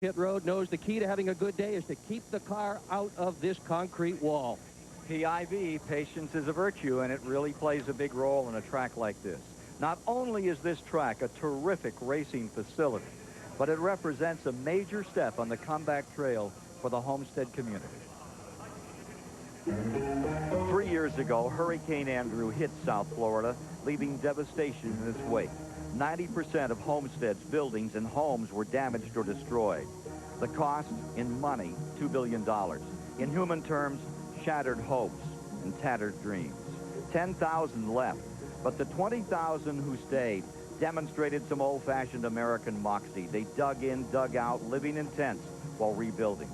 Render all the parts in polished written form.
Pit road knows the key to having a good day is to keep the car out of this concrete wall. PIV, patience is a virtue, and it really plays a big role in a track like this. Not only is this track a terrific racing facility, but it represents a major step on the comeback trail for the Homestead community. 3 years ago, Hurricane Andrew hit South Florida, leaving devastation in its wake. 90% of Homestead's buildings and homes were damaged or destroyed. The cost in money, $2 billion. In human terms, shattered hopes and tattered dreams. 10,000 left, but the 20,000 who stayed demonstrated some old-fashioned American moxie. They dug in, dug out, living in tents while rebuilding.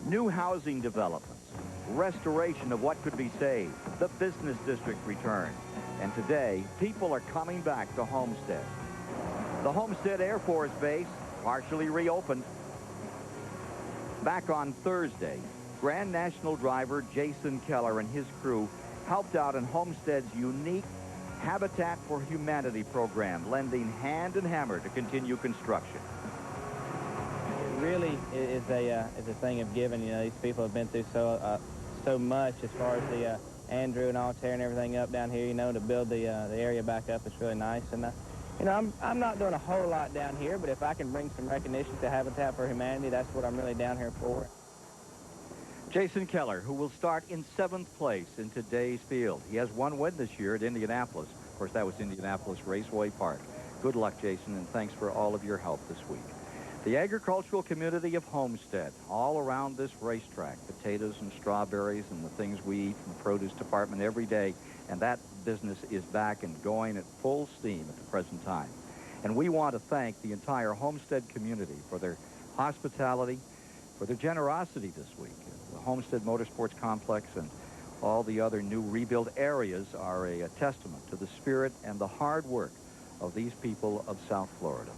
New housing developments, restoration of what could be saved, the business district returned. And today, people are coming back to Homestead. The Homestead Air Force Base, partially reopened. Back on Thursday, Grand National driver Jason Keller and his crew helped out in Homestead's unique Habitat for Humanity program, lending hand and hammer to continue construction. It really is a thing of giving. You know, these people have been through so much as far as the Andrew and all tearing everything up down here. You know, to build the area back up, it's really nice. And you know, I'm not doing a whole lot down here, but if I can bring some recognition to Habitat for Humanity, that's what I'm really down here for. Jason Keller, who will start in 7th place in today's field. He has one win this year at Indianapolis. Of course, that was Indianapolis Raceway Park. Good luck, Jason, and thanks for all of your help this week. The agricultural community of Homestead, all around this racetrack, potatoes and strawberries and the things we eat from the produce department every day, and that business is back and going at full steam at the present time. And we want to thank the entire Homestead community for their hospitality, for their generosity this week. The Homestead Motorsports Complex and all the other new rebuild areas are a testament to the spirit and the hard work of these people of South Florida.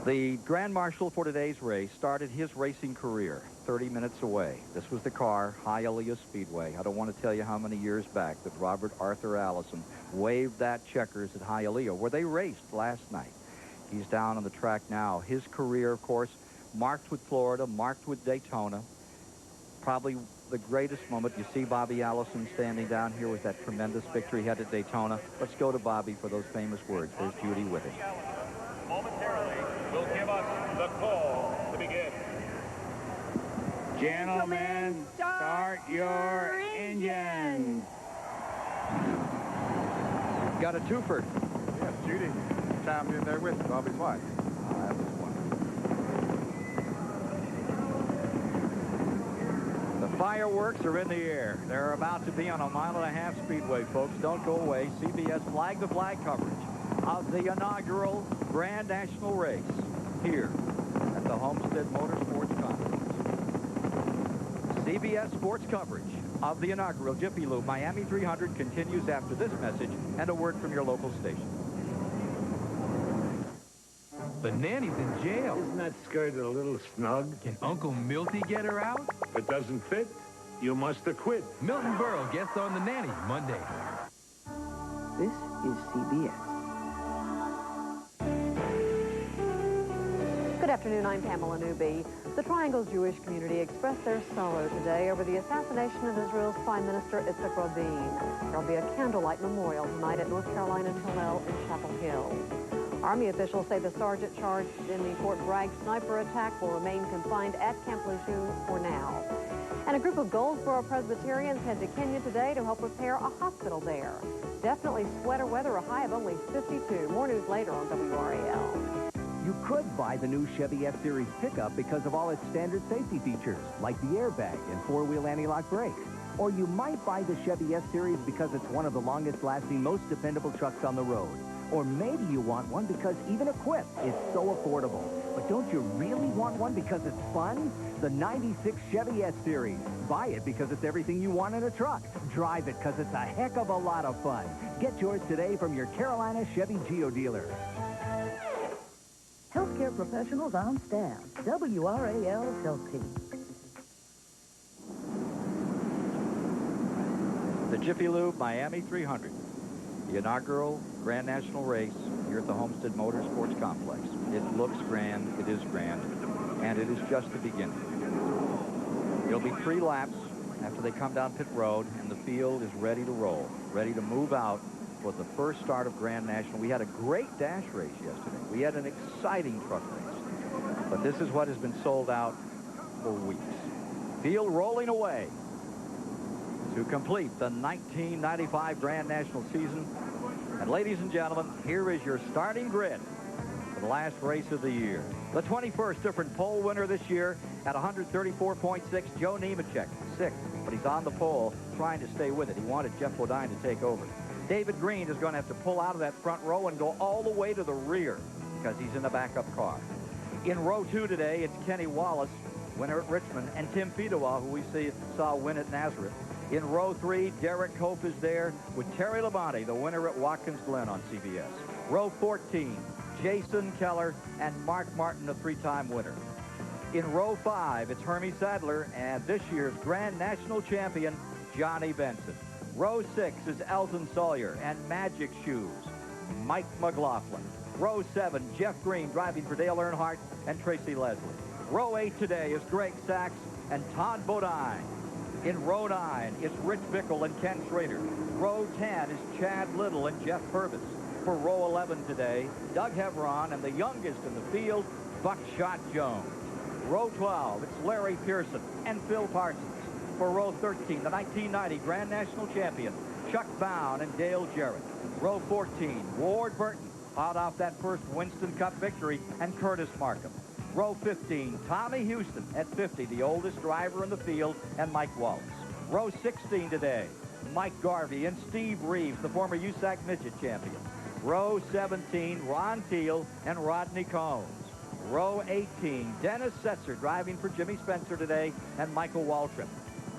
The Grand Marshal for today's race started his racing career 30 minutes away. This was the car, Hialeah Speedway. I don't want to tell you how many years back that Robert Arthur Allison waved that checkers at Hialeah, where they raced last night. He's down on the track now. His career, of course, marked with Florida, marked with Daytona. Probably the greatest moment. You see Bobby Allison standing down here with that tremendous victory he had at Daytona. Let's go to Bobby for those famous words. There's Judy with him. Momentarily will give us the call to begin. Gentlemen, start your engines. Got a twofer. Yes, Judy chimed in there with Bobby's wife. That was wonderful. The fireworks are in the air. They're about to be on a 1.5-mile speedway, folks. Don't go away. CBS Flag the Flag coverage of the inaugural Grand National race here at the Homestead Motorsports Complex. CBS Sports coverage of the inaugural Jiffy Lube Miami 300 continues after this message and a word from your local station. The nanny's in jail. Isn't that skirt a little snug? Can Uncle Milty get her out? If it doesn't fit, you must acquit. Milton Berle guests on The Nanny Monday. This is CBS. Good afternoon, I'm Pamela Newby. The Triangle's Jewish community expressed their sorrow today over the assassination of Israel's Prime Minister Yitzhak Rabin. There'll be a candlelight memorial tonight at North Carolina Hillel in Chapel Hill. Army officials say the sergeant charged in the Fort Bragg sniper attack will remain confined at Camp Lejeune for now. And a group of Goldsboro Presbyterians head to Kenya today to help repair a hospital there. Definitely sweater weather, a high of only 52. More news later on WRAL. You could buy the new Chevy F-Series pickup because of all its standard safety features, like the airbag and four-wheel anti-lock brakes. Or you might buy the Chevy F-Series because it's one of the longest-lasting, most dependable trucks on the road. Or maybe you want one because even equipped is so affordable. But don't you really want one because it's fun? The 96 Chevy S-Series. Buy it because it's everything you want in a truck. Drive it because it's a heck of a lot of fun. Get yours today from your Carolina Chevy Geo dealer. Healthcare professionals on staff. WRAL Health Team. The Jiffy Lube Miami 300. The inaugural Grand National race here at the Homestead Motorsports Complex. It looks grand, it is grand, and it is just the beginning. It'll be 3 laps after they come down pit road, and the field is ready to roll, ready to move out for the first start of Grand National. We had a great dash race yesterday. We had an exciting truck race. But this is what has been sold out for weeks. Field rolling away to complete the 1995 Grand National season. And ladies and gentlemen, here is your starting grid for the last race of the year. The 21st different pole winner this year at 134.6, Joe Nemechek, 6th. But he's on the pole trying to stay with it. He wanted Jeff Bodine to take over. David Green is going to have to pull out of that front row and go all the way to the rear because he's in the backup car. In row 2 today, it's Kenny Wallace, winner at Richmond, and Tim Fedewa, who we saw win at Nazareth. In row 3, Derek Hope is there with Terry Labonte, the winner at Watkins Glen on CBS. Row 14, Jason Keller and Mark Martin, the 3-time winner. In row 5, it's Hermie Sadler and this year's Grand National champion, Johnny Benson. Row 6 is Elton Sawyer and Magic Shoes, Mike McLaughlin. Row 7, Jeff Green driving for Dale Earnhardt and Tracy Leslie. Row 8 today is Greg Sachs and Todd Bodine. In row 9, it's Rich Bickle and Ken Schrader. Row 10 is Chad Little and Jeff Purvis. For row 11 today, Doug Hevron and the youngest in the field, Buckshot Jones. Row 12, it's Larry Pearson and Phil Parsons. For row 13, the 1990 Grand National champion, Chuck Bown and Dale Jarrett. Row 14, Ward Burton, hot off that first Winston Cup victory, and Curtis Markham. Row 15, Tommy Houston at 50, the oldest driver in the field, and Mike Wallace. Row 16 today, Mike Garvey and Steve Reeves, the former USAC midget champion. Row 17, Ron Teal and Rodney Combs. Row 18, Dennis Setzer driving for Jimmy Spencer today, and Michael Waltrip.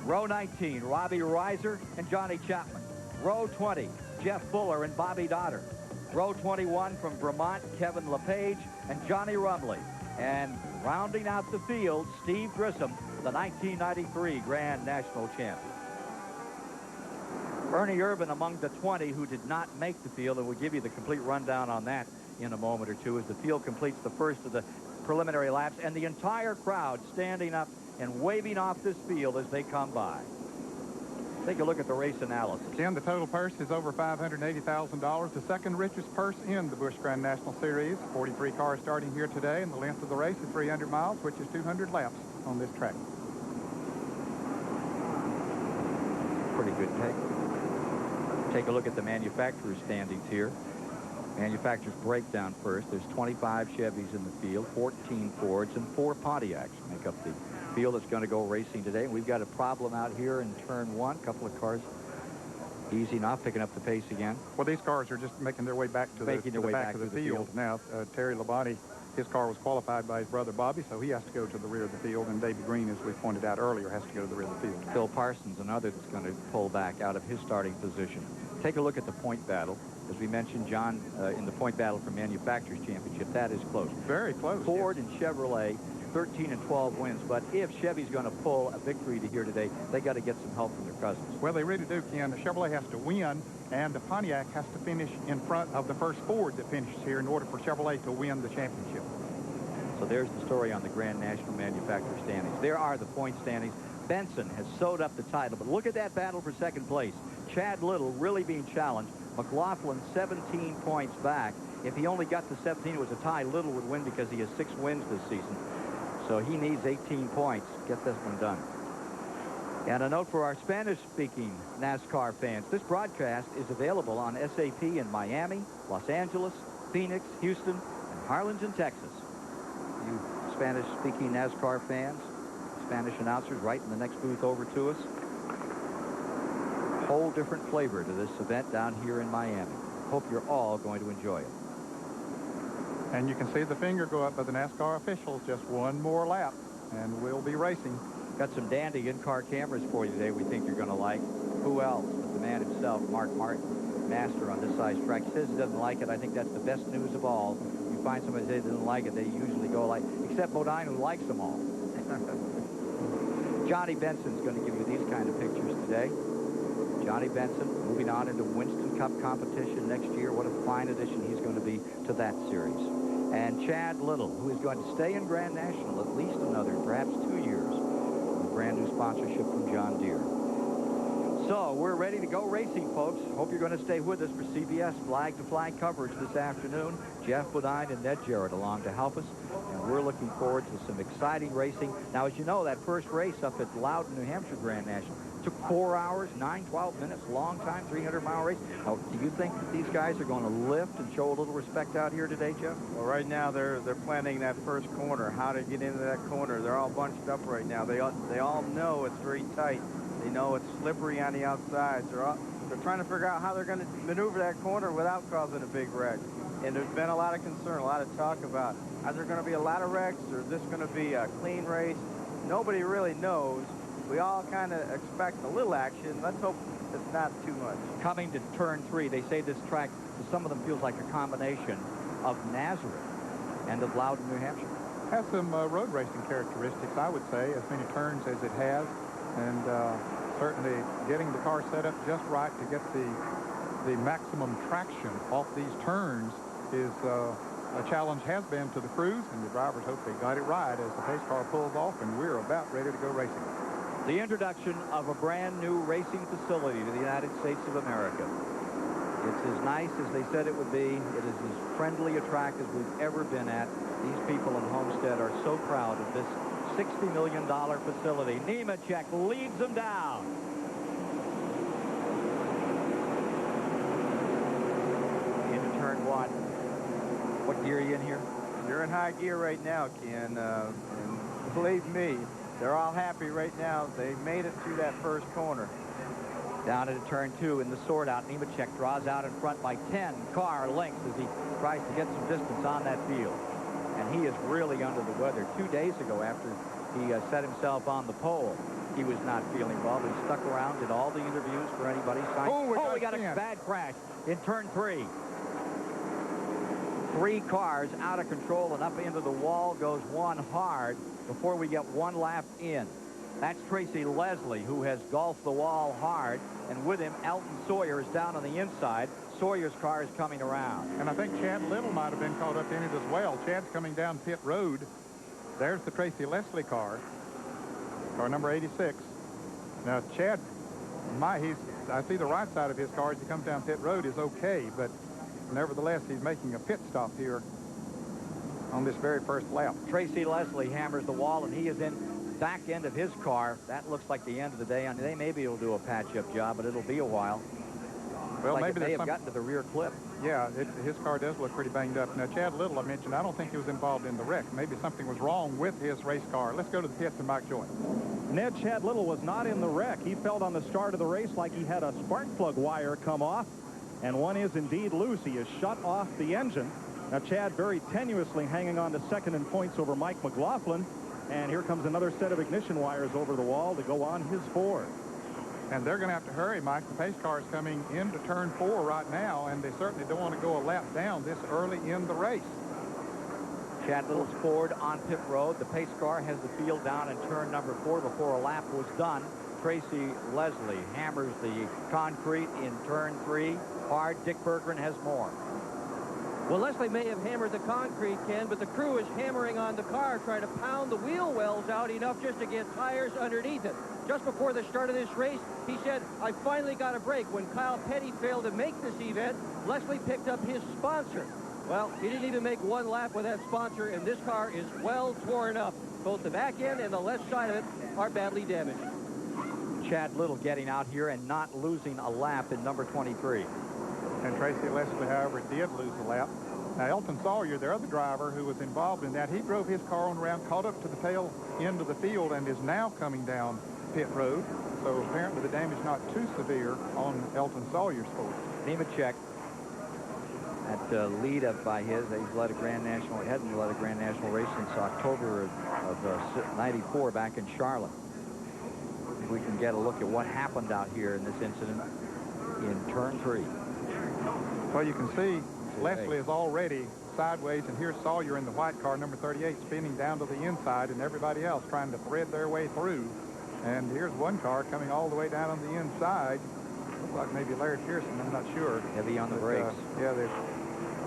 Row 19, Robbie Reiser and Johnny Chapman. Row 20, Jeff Fuller and Bobby Dotter. Row 21 from Vermont, Kevin LePage and Johnny Rumley. And rounding out the field, Steve Grissom, the 1993 Grand National champion. Ernie Irvin among the 20 who did not make the field, and we'll give you the complete rundown on that in a moment or two as the field completes the first of the preliminary laps, and the entire crowd standing up and waving off this field as they come by. Take a look at the race analysis. Ken, the total purse is over $580,000, the second richest purse in the Busch Grand National Series. 43 cars starting here today, and the length of the race is 300 miles, which is 200 laps on this track. Pretty good take. Take a look at the manufacturer's standings here. Manufacturer's breakdown first. There's 25 Chevys in the field, 14 Fords, and 4 Pontiacs make up the field that's going to go racing today. We've got a problem out here in turn 1. A couple of cars easy enough, picking up the pace again. Well, these cars are just making their way back to the back of the field. Now, Terry Labonte, his car was qualified by his brother Bobby, so he has to go to the rear of the field, and David Green, as we pointed out earlier, has to go to the rear of the field. Phil Parsons, another that's going to pull back out of his starting position. Take a look at the point battle. As we mentioned, John, in the point battle for Manufacturers Championship, that is close. Very close. Ford and Chevrolet, 13 and 12 wins. But if Chevy's going to pull a victory to here today, they got to get some help from their cousins. Well, they really do, Ken. The Chevrolet has to win, and the Pontiac has to finish in front of the first Ford that finishes here in order for Chevrolet to win the championship. So there's the story on the Grand National Manufacturer standings. There are the point standings. Benson has sewed up the title, but look at that battle for second place. Chad Little really being challenged. McLaughlin 17 points back. If he only got to 17, it was a tie. Little would win because he has 6 wins this season. So he needs 18 points to get this one done. And a note for our Spanish-speaking NASCAR fans. This broadcast is available on SAP in Miami, Los Angeles, Phoenix, Houston, and Harlingen, Texas. You Spanish-speaking NASCAR fans, Spanish announcers right in the next booth over to us. Whole different flavor to this event down here in Miami. Hope you're all going to enjoy it. And you can see the finger go up by the NASCAR officials. Just one more lap, and we'll be racing. Got some dandy in-car cameras for you today we think you're going to like. Who else but the man himself, Mark Martin, master on this size track. He says he doesn't like it. I think that's the best news of all. You find somebody that doesn't like it, they usually go like, except Bodine, who likes them all. Johnny Benson's going to give you these kind of pictures today. Johnny Benson moving on into Winston Cup competition next year. What a fine addition he's going to be to that series. And Chad Little, who is going to stay in Grand National at least another, perhaps 2 years, with a brand new sponsorship from John Deere. So we're ready to go racing, folks. Hope you're going to stay with us for CBS flag-to-flag coverage this afternoon. Jeff Bodine and Ned Jarrett along to help us, and we're looking forward to some exciting racing. Now, as you know, that first race up at Loudon, New Hampshire Grand National took 4 hours, 12 minutes, long time, 300-mile race. Now, do you think that these guys are going to lift and show a little respect out here today, Jeff? Well, right now they're planning that first corner, how to get into that corner. They're all bunched up right now. They all know it's very tight. They know it's slippery on the outside. They're trying to figure out how they're going to maneuver that corner without causing a big wreck. And there's been a lot of concern, a lot of talk about, is there going to be a lot of wrecks, or is this going to be a clean race? Nobody really knows. We all kind of expect a little action. Let's hope it's not too much. Coming to turn 3, they say this track, to some of them, feels like a combination of Nazareth and of Loudon, New Hampshire. Has some road racing characteristics, I would say, as many turns as it has. And certainly getting the car set up just right to get the maximum traction off these turns is a challenge, has been to the crews, and the drivers hope they got it right as the pace car pulls off, and we're about ready to go racing. The introduction of a brand new racing facility to the United States of America. It's as nice as they said it would be. It is as friendly a track as we've ever been at. These people in Homestead are so proud of this $60 million facility. Nemechek leads them down. Into turn 1. What gear are you in here? You're in high gear right now, Ken. And believe me, they're all happy right now. They made it through that first corner. Down into turn 2 in the sort out. Nemechek draws out in front by 10 car lengths as he tries to get some distance on that field. And he is really under the weather. 2 days ago, after he set himself on the pole, he was not feeling well. He stuck around, did all the interviews for anybody. We got a bad crash in turn 3. 3 cars out of control, and up into the wall goes one hard before we get one lap in. That's Tracy Leslie, who has golfed the wall hard, and with him, Elton Sawyer is down on the inside. Sawyer's car is coming around. And I think Chad Little might have been caught up in it as well. Chad's coming down pit road. There's the Tracy Leslie car number 86. Now, Chad, I see the right side of his car as he comes down pit road is okay, but nevertheless, he's making a pit stop here on this very first lap. Tracy Leslie hammers the wall, and he is in back end of his car. That looks like the end of the day. And they maybe will do a patch-up job, but it'll be a while. Well, like maybe they have gotten to the rear clip. Yeah, his car does look pretty banged up. Now, Chad Little, I mentioned, I don't think he was involved in the wreck. Maybe something was wrong with his race car. Let's go to the pits and Mike Joy. Ned, Chad Little was not in the wreck. He felt on the start of the race like he had a spark plug wire come off, and one is indeed loose. He has shut off the engine. Now, Chad very tenuously hanging on to second in points over Mike McLaughlin, and here comes another set of ignition wires over the wall to go on his Ford. And they're going to have to hurry, Mike. The pace car is coming into turn 4 right now, and they certainly don't want to go a lap down this early in the race. Chad Little's Ford on pit road. The pace car has the field down in turn number 4 before a lap was done. Tracy Leslie hammers the concrete in turn 3 hard. Dick Berggren has more. Well, Leslie may have hammered the concrete, Ken, but the crew is hammering on the car, trying to pound the wheel wells out enough just to get tires underneath it. Just before the start of this race, he said, I finally got a break. When Kyle Petty failed to make this event, Leslie picked up his sponsor. Well, he didn't even make one lap with that sponsor, and this car is well torn up. Both the back end and the left side of it are badly damaged. Chad Little getting out here and not losing a lap in number 23. And Tracy Leslie, however, did lose a lap. Now, Elton Sawyer, their other driver who was involved in that, he drove his car on around, caught up to the tail end of the field, and is now coming down pit road. So apparently the damage not too severe on Elton Sawyer's Ford. Nemechek, that lead up by his, he's led a Grand National, hadn't led a Grand National race since October of 94 back in Charlotte. If we can get a look at what happened out here in this incident in turn 3. Well, you can see Leslie is already sideways, and here's Sawyer in the white car, number 38, spinning down to the inside, and everybody else trying to thread their way through. And here's one car coming all the way down on the inside, Looks like maybe Larry Pearson, I'm not sure. Heavy on the brakes. Yeah, they're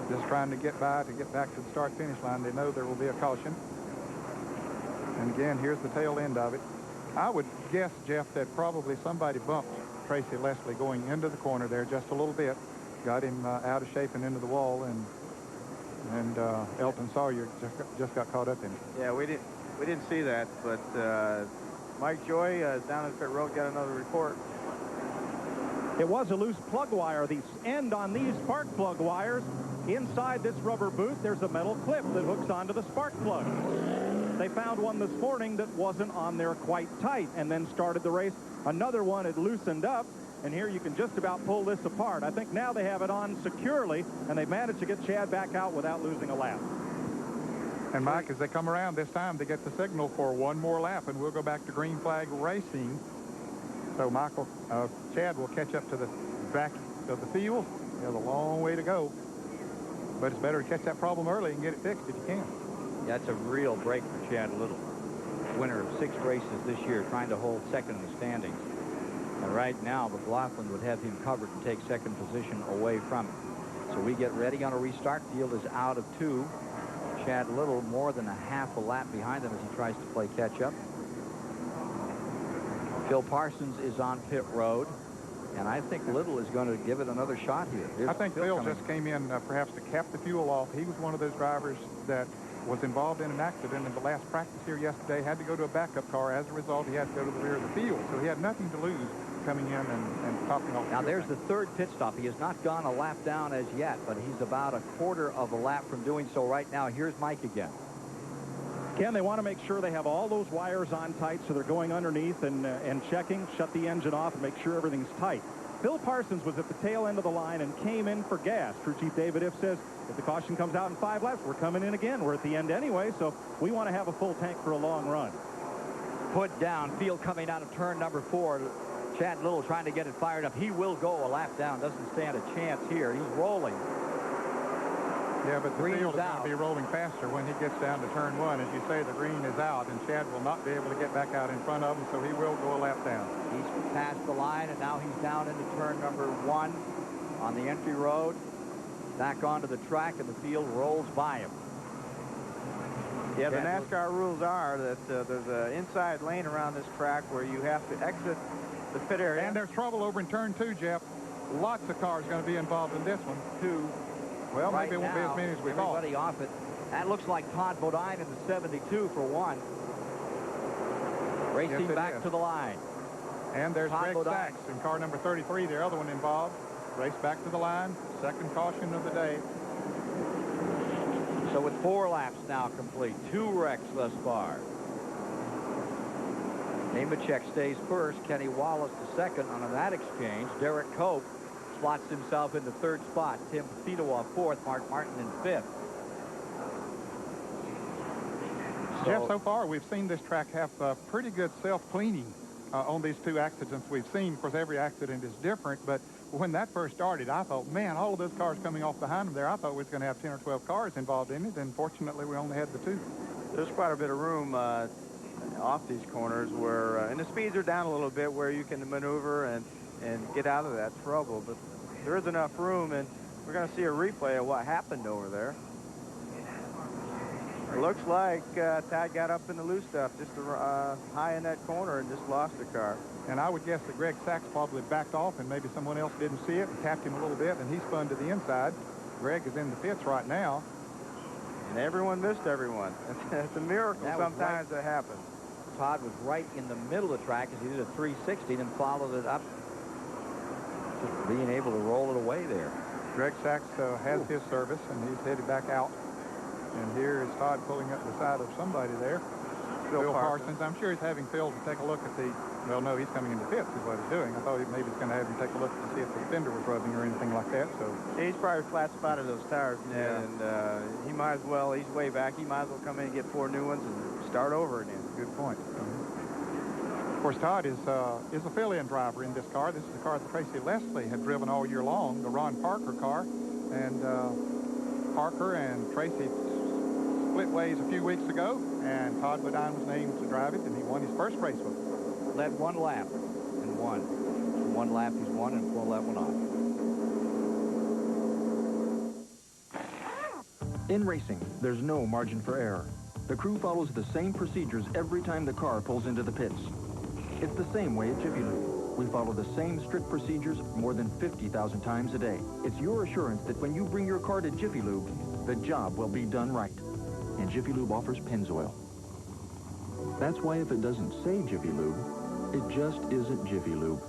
just trying to get by to get back to the start-finish line. They know there will be a caution. And again, here's the tail end of it. I would guess, Jeff, that probably somebody bumped Tracy Leslie going into the corner there just a little bit, got him out of shape and into the wall, and Elton Sawyer just got caught up in it. Yeah, we didn't see that, but Mike Joy down at pit road got another report. It was a loose plug wire. The end on these spark plug wires, inside this rubber boot, there's a metal clip that hooks onto the spark plug. They found one this morning that wasn't on there quite tight and then started the race. Another one had loosened up, and here you can just about pull this apart. I think now they have it on securely, and they've managed to get Chad back out without losing a lap. And Mike, as they come around this time, they get the signal for one more lap, and we'll go back to green flag racing. So Chad will catch up to the back of the field. He has a long way to go, but it's better to catch that problem early and get it fixed if you can. That's a real break for Chad Little. Winner of 6 races this year, trying to hold second in the standings. And right now, McLaughlin would have him covered and take second position away from him. So we get ready on a restart. Field is out of 2. Chad Little more than a half a lap behind him as he tries to play catch-up. Phil Parsons is on pit road, and I think Little is going to give it another shot here. Here's I think Phil just came in perhaps to cap the fuel off. He was one of those drivers that was involved in an accident in the last practice here yesterday, had to go to a backup car. As a result, he had to go to the rear of the field. So he had nothing to lose coming in and topping off. Now there's the third pit stop. He has not gone a lap down as yet, but he's about a quarter of a lap from doing so right now. Here's Mike again. Ken, they want to make sure they have all those wires on tight, so they're going underneath and checking, shut the engine off, and make sure everything's tight. Phil Parsons was at the tail end of the line and came in for gas. Crew Chief David Iff says, if the caution comes out in 5 laps, we're coming in again. We're at the end anyway, so we want to have a full tank for a long run. Put down, field coming out of turn number 4. Chad Little trying to get it fired up. He will go a lap down. Doesn't stand a chance here. He's rolling. Yeah, but the field is going to be rolling faster when he gets down to turn 1. As you say, the green is out, and Chad will not be able to get back out in front of him, so he will go a lap down. He's past the line, and now he's down into turn number 1 on the entry road. Back onto the track, and the field rolls by him. Yeah, the NASCAR rules are that there's an inside lane around this track where you have to exit the pit area. And there's trouble over in turn 2, Jeff. Lots of cars going to be involved in this one, too. Well, right maybe it won't be as many as we thought. Everybody off it. That looks like Todd Bodine in the 72 for one. Racing back to the line. And there's Todd Greg Sachs in car number 33, the other one involved. Race back to the line. Second caution of the day. So with 4 laps now complete, 2 wrecks thus far. Nemechek stays first. Kenny Wallace to second on that exchange. Derek Cope slots himself in the 3rd spot. Tim Fedorov 4th. Mark Martin in 5th. Jeff, so far we've seen this track have pretty good self-cleaning on these 2 accidents we've seen. Of course, every accident is different, but when that first started, I thought, man, all of those cars coming off behind them there, I thought we was going to have 10 or 12 cars involved in it, and fortunately we only had the 2. There's quite a bit of room off these corners where, and the speeds are down a little bit where you can maneuver and get out of that trouble, but there is enough room, and we're going to see a replay of what happened over there. It looks like Todd got up in the loose stuff just high in that corner and just lost the car. And I would guess that Greg Sachs probably backed off, and maybe someone else didn't see it and tapped him a little bit, and he spun to the inside. Greg is in the pits right now. And everyone missed everyone. It's a miracle sometimes that happens. Todd was right in the middle of the track as he did a 360 and followed it up, just being able to roll it away there. Greg Sachs has his service, and he's headed back out. And here is Todd pulling up the side of somebody there. Phil Parsons. I'm sure he's having Phil to take a look at the, well, no, he's coming into pits is what he's doing. I thought maybe he's going to have him take a look to see if the fender was rubbing or anything like that. So he's probably flat spotted those tires, and he might as well, he's way back, he might as well come in and get 4 new ones and start over again. Good point. Of course, Todd is a fill-in driver in this car. This is the car that Tracy Leslie had driven all year long, the Ron Parker car. And Parker and Tracy split ways a few weeks ago, and Todd Bodine was named to drive it, and he won his first race with it. Led 1 lap and won. one lap he's won and pull that one off. In racing, there's no margin for error. The crew follows the same procedures every time the car pulls into the pits. It's the same way at Jiffy Lube. We follow the same strict procedures more than 50,000 times a day. It's your assurance that when you bring your car to Jiffy Lube, the job will be done right. And Jiffy Lube offers Pennzoil. That's why if it doesn't say Jiffy Lube, it just isn't Jiffy Lube.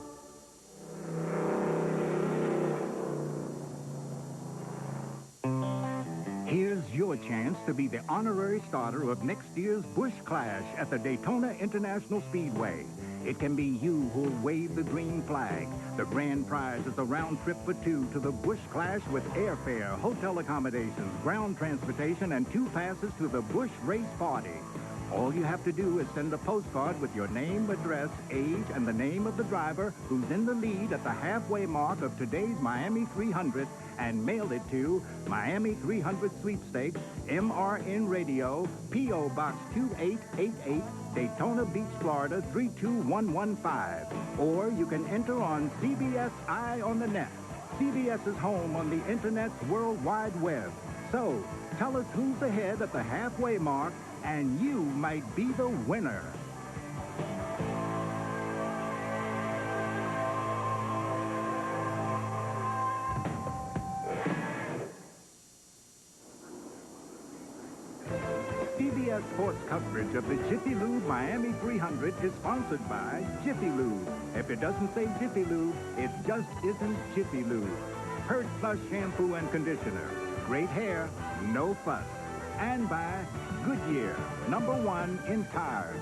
Here's your chance to be the honorary starter of next year's Busch Clash at the Daytona International Speedway. It can be you who'll wave the green flag. The grand prize is a round trip for two to the Busch Clash with airfare, hotel accommodations, ground transportation, and 2 passes to the Busch Race Party. All you have to do is send a postcard with your name, address, age, and the name of the driver who's in the lead at the halfway mark of today's Miami 300 and mail it to Miami 300 Sweepstakes, MRN Radio, P.O. Box 2888, Daytona Beach, Florida 32115. Or you can enter on CBS Eye on the Net. CBS is home on the Internet's World Wide Web. So, tell us who's ahead at the halfway mark, and you might be the winner. CBS Sports coverage of the Jiffy Lube Miami 300 is sponsored by Jiffy Lube. If it doesn't say Jiffy Lube, it just isn't Jiffy Lube. Pert Plus shampoo and conditioner. Great hair, no fuss. And by Goodyear, #1 in tires.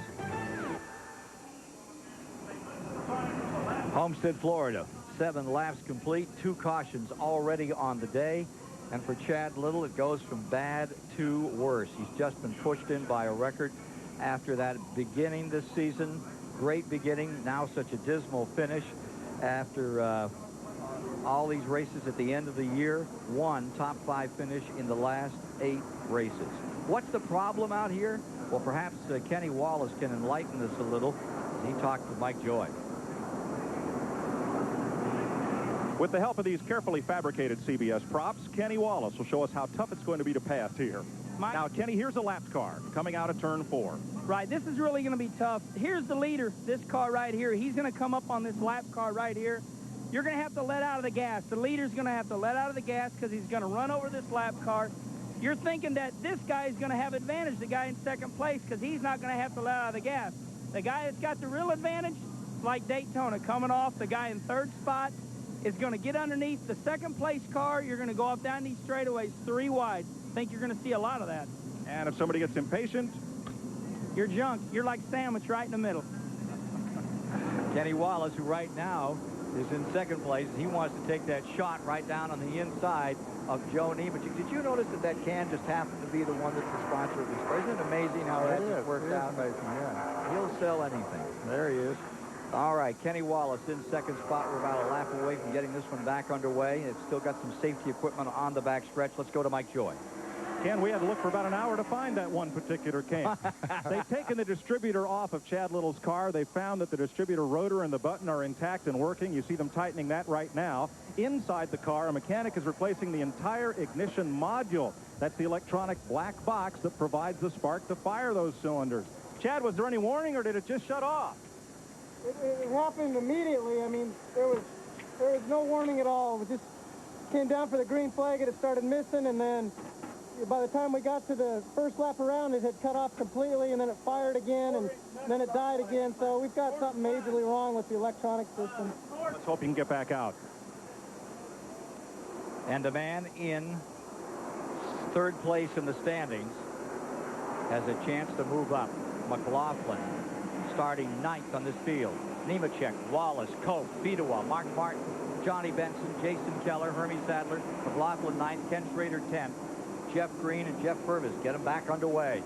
Homestead, Florida. 7 laps complete, 2 cautions already on the day. And for Chad Little, it goes from bad to worse. He's just been pushed in by a record after that beginning this season. Great beginning, now such a dismal finish after all these races at the end of the year. 1 top 5 finish in the last 8 races. What's the problem out here? Well, perhaps Kenny Wallace can enlighten us a little. He talked to Mike Joy. With the help of these carefully fabricated CBS props, Kenny Wallace will show us how tough it's going to be to pass here. Now, Kenny, here's a lapped car coming out of turn 4. Right, this is really going to be tough. Here's the leader, this car right here. He's going to come up on this lap car right here. You're going to have to let out of the gas. The leader's going to have to let out of the gas because he's going to run over this lap car. You're thinking that this guy is going to have advantage, the guy in second place, because he's not going to have to let out of the gas. The guy that's got the real advantage, like Daytona, coming off, the guy in third spot is going to get underneath the second place car. You're going to go up down these straightaways 3 wide. I think you're going to see a lot of that. And if somebody gets impatient, you're junk. You're like sandwich right in the middle. Kenny Wallace, who right now is in second place, he wants to take that shot right down on the inside of Joe Nemechek. Did you notice that that can just happened to be the one that's the sponsor of this car? Isn't it amazing how that just worked out? Amazing, yeah. He'll sell anything. There he is. All right, Kenny Wallace in second spot. We're about a lap away from getting this one back underway. It's still got some safety equipment on the back stretch. Let's go to Mike Joy. Ken, we had to look for about an hour to find that one particular can. They've taken the distributor off of Chad Little's car. They found that the distributor rotor and the button are intact and working. You see them tightening that right now. Inside the car, a mechanic is replacing the entire ignition module. That's the electronic black box that provides the spark to fire those cylinders. Chad, was there any warning, or did it just shut off? It happened immediately. I mean, there was no warning at all. We just came down for the green flag and it started missing, and then by the time we got to the first lap around, it had cut off completely, and then it fired again, and then it died again. So we've got something majorly wrong with the electronic system. Let's hope you can get back out. And the man in third place in the standings has a chance to move up. McLaughlin starting 9th on this field. Nemechek, Wallace, Koch, Bidawa, Mark Martin, Johnny Benson, Jason Keller, Hermie Sadler, McLaughlin 9th, Ken Schrader 10th, Jeff Green and Jeff Purvis get them back underway.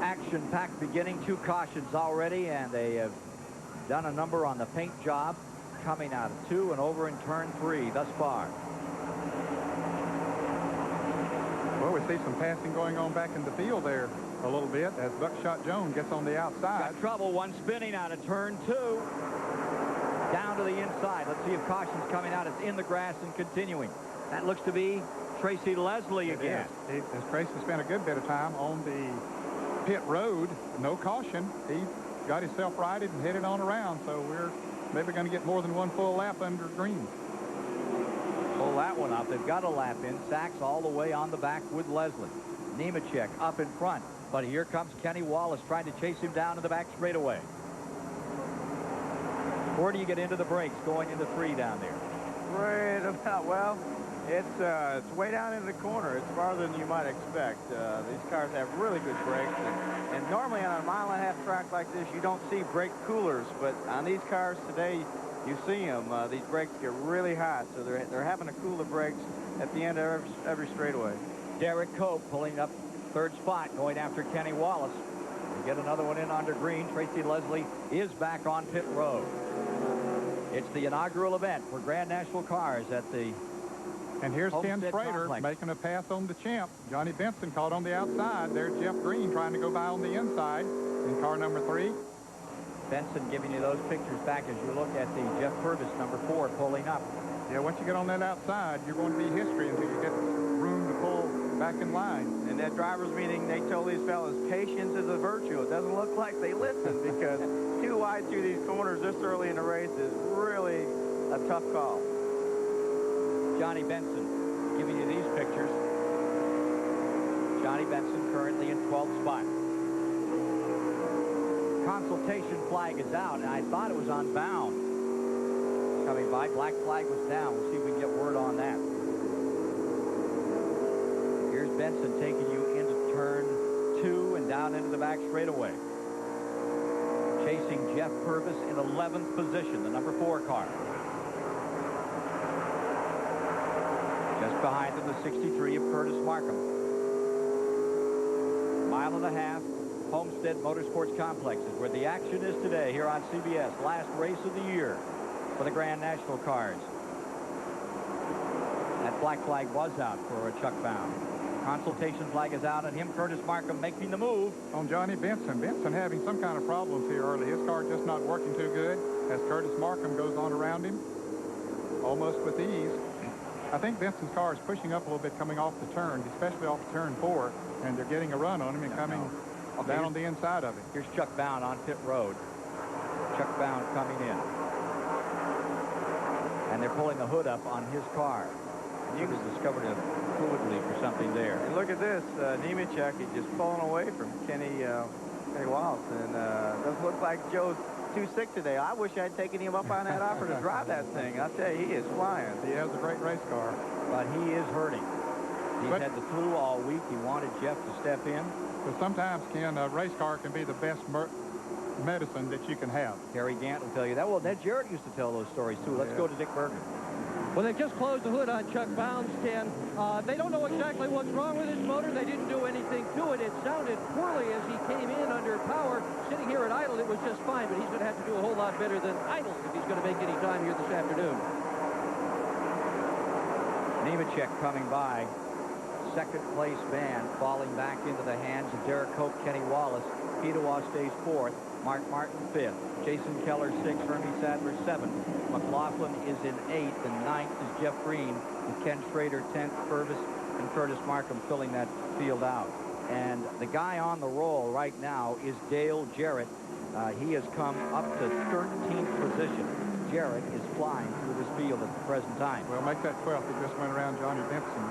Action-packed beginning, 2 cautions already, and they have done a number on the paint job, coming out of 2 and over in turn 3 thus far. Well, we see some passing going on back in the field there a little bit as Buckshot Jones gets on the outside. Got trouble, one spinning out of turn 2. Down to the inside. Let's see if caution's coming out. It's in the grass and continuing. That looks to be Tracy Leslie again. As Tracy spent a good bit of time on the pit road, no caution. He got himself righted and headed on around, so we're maybe going to get more than one full lap under green. Pull that one up. They've got a lap in. Sachs all the way on the back with Leslie. Nemechek up in front, but here comes Kenny Wallace trying to chase him down to the back straightaway. Where do you get into the brakes going into 3 down there? Right about, well, it's way down in the corner. It's farther than you might expect. These cars have really good brakes, and normally on a 1.5-mile track like this, you don't see brake coolers, but on these cars today, you see them. These brakes get really hot, so they're having to cool the brakes at the end of every straightaway. Derek Cope pulling up 3rd spot, going after Kenny Wallace. We get another one in under green. Tracy Leslie is back on pit road. It's the inaugural event for Grand National cars at the And here's Ken Homestead Schrader complex. making a pass on the champ. Johnny Benson caught on the outside. There's Jeff Green trying to go by on the inside in car number 3. Benson giving you those pictures back as you look at the Jeff Purvis number 4 pulling up. Yeah, once you get on that outside, you're going to be history until you get room to pull back in line. And that driver's meeting, they told these fellas, patience is a virtue. It doesn't look like they listen because too wide through these corners this early in the race is really a tough call. Johnny Benson giving you these pictures. Johnny Benson currently in 12th spot. Consultation flag is out, and I thought it was on bound. Coming by, black flag was down. We'll see if we can get word on that. Here's Benson taking you into turn 2 and down into the back straightaway. Chasing Jeff Purvis in 11th position, the number 4 car. Just behind him, the 63 of Curtis Markham. 1.5 miles. Homestead Motorsports Complex is where the action is today here on CBS. Last race of the year for the Grand National cars. That black flag was out for Chuck Bound. Consultation flag is out, and him, Curtis Markham, making the move. On Johnny Benson. Benson having some kind of problems here early. His car just not working too good as Curtis Markham goes on around him almost with ease. I think Benson's car is pushing up a little bit coming off the turn, especially off turn 4, and they're getting a run on him and coming down on the inside of it. Here's Chuck Bound on pit road. Chuck Bound coming in. And they're pulling the hood up on his car. You discovered a fluid leak or something there. And look at this. Nemechek is just pulling away from Kenny Wallace. And doesn't look like Joe's too sick today. I wish I'd taken him up on that offer to drive that thing. I'll tell you, he is flying. He has a great race car. But he is hurting. He's had the flu all week. He wanted Jeff to step in. But sometimes, Ken, a race car can be the best medicine that you can have. Harry Gant will tell you that. Well, Ned Jarrett used to tell those stories, too. Let's go to Dick Bergen. Well, they've just closed the hood on Chuck Bound's, Ken. They don't know exactly what's wrong with his motor. They didn't do anything to it. It sounded poorly as he came in under power. Sitting here at idle, it was just fine, but he's going to have to do a whole lot better than idle if he's going to make any time here this afternoon. Nemechek coming by. Second place man falling back into the hands of Derek Cope, Kenny Wallace. Pedois stays 4th. Mark Martin 5th. Jason Keller 6th. Hermie Sadler 7th. McLaughlin is in 8th, and 9th is Jeff Green with Ken Schrader 10th. Purvis and Curtis Markham filling that field out. And the guy on the roll right now is Dale Jarrett. He has come up to 13th position. Jarrett is flying through this field at the present time. Well, make that 12th. He just went around Johnny Benson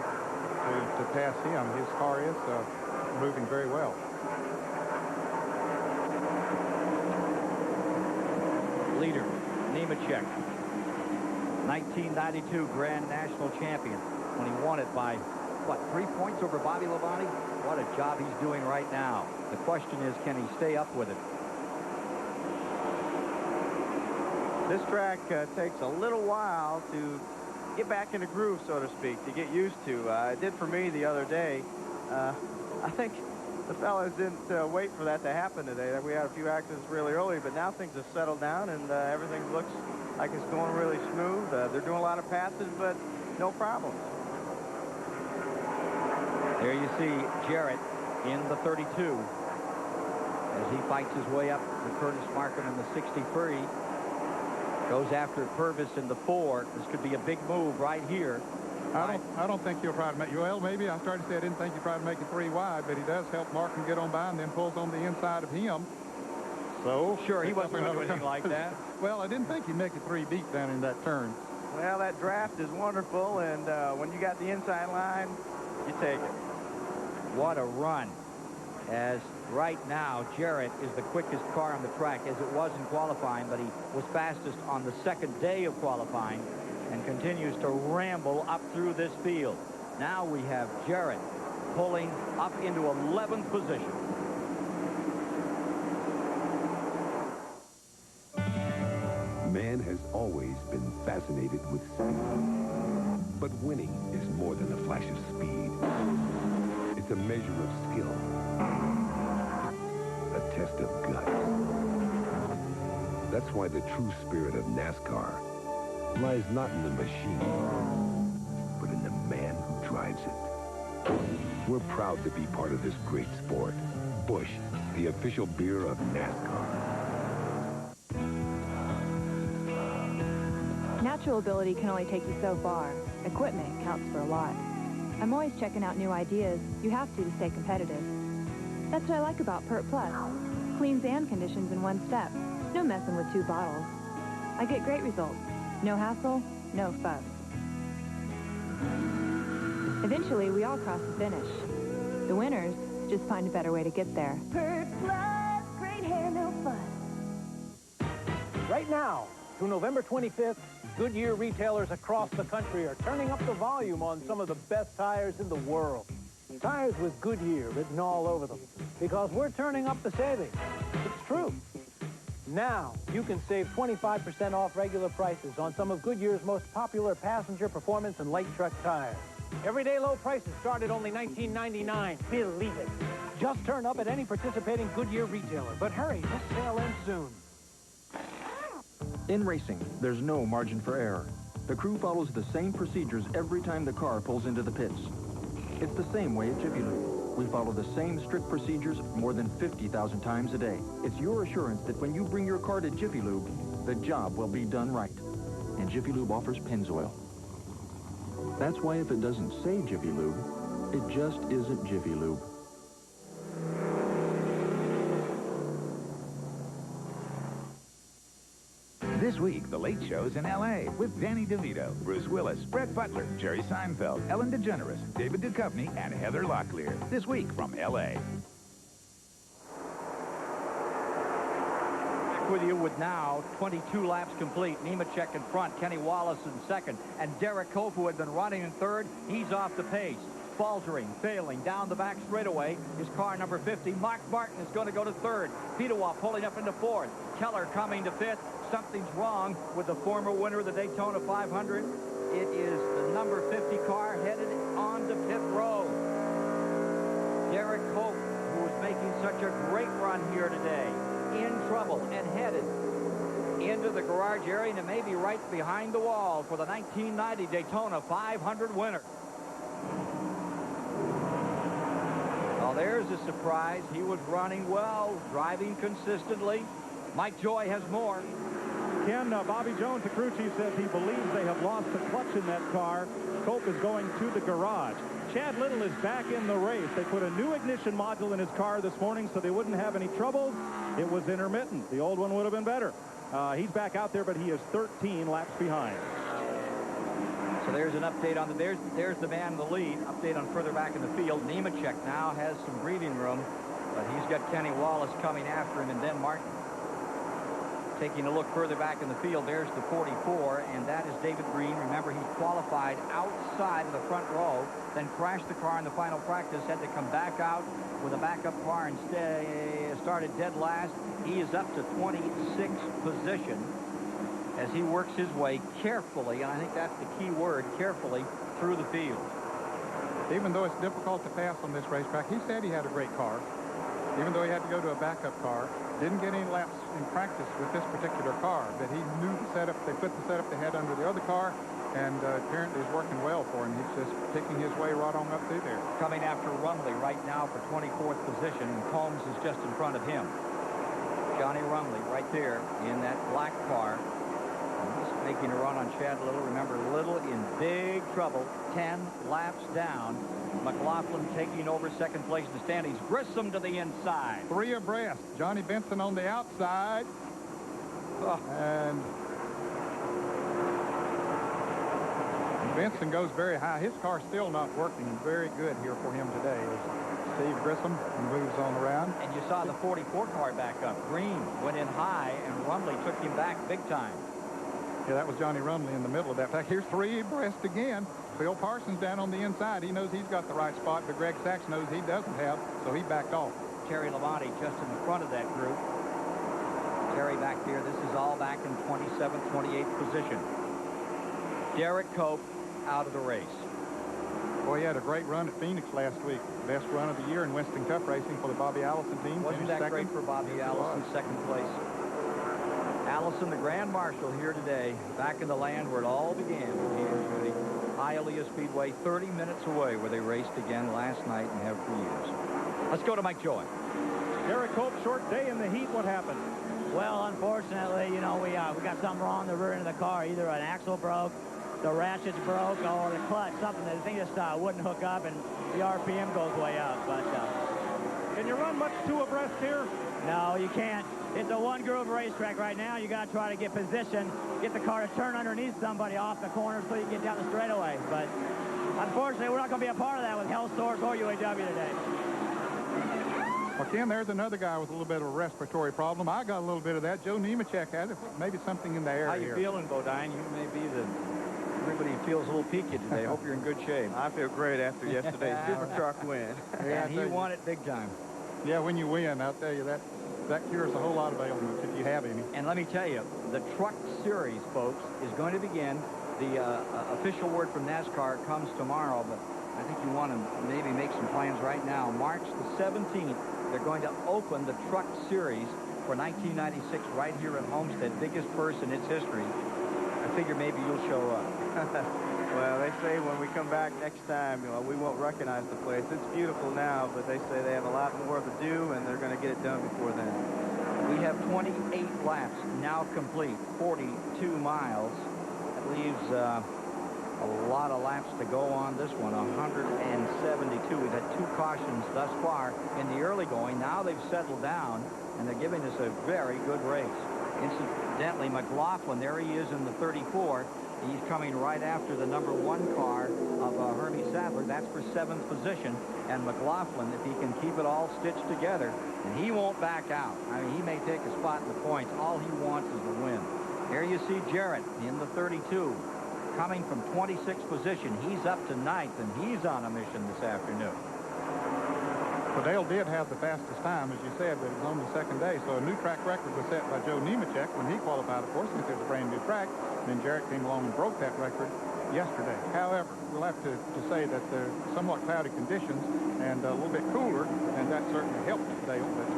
to pass him. His car is moving very well. Leader, Nemechek, 1992 Grand National champion when he won it by, what, 3 points over Bobby Labonte? What a job he's doing right now. The question is, can he stay up with it? This track takes a little while to get back in the groove, so to speak, to get used to. It did for me the other day. I think the fellas didn't wait for that to happen today. We had a few accidents really early, but now things have settled down and everything looks like it's going really smooth. They're doing a lot of passes, but no problems. There you see Jarrett in the 32 as he fights his way up to Curtis Markham in the 63. Goes after Purvis in the 4. This could be a big move right here. I don't think he'll try to make, well, maybe I started to say I didn't think he'd try to make it 3 wide, but he does help Markham get on by and then pulls on the inside of him. So sure, he wasn't going to do anything like that. Well, I didn't think he'd make it 3 deep down in that turn. Well, that draft is wonderful, and when you got the inside line, you take it. What a run. As right now, Jarrett is the quickest car on the track, as it was in qualifying, but he was fastest on the second day of qualifying and continues to ramble up through this field. Now we have Jarrett pulling up into 11th position. Man has always been fascinated with speed. But winning is more than a flash of speed. It's a measure of skill. A test of guts. That's why the true spirit of NASCAR lies not in the machine, but in the man who drives it. We're proud to be part of this great sport. Busch, the official beer of NASCAR. Natural ability can only take you so far. Equipment counts for a lot. I'm always checking out new ideas. You have to stay competitive. That's what I like about Pert Plus. Cleans and conditions in one step. No messing with 2 bottles. I get great results. No hassle, no fuss. Eventually, we all cross the finish. The winners just find a better way to get there. Pert Plus, great hair, no fuss. Right now, through November 25th, Goodyear retailers across the country are turning up the volume on some of the best tires in the world. Tires with Goodyear written all over them, because we're turning up the savings. It's true. Now, you can save 25% off regular prices on some of Goodyear's most popular passenger performance and light truck tires. Everyday low prices start at only $19.99. Believe it. Just turn up at any participating Goodyear retailer. But hurry, this sale ends soon. In racing, there's no margin for error. The crew follows the same procedures every time the car pulls into the pits. It's the same way at Jiffy Lube. We follow the same strict procedures more than 50,000 times a day. It's your assurance that when you bring your car to Jiffy Lube, the job will be done right. And Jiffy Lube offers Pennzoil. That's why if it doesn't say Jiffy Lube, it just isn't Jiffy Lube. This week, The Late Show's in L.A. with Danny DeVito, Bruce Willis, Brett Butler, Jerry Seinfeld, Ellen DeGeneres, David Duchovny, and Heather Locklear. This week from L.A. Back with you with now 22 laps complete. Nemechek in front, Kenny Wallace in second, and Derek Koch, who had been running in third, he's off the pace. Faltering, failing, down the back straightaway is car number 50. Mark Martin is going to go to third. Pitawa pulling up into fourth. Keller coming to fifth. Something's wrong with the former winner of the Daytona 500. It is the number 50 car headed on to pit road. Derek Koch, who was making such a great run here today, in trouble and headed into the garage area and maybe right behind the wall for the 1990 Daytona 500 winner. Well, there's a surprise. He was running well, driving consistently. Mike Joy has more. Ken, Bobby Jones, the crew chief, says he believes they have lost the clutch in that car. Cope is going to the garage. Chad Little is back in the race. They put a new ignition module in his car this morning so they wouldn't have any trouble. It was intermittent. The old one would have been better. He's back out there, but he is 13 laps behind. So there's an update on the, there's the man in the lead. Update on further back in the field. Nemechek now has some breathing room, but he's got Kenny Wallace coming after him, and then Martin. Taking a look further back in the field, there's the 44, and that is David Green. Remember, he qualified outside of the front row, then crashed the car in the final practice, had to come back out with a backup car and started dead last. He is up to 26th position as he works his way carefully, and I think that's the key word, carefully, through the field. Even though it's difficult to pass on this racetrack, he said he had a great car. Even though he had to go to a backup car, didn't get any laps in practice with this particular car, but he knew the setup. They put the setup they had under the other car, and apparently it's working well for him. He's just picking his way right on up through there. Coming after Rumley right now for 24th position, and Combs is just in front of him. Johnny Rumley right there in that black car. He's making a run on Chad Little. Remember, Little in big trouble. 10 laps down. McLaughlin taking over second place in the standings. Grissom to the inside. 3 abreast. Johnny Benson on the outside. And Benson goes very high. His car's still not working very good here for him today. As Steve Grissom moves on around. And you saw the 44 car back up. Green went in high, and Rumley took him back big time. Yeah, that was Johnny Rumley in the middle of that. In fact, here's 3 abreast again. Phil Parsons down on the inside. He knows he's got the right spot, but Greg Sachs knows he doesn't have, so he backed off. Terry Labonte just in the front of that group. Terry back there. This is all back in 27th, 28th position. Derek Cope out of the race. Boy, he had a great run at Phoenix last week. Best run of the year in Winston Cup racing for the Bobby Allison team. Wasn't that great for Bobby Allison, second place? Allison, the Grand Marshal, here today, back in the land where it all began with he and Judy. Hialeah Speedway, 30 minutes away, where they raced again last night and have for years. Let's go to Mike Joy. Derek Cope, short day in the heat. What happened? Well, unfortunately, you know, we got something wrong in the rear end of the car. Either an axle broke, the ratchets broke, or the clutch, something. The thing just wouldn't hook up, and the RPM goes way up. But can you run much 2 abreast here? No, you can't. It's a one-groove racetrack right now. You got to try to get position, get the car to turn underneath somebody off the corner so you can get down the straightaway. But unfortunately, we're not going to be a part of that with Hell Source or UAW today. Well, Ken, there's another guy with a little bit of a respiratory problem. I got a little bit of that. Joe Nemechek had it. Maybe something in the air. How you here. feeling, Bodine? You may be the... Everybody feels a little peaky today. Hope you're in good shape. I feel great after yesterday's super truck win. Yeah, and he won it big time. Yeah, when you win, I'll tell you, that cures a whole lot of ailments if you have any. And let me tell you, the Truck Series, folks, is going to begin. The official word from NASCAR comes tomorrow, but I think you want to maybe make some plans right now. March the 17th, they're going to open the Truck Series for 1996 right here at Homestead, biggest purse in its history. I figure maybe you'll show up. Well, they say when we come back next time, you know, we won't recognize the place. It's beautiful now, but they say they have a lot more to do, and they're going to get it done before then. We have 28 laps now complete, 42 miles. That leaves a lot of laps to go on this one, 172. We've had 2 cautions thus far in the early going. Now they've settled down, and they're giving us a very good race. Incidentally, McLaughlin, there he is in the 34. He's coming right after the number 1 car of Hermie Sadler. That's for 7th position. And McLaughlin, if he can keep it all stitched together, and he won't back out. I mean, he may take a spot in the points. All he wants is the win. Here you see Jarrett in the 32, coming from 26th position. He's up to 9th, and he's on a mission this afternoon. Well, Dale did have the fastest time, as you said, but it was on the second day. So a new track record was set by Joe Nemechek when he qualified, of course, since it was a brand new track. Then Jarrett came along and broke that record yesterday. However, we'll have to say that there's somewhat cloudy conditions and a little bit cooler, and that certainly helped Dale. But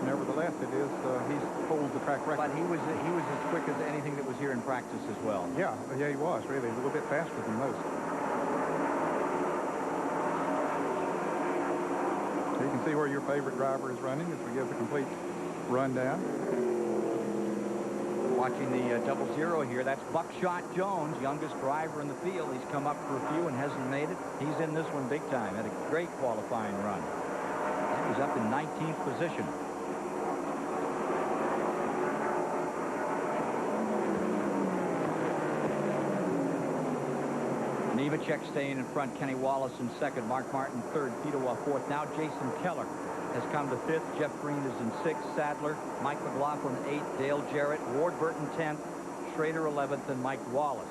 nevertheless, it is he holds the track record. But he was as quick as anything that was here in practice as well. Yeah, he was really a little bit faster than most. So you can see where your favorite driver is running as we give the complete rundown. Watching the 00 here, that's Buckshot Jones, youngest driver in the field. He's come up for a few and hasn't made it. He's in this one big time. Had a great qualifying run. He's up in 19th position. Nemechek staying in front. Kenny Wallace in second. Mark Martin third. Pitowa fourth. Now Jason Keller has come to 5th. Jeff Green is in 6th. Sadler, Mike McLaughlin 8th. Dale Jarrett, Ward Burton 10th. Schrader 11th, and Mike Wallace.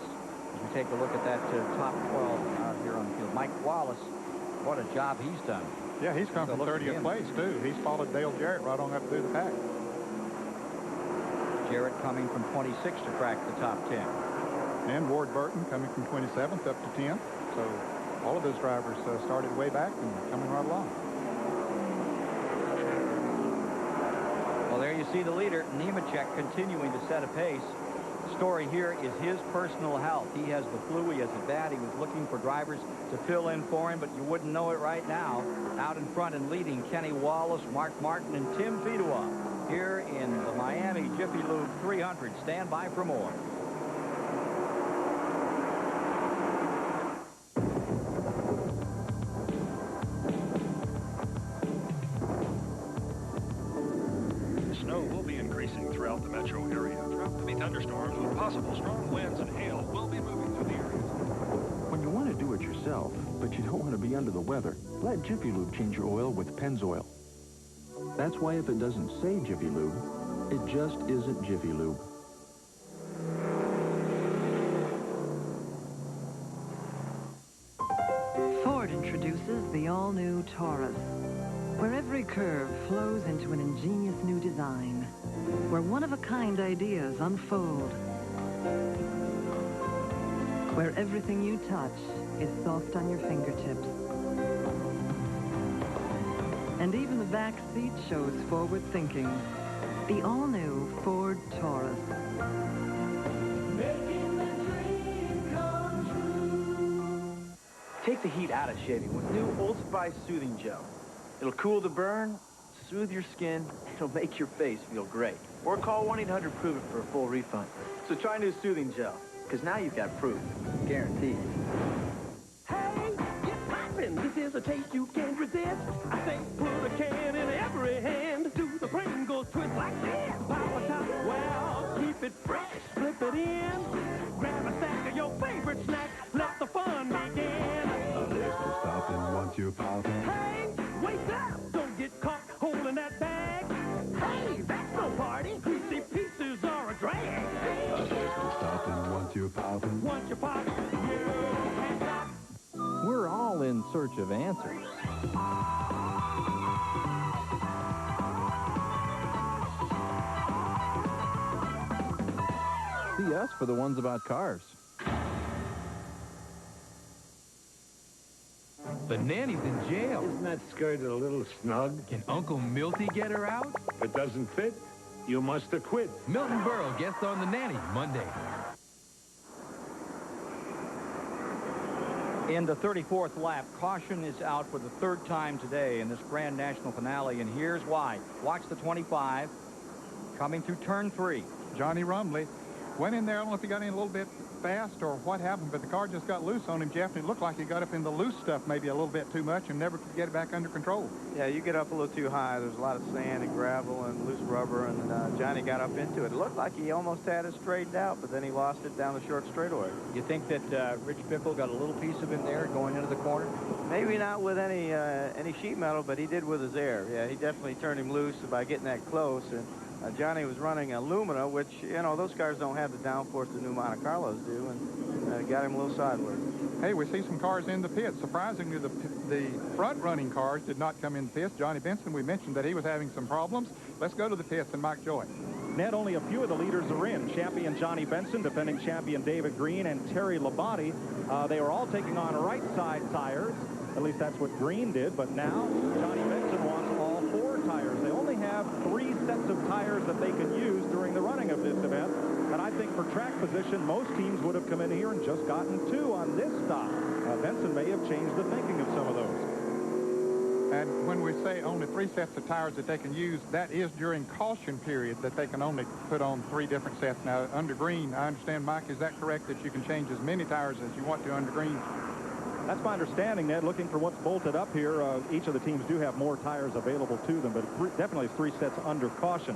As we take a look at that top 12 out here on the field. Mike Wallace, what a job he's done. Yeah, he's come from 30th place, too. He's followed Dale Jarrett right on up through the pack. Jarrett coming from 26 to crack the top 10. And Ward Burton coming from 27th up to 10th. So all of those drivers started way back and coming right along. Well, there you see the leader, Nemechek, continuing to set a pace. The story here is his personal health. He has the flu. He has it bad. He was looking for drivers to fill in for him, but you wouldn't know it right now. Out in front and leading, Kenny Wallace, Mark Martin, and Tim Pitowa here in the Miami Jiffy Lube 300. Stand by for more. racing throughout the metro area. Drought to be thunderstorms with possible strong winds and hail will be moving through the area. When you want to do it yourself, but you don't want to be under the weather, let Jiffy Lube change your oil with Pennzoil. That's why if it doesn't say Jiffy Lube, it just isn't Jiffy Lube. Ford introduces the all-new Taurus, where every curve flows into an ingenious new design, where one-of-a-kind ideas unfold, where everything you touch is soft on your fingertips. And even the back seat shows forward thinking. The all-new Ford Taurus. Take the heat out of shaving with new Old Spice Soothing Gel. It'll cool the burn, soothe your skin, it'll make your face feel great. Or call 1-800-PROVE-IT for a full refund. So try new Soothing Gel, because now you've got proof. Guaranteed. This is a taste you can't resist. I say put a can in every hand. Do the Pringles twist like this. Pop a top, well, keep it fresh. Flip it in. Grab a sack of your favorite snack. Let the fun begin. There's no stopping once you're popping. Hey, wait up. Don't get caught holding that bag. Hey, that's no party. Greasy pieces are a drag. There's no stopping once you're popping. Once you pop, you can't stop. We're all in search of answers. See us for the ones about cars. The nanny's in jail. Isn't that skirt a little snug? Can Uncle Milty get her out? If it doesn't fit, you must have quit. Milton Berle guests on The Nanny Monday. In the 34th lap, caution is out for the third time today in this Grand National finale, and here's why. Watch the 25 coming through turn 3. Johnny Rumley went in there. I don't know if he got in a little bit fast or what happened, but the car just got loose on him, Jeff, and it looked like he got up in the loose stuff maybe a little bit too much and never could get it back under control. Yeah, you get up a little too high. There's a lot of sand and gravel and loose rubber, and Johnny got up into it. It looked like he almost had it straightened out, but then he lost it down the short straightaway. You think that Rich Bickle got a little piece of it there going into the corner? Maybe not with any sheet metal, but he did with his air. Yeah, he definitely turned him loose by getting that close. And Johnny was running alumina, which, you know, those cars don't have the downforce the new Monte Carlos do, and got him a little sideways. Hey, we see some cars in the pits. Surprisingly, the front-running cars did not come in the pits. Johnny Benson, we mentioned that he was having some problems. Let's go to the pits and Mike Joy. Ned, only a few of the leaders are in. Champion Johnny Benson, defending champion David Green, and Terry Labonte. They are all taking on right-side tires. At least that's what Green did, but now Johnny Benson wants all 4 tires. They only have 3 sets of tires that they could use during the running of this event. And I think for track position, most teams would have come in here and just gotten 2 on this stop. Benson may have changed the thinking of some of those. And when we say only 3 sets of tires that they can use, that is during caution period that they can only put on 3 different sets. Now, under green, I understand, Mike, is that correct, that you can change as many tires as you want to under green? That's my understanding, Ned. Looking for what's bolted up here, each of the teams do have more tires available to them, but definitely 3 sets under caution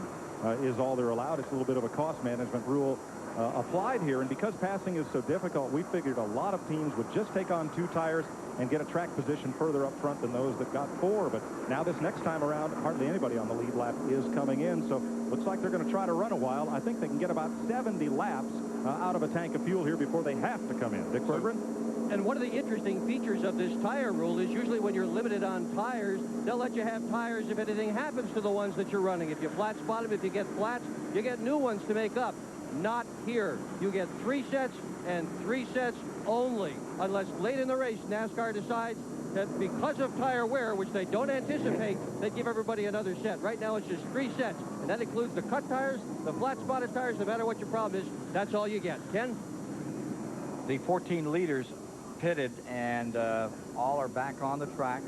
is all they're allowed. It's a little bit of a cost management rule applied here, and because passing is so difficult, we figured a lot of teams would just take on 2 tires and get a track position further up front than those that got 4. But now this next time around, hardly anybody on the lead lap is coming in, so looks like they're going to try to run a while. I think they can get about 70 laps out of a tank of fuel here before they have to come in. Dick Berggren? And one of the interesting features of this tire rule is usually when you're limited on tires, they'll let you have tires if anything happens to the ones that you're running. If you flat spot them, if you get flats, you get new ones to make up. Not here. You get 3 sets and 3 sets only, unless late in the race NASCAR decides that because of tire wear, which they don't anticipate, they give everybody another set. Right now it's just 3 sets, and that includes the cut tires, the flat spotted tires. No matter what your problem is, that's all you get. Ken? The 14 leaders pitted, and all are back on the track.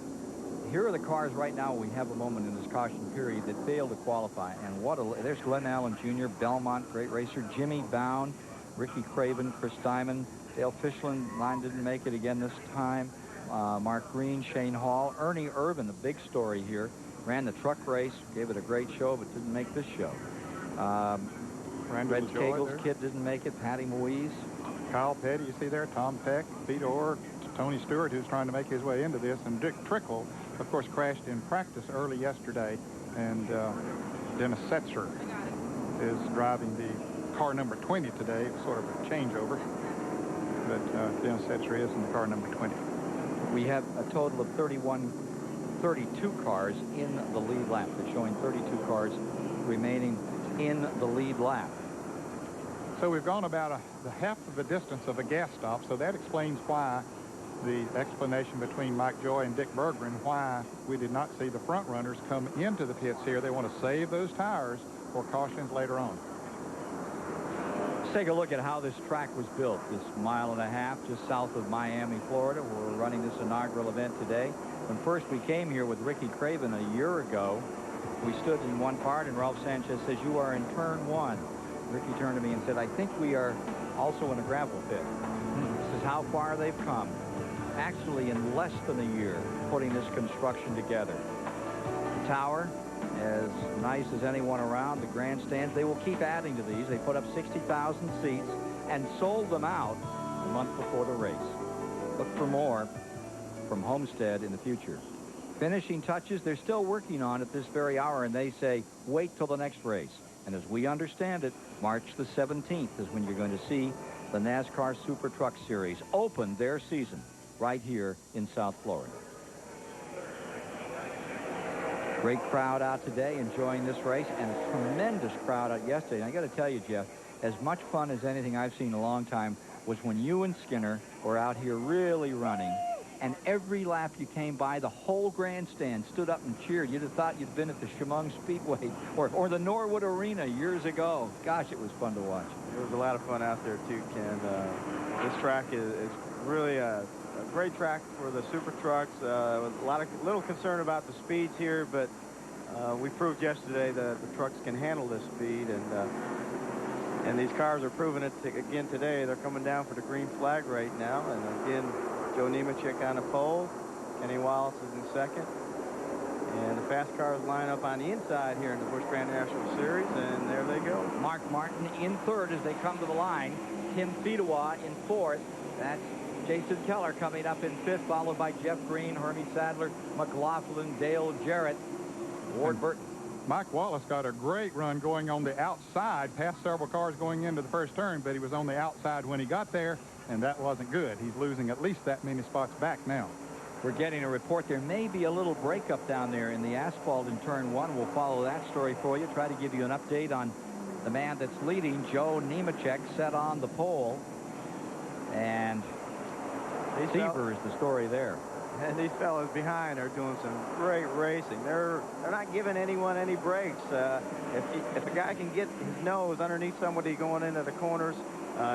Here are the cars right now. We have a moment in this caution period that failed to qualify, and there's Glenn Allen Jr., Belmont, great racer, Jimmy Bound, Ricky Craven, Chris Diamond, Dale Fishland. Line didn't make it again this time. Mark Green, Shane Hall, Ernie Irvin, the big story here, ran the truck race, gave it a great show, but didn't make this show. Red Cagle's kid didn't make it. Patty Moise. Kyle Petty, you see there. Tom Peck, Pete Orr, Tony Stewart, who's trying to make his way into this. And Dick Trickle, of course, crashed in practice early yesterday. And Dennis Setzer is driving the car number 20 today. It's sort of a changeover. But Dennis Setzer is in the car number 20. We have a total of 32 cars in the lead lap. They're showing 32 cars remaining in the lead lap. So we've gone about the half of the distance of a gas stop, so that explains why the explanation between Mike Joy and Dick Berggren, why we did not see the front runners come into the pits here. They want to save those tires for cautions later on. Let's take a look at how this track was built. This 1.5 miles just south of Miami, Florida. We're running this inaugural event today. When first we came here with Ricky Craven a year ago, we stood in one part, and Ralph Sanchez says, "You are in turn 1. Ricky turned to me and said, "I think we are also in a gravel pit." This is how far they've come. Actually, in less than a year, putting this construction together. The tower, as nice as anyone around. The grandstands, they will keep adding to these. They put up 60,000 seats and sold them out a month before the race. Look for more from Homestead in the future. Finishing touches, they're still working on at this very hour, and they say, wait till the next race. And as we understand it, March the 17th is when you're going to see the NASCAR Super Truck Series open their season right here in South Florida. Great crowd out today enjoying this race, and a tremendous crowd out yesterday. And I got to tell you, Jeff, as much fun as anything I've seen in a long time was when you and Skinner were out here really running. And every lap you came by, the whole grandstand stood up and cheered. You'd have thought you'd been at the Chemung Speedway or the Norwood Arena years ago. Gosh, it was fun to watch. It was a lot of fun out there, too, Ken. This track is really a great track for the super trucks. Little concern about the speeds here, but we proved yesterday that the trucks can handle this speed, and these cars are proving it again today. They're coming down for the green flag right now, and again, Joe Nemechek on the pole. Kenny Wallace is in second. And the fast cars line up on the inside here in the Busch Grand National Series, and there they go. Mark Martin in third as they come to the line. Tim Fedewa in fourth. That's Jason Keller coming up in fifth, followed by Jeff Green, Hermie Sadler, McLaughlin, Dale Jarrett, Ward Burton. Mike Wallace got a great run going on the outside, past several cars going into the first turn, but he was on the outside when he got there, and that wasn't good. He's losing at least that many spots back now. We're getting a report there may be a little breakup down there in the asphalt in turn 1. We'll follow that story for you, try to give you an update on the man that's leading, Joe Nemechek, set on the pole. And Seaver is the story there. And these fellas behind are doing some great racing. They're not giving anyone any breaks. If a guy can get his nose underneath somebody going into the corners,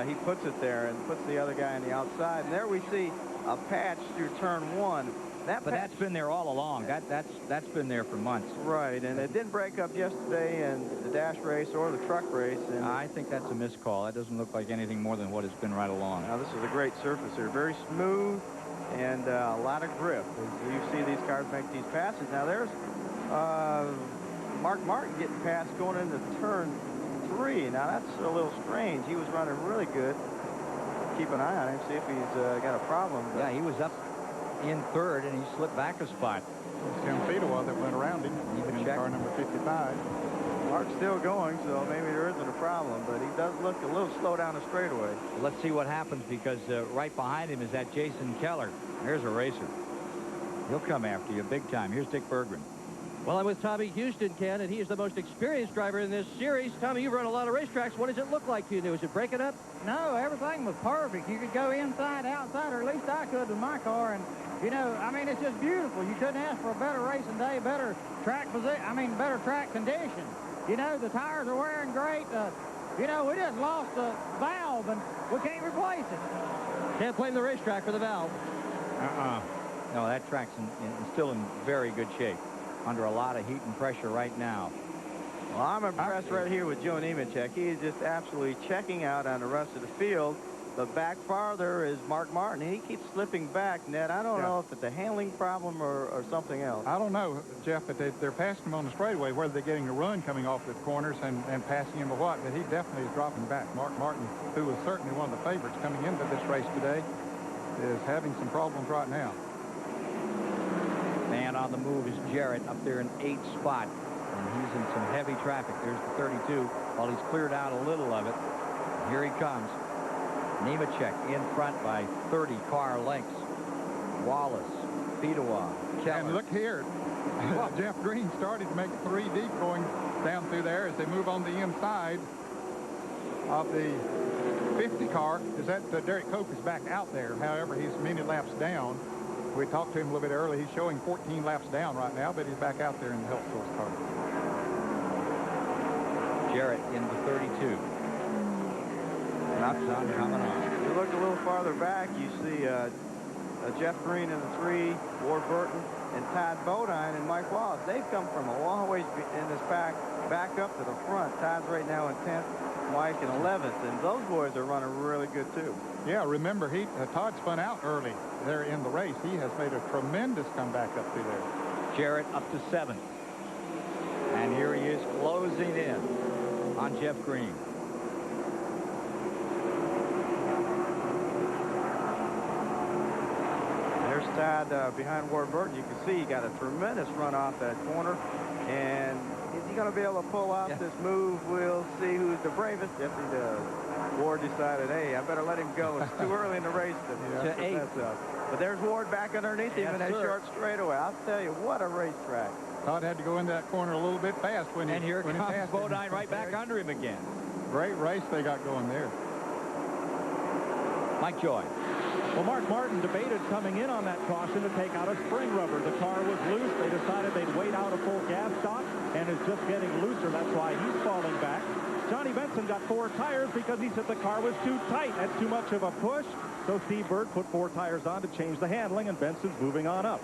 he puts it there and puts the other guy on the outside. And there we see a patch through turn 1. But that's been there all along. That's been there for months. Right, and it didn't break up yesterday in the dash race or the truck race. And I think that's a missed call. That doesn't look like anything more than what it's been right along. Now, this is a great surface here. Very smooth and a lot of grip. As you see these cars make these passes. Now, there's Mark Martin getting past going into turn 3. Now, that's a little strange. He was running really good. Keep an eye on him, see if he's got a problem. But yeah, he was up in third, and he slipped back a spot. It's Tim Fedewa that went around him. Even car number 55. Mark's still going, so maybe there isn't a problem, but he does look a little slow down the straightaway. Let's see what happens, because right behind him is that Jason Keller. There's a racer. He'll come after you big time. Here's Dick Berggren. Well, I'm with Tommy Houston, Ken, and he is the most experienced driver in this series. Tommy, you've run a lot of racetracks. What does it look like to you? Is it breaking up? No, everything was perfect. You could go inside, outside, or at least I could with my car. And, you know, I mean, it's just beautiful. You couldn't ask for a better racing day, better track position, better track conditions. You know, the tires are wearing great. You know, we just lost the valve, and we can't replace it. Can't blame the racetrack for the valve. No, that track's still in very good shape. Under a lot of heat and pressure right now. Well, I'm impressed right here with Joe Nemechek. He is just absolutely checking out on the rest of the field. But back farther is Mark Martin. He keeps slipping back, Ned. I don't know if it's a handling problem or something else. I don't know, Jeff, but they're passing him on the straightaway, whether they're getting a run coming off the corners and passing him or what, but he definitely is dropping back. Mark Martin, who was certainly one of the favorites coming into this race today, is having some problems right now. Man on the move is Jarrett up there in 8th spot, and he's in some heavy traffic. There's the 32, while he's cleared out a little of it. Here he comes. Nemechek in front by 30 car lengths. Wallace, Fedewa, Keller. And look here, Jeff Green started to make 3 deep going down through there as they move on the inside of the 50 car. Is that Derek Cope is back out there. However, he's many laps down. We talked to him a little bit earlier. He's showing 14 laps down right now, but he's back out there in the Health Source car. Jarrett in the 32. Laps on coming on. If you look a little farther back, you see Jeff Green in the 3, Ward Burton, and Todd Bodine and Mike Wallace. They've come from a long ways in this back up to the front. Todd's right now in 10th, Mike in 11th, and those boys are running really good too. Yeah, remember, Todd spun out early there in the race. He has made a tremendous comeback up through there. Jarrett up to 7th. And here he is closing in on Jeff Green. There's Todd behind Ward Burton. You can see he got a tremendous run off that corner. And is he going to be able to pull off this move? We'll see who's the bravest. Yes, he does. Ward decided, hey, I better let him go. It's too early in the race to 8th. But there's Ward back underneath him in that short straightaway. I'll tell you, what a racetrack. Todd had to go into that corner a little bit fast when and here comes Bodine right back under him again. Great race they got going there. Mike Joy. Well, Mark Martin debated coming in on that caution to take out a spring rubber. The car was loose. They decided they'd wait out a full gas stop, and is just getting looser. That's why he's falling back. Johnny Benson got 4 tires because he said the car was too tight, had too much of a push. So Steve Bird put 4 tires on to change the handling, and Benson's moving on up.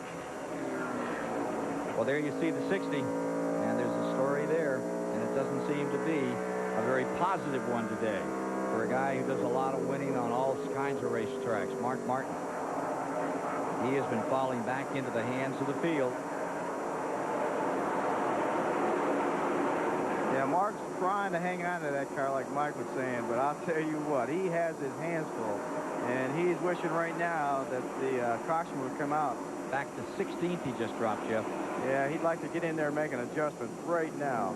Well, there you see the 60, and there's a story there, and it doesn't seem to be a very positive one today for a guy who does a lot of winning on all kinds of racetracks. Mark Martin. He has been falling back into the hands of the field. Yeah, Mark's trying to hang on to that car like Mike was saying, but I'll tell you what, he has his hands full, and he's wishing right now that the caution would come out. Back to 16th he just dropped, Jeff. Yeah, he'd like to get in there and make an adjustment right now.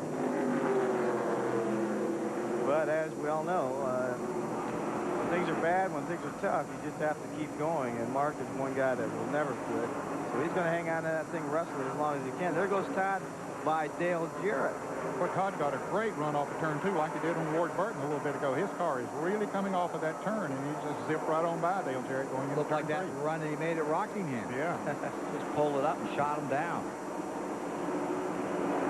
But as we all know, when things are bad, when things are tough, you just have to keep going. And Mark is one guy that will never quit. So he's going to hang on to that thing, wrestle it as long as he can. There goes Todd by Dale Jarrett. Well, Todd got a great run off the turn, too, like he did on Ward Burton a little bit ago. His car is really coming off of that turn, and he just zipped right on by Dale Jarrett going into Looked like that run that he made at Rockingham. Yeah. Just pulled it up and shot him down.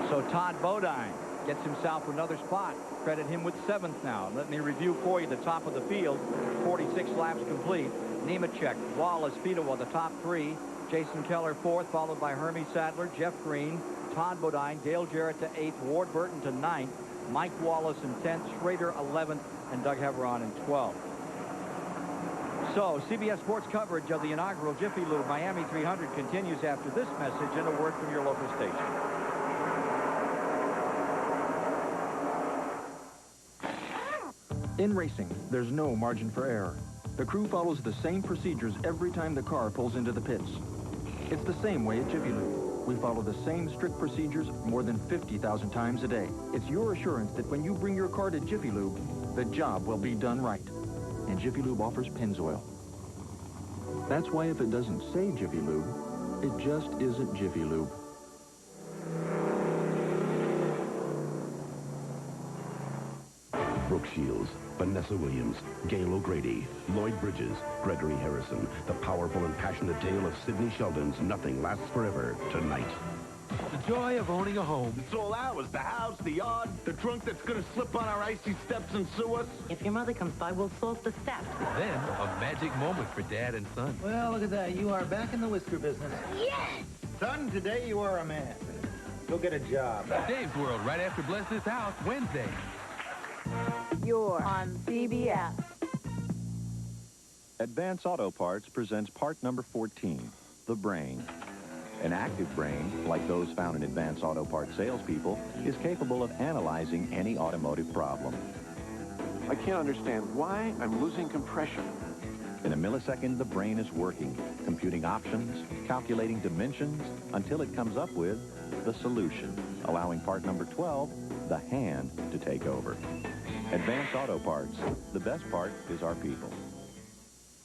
So Todd Bodine gets himself another spot. Credit him with 7th now. Let me review for you the top of the field. 46 laps complete. Nemechek, Wallace, Fedewa, the top 3. Jason Keller 4th, followed by Hermie Sadler, Jeff Green, Todd Bodine, Dale Jarrett to 8th, Ward Burton to 9th, Mike Wallace in 10th, Schrader 11th, and Doug Heveron in 12th. So, CBS Sports coverage of the inaugural Jiffy Lube Miami 300 continues after this message and a word from your local station. In racing, there's no margin for error. The crew follows the same procedures every time the car pulls into the pits. It's the same way at Jiffy Lube. We follow the same strict procedures more than 50,000 times a day. It's your assurance that when you bring your car to Jiffy Lube, the job will be done right. And Jiffy Lube offers Pennzoil. That's why if it doesn't say Jiffy Lube, it just isn't Jiffy Lube. Brooke Shields, Vanessa Williams, Gail O'Grady, Lloyd Bridges, Gregory Harrison. The powerful and passionate tale of Sidney Sheldon's Nothing Lasts Forever tonight. The joy of owning a home. It's all ours. The house, the yard, the trunk that's going to slip on our icy steps and sue us. If your mother comes by, we'll salt the steps. Then, a magic moment for Dad and son. Well, look at that. You are back in the whisker business. Yes! Son, today you are a man. Go get a job. Dave's World right after Bless This House, Wednesday. You're on CBS. Advance Auto Parts presents part number 14, the brain. An active brain, like those found in Advance Auto Parts salespeople, is capable of analyzing any automotive problem. I can't understand why I'm losing compression. In a millisecond, the brain is working, computing options, calculating dimensions, until it comes up with the solution, allowing part number 12, the hand, to take over. Advance Auto Parts. The best part is our people.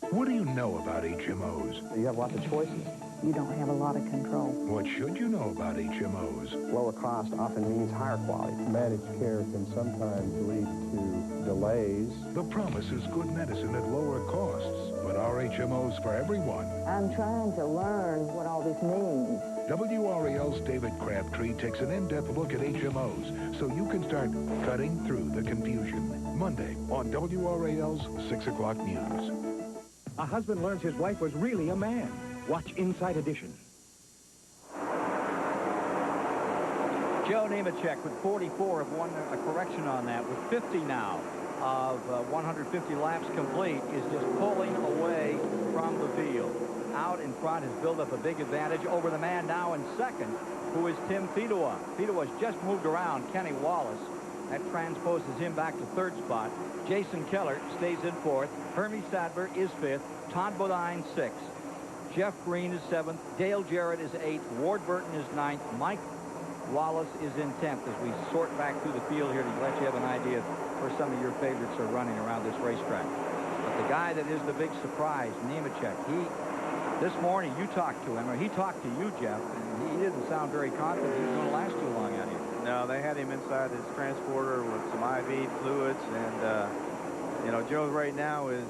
What do you know about HMOs? You have lots of choices. You don't have a lot of control. What should you know about HMOs? Lower cost often means higher quality. Managed care can sometimes lead to delays. The promise is good medicine at lower costs, but are HMOs for everyone? I'm trying to learn what all this means. WRAL's David Crabtree takes an in-depth look at HMOs so you can start cutting through the confusion. Monday on WRAL's 6 o'clock news. A husband learns his wife was really a man. Watch Inside Edition. Joe Nemechek with 44 of one, a correction on that, with 50 now of 150 laps complete, is just pulling away from the field. Out in front has built up a big advantage over the man now in second, who is Tim Fedewa. Fedewa's just moved around Kenny Wallace. That transposes him back to third spot. Jason Keller stays in fourth. Hermie Sadler is fifth. Todd Bodine sixth. Jeff Green is seventh. Dale Jarrett is eighth. Ward Burton is ninth. Mike Wallace is in 10th as we sort back through the field here to let you have an idea of where some of your favorites are running around this racetrack. But the guy that is the big surprise, Nemechek, this morning you talked to him, or he talked to you, Jeff, and he didn't sound very confident he was going to last too long out here. No, they had him inside his transporter with some IV fluids, and you know, Joe right now is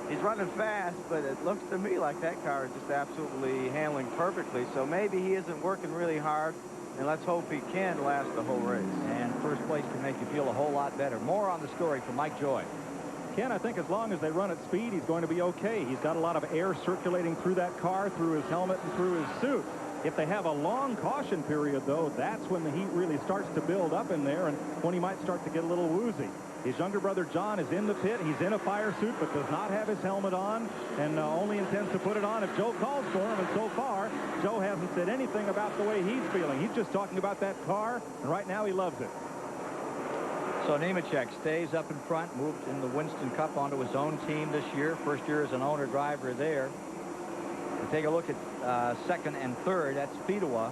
he's running fast, but it looks to me like that car is just absolutely handling perfectly. So maybe he isn't working really hard, and let's hope he can last the whole race. And first place can make you feel a whole lot better. More on the story from Mike Joy. Ken, I think as long as they run at speed, he's going to be okay. He's got a lot of air circulating through that car, through his helmet, and through his suit. If they have a long caution period, though, that's when the heat really starts to build up in there and when he might start to get a little woozy. His younger brother, John, is in the pit. He's in a fire suit, but does not have his helmet on and only intends to put it on if Joe calls for him. And so far, Joe hasn't said anything about the way he's feeling. He's just talking about that car, and right now he loves it. So Nemechek stays up in front, moved in the Winston Cup onto his own team this year. First year as an owner-driver there. We take a look at second and third. That's Fedewa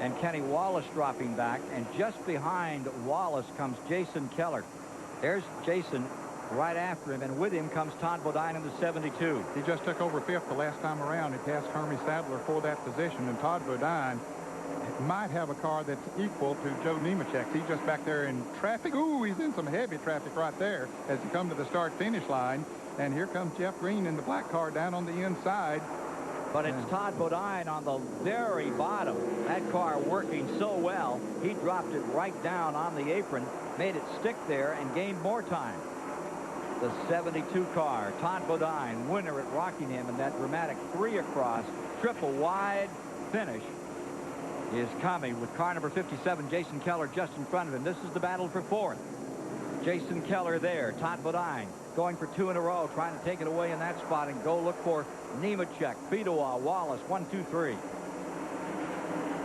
and Kenny Wallace dropping back. And just behind Wallace comes Jason Keller. There's Jason right after him, and with him comes Todd Bodine in the 72. He just took over fifth the last time around. He passed Hermie Sadler for that position, and Todd Bodine might have a car that's equal to Joe Nemechek. He's just back there in traffic. Ooh, he's in some heavy traffic right there as he comes to the start-finish line. And here comes Jeff Green in the black car down on the inside. But it's Todd Bodine on the very bottom. That car working so well, he dropped it right down on the apron, made it stick there, and gained more time. The 72 car, Todd Bodine, winner at Rockingham in that dramatic 3 across, triple wide finish, is coming with car number 57, Jason Keller, just in front of him. This is the battle for fourth. Jason Keller there, Todd Bodine going for 2 in a row, trying to take it away in that spot and go look for Nemechek, Fedewa, Wallace, 1, 2, 3.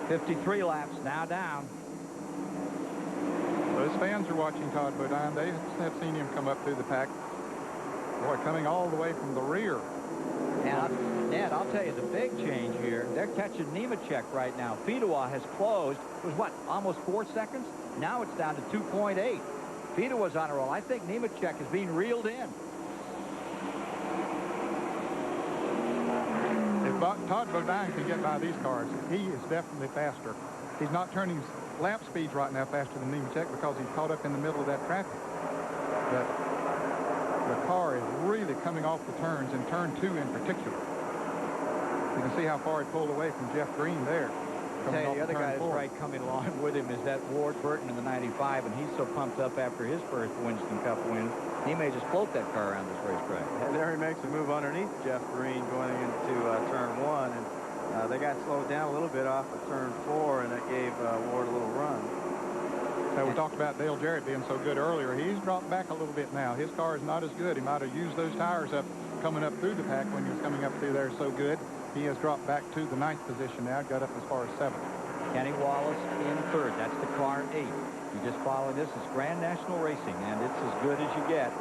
53 laps now down. Those fans are watching Todd Bodine. They have seen him come up through the pack. Boy, coming all the way from the rear. And Ned, I'll tell you the big change here. They're catching Nemechek right now. Fedewa has closed. It was what, almost 4 seconds? Now it's down to 2.8. Fedewa's on a roll. I think Nemechek is being reeled in. If Todd Bodine can get by these cars, he is definitely faster. He's not turning his lap speeds right now faster than Nemechek because he's caught up in the middle of that traffic. But the car is really coming off the turns, in turn 2 in particular. You can see how far he pulled away from Jeff Green there. I'll tell you, the other guy that's right coming along with him is that Ward Burton in the 95, and he's so pumped up after his first Winston Cup win, he may just float that car around this racetrack. And there he makes a move underneath Jeff Green going into turn 1, and they got slowed down a little bit off of turn 4, and that gave Ward a little run. We talked about Dale Jarrett being so good earlier. He's dropped back a little bit now. His car is not as good. He might have used those tires up coming up through the pack when he was coming up through there so good. He has dropped back to the 9th position now, got up as far as 7th. Kenny Wallace in 3rd. That's the car 8. You just follow this. It's Grand National Racing, and it's as good as you get.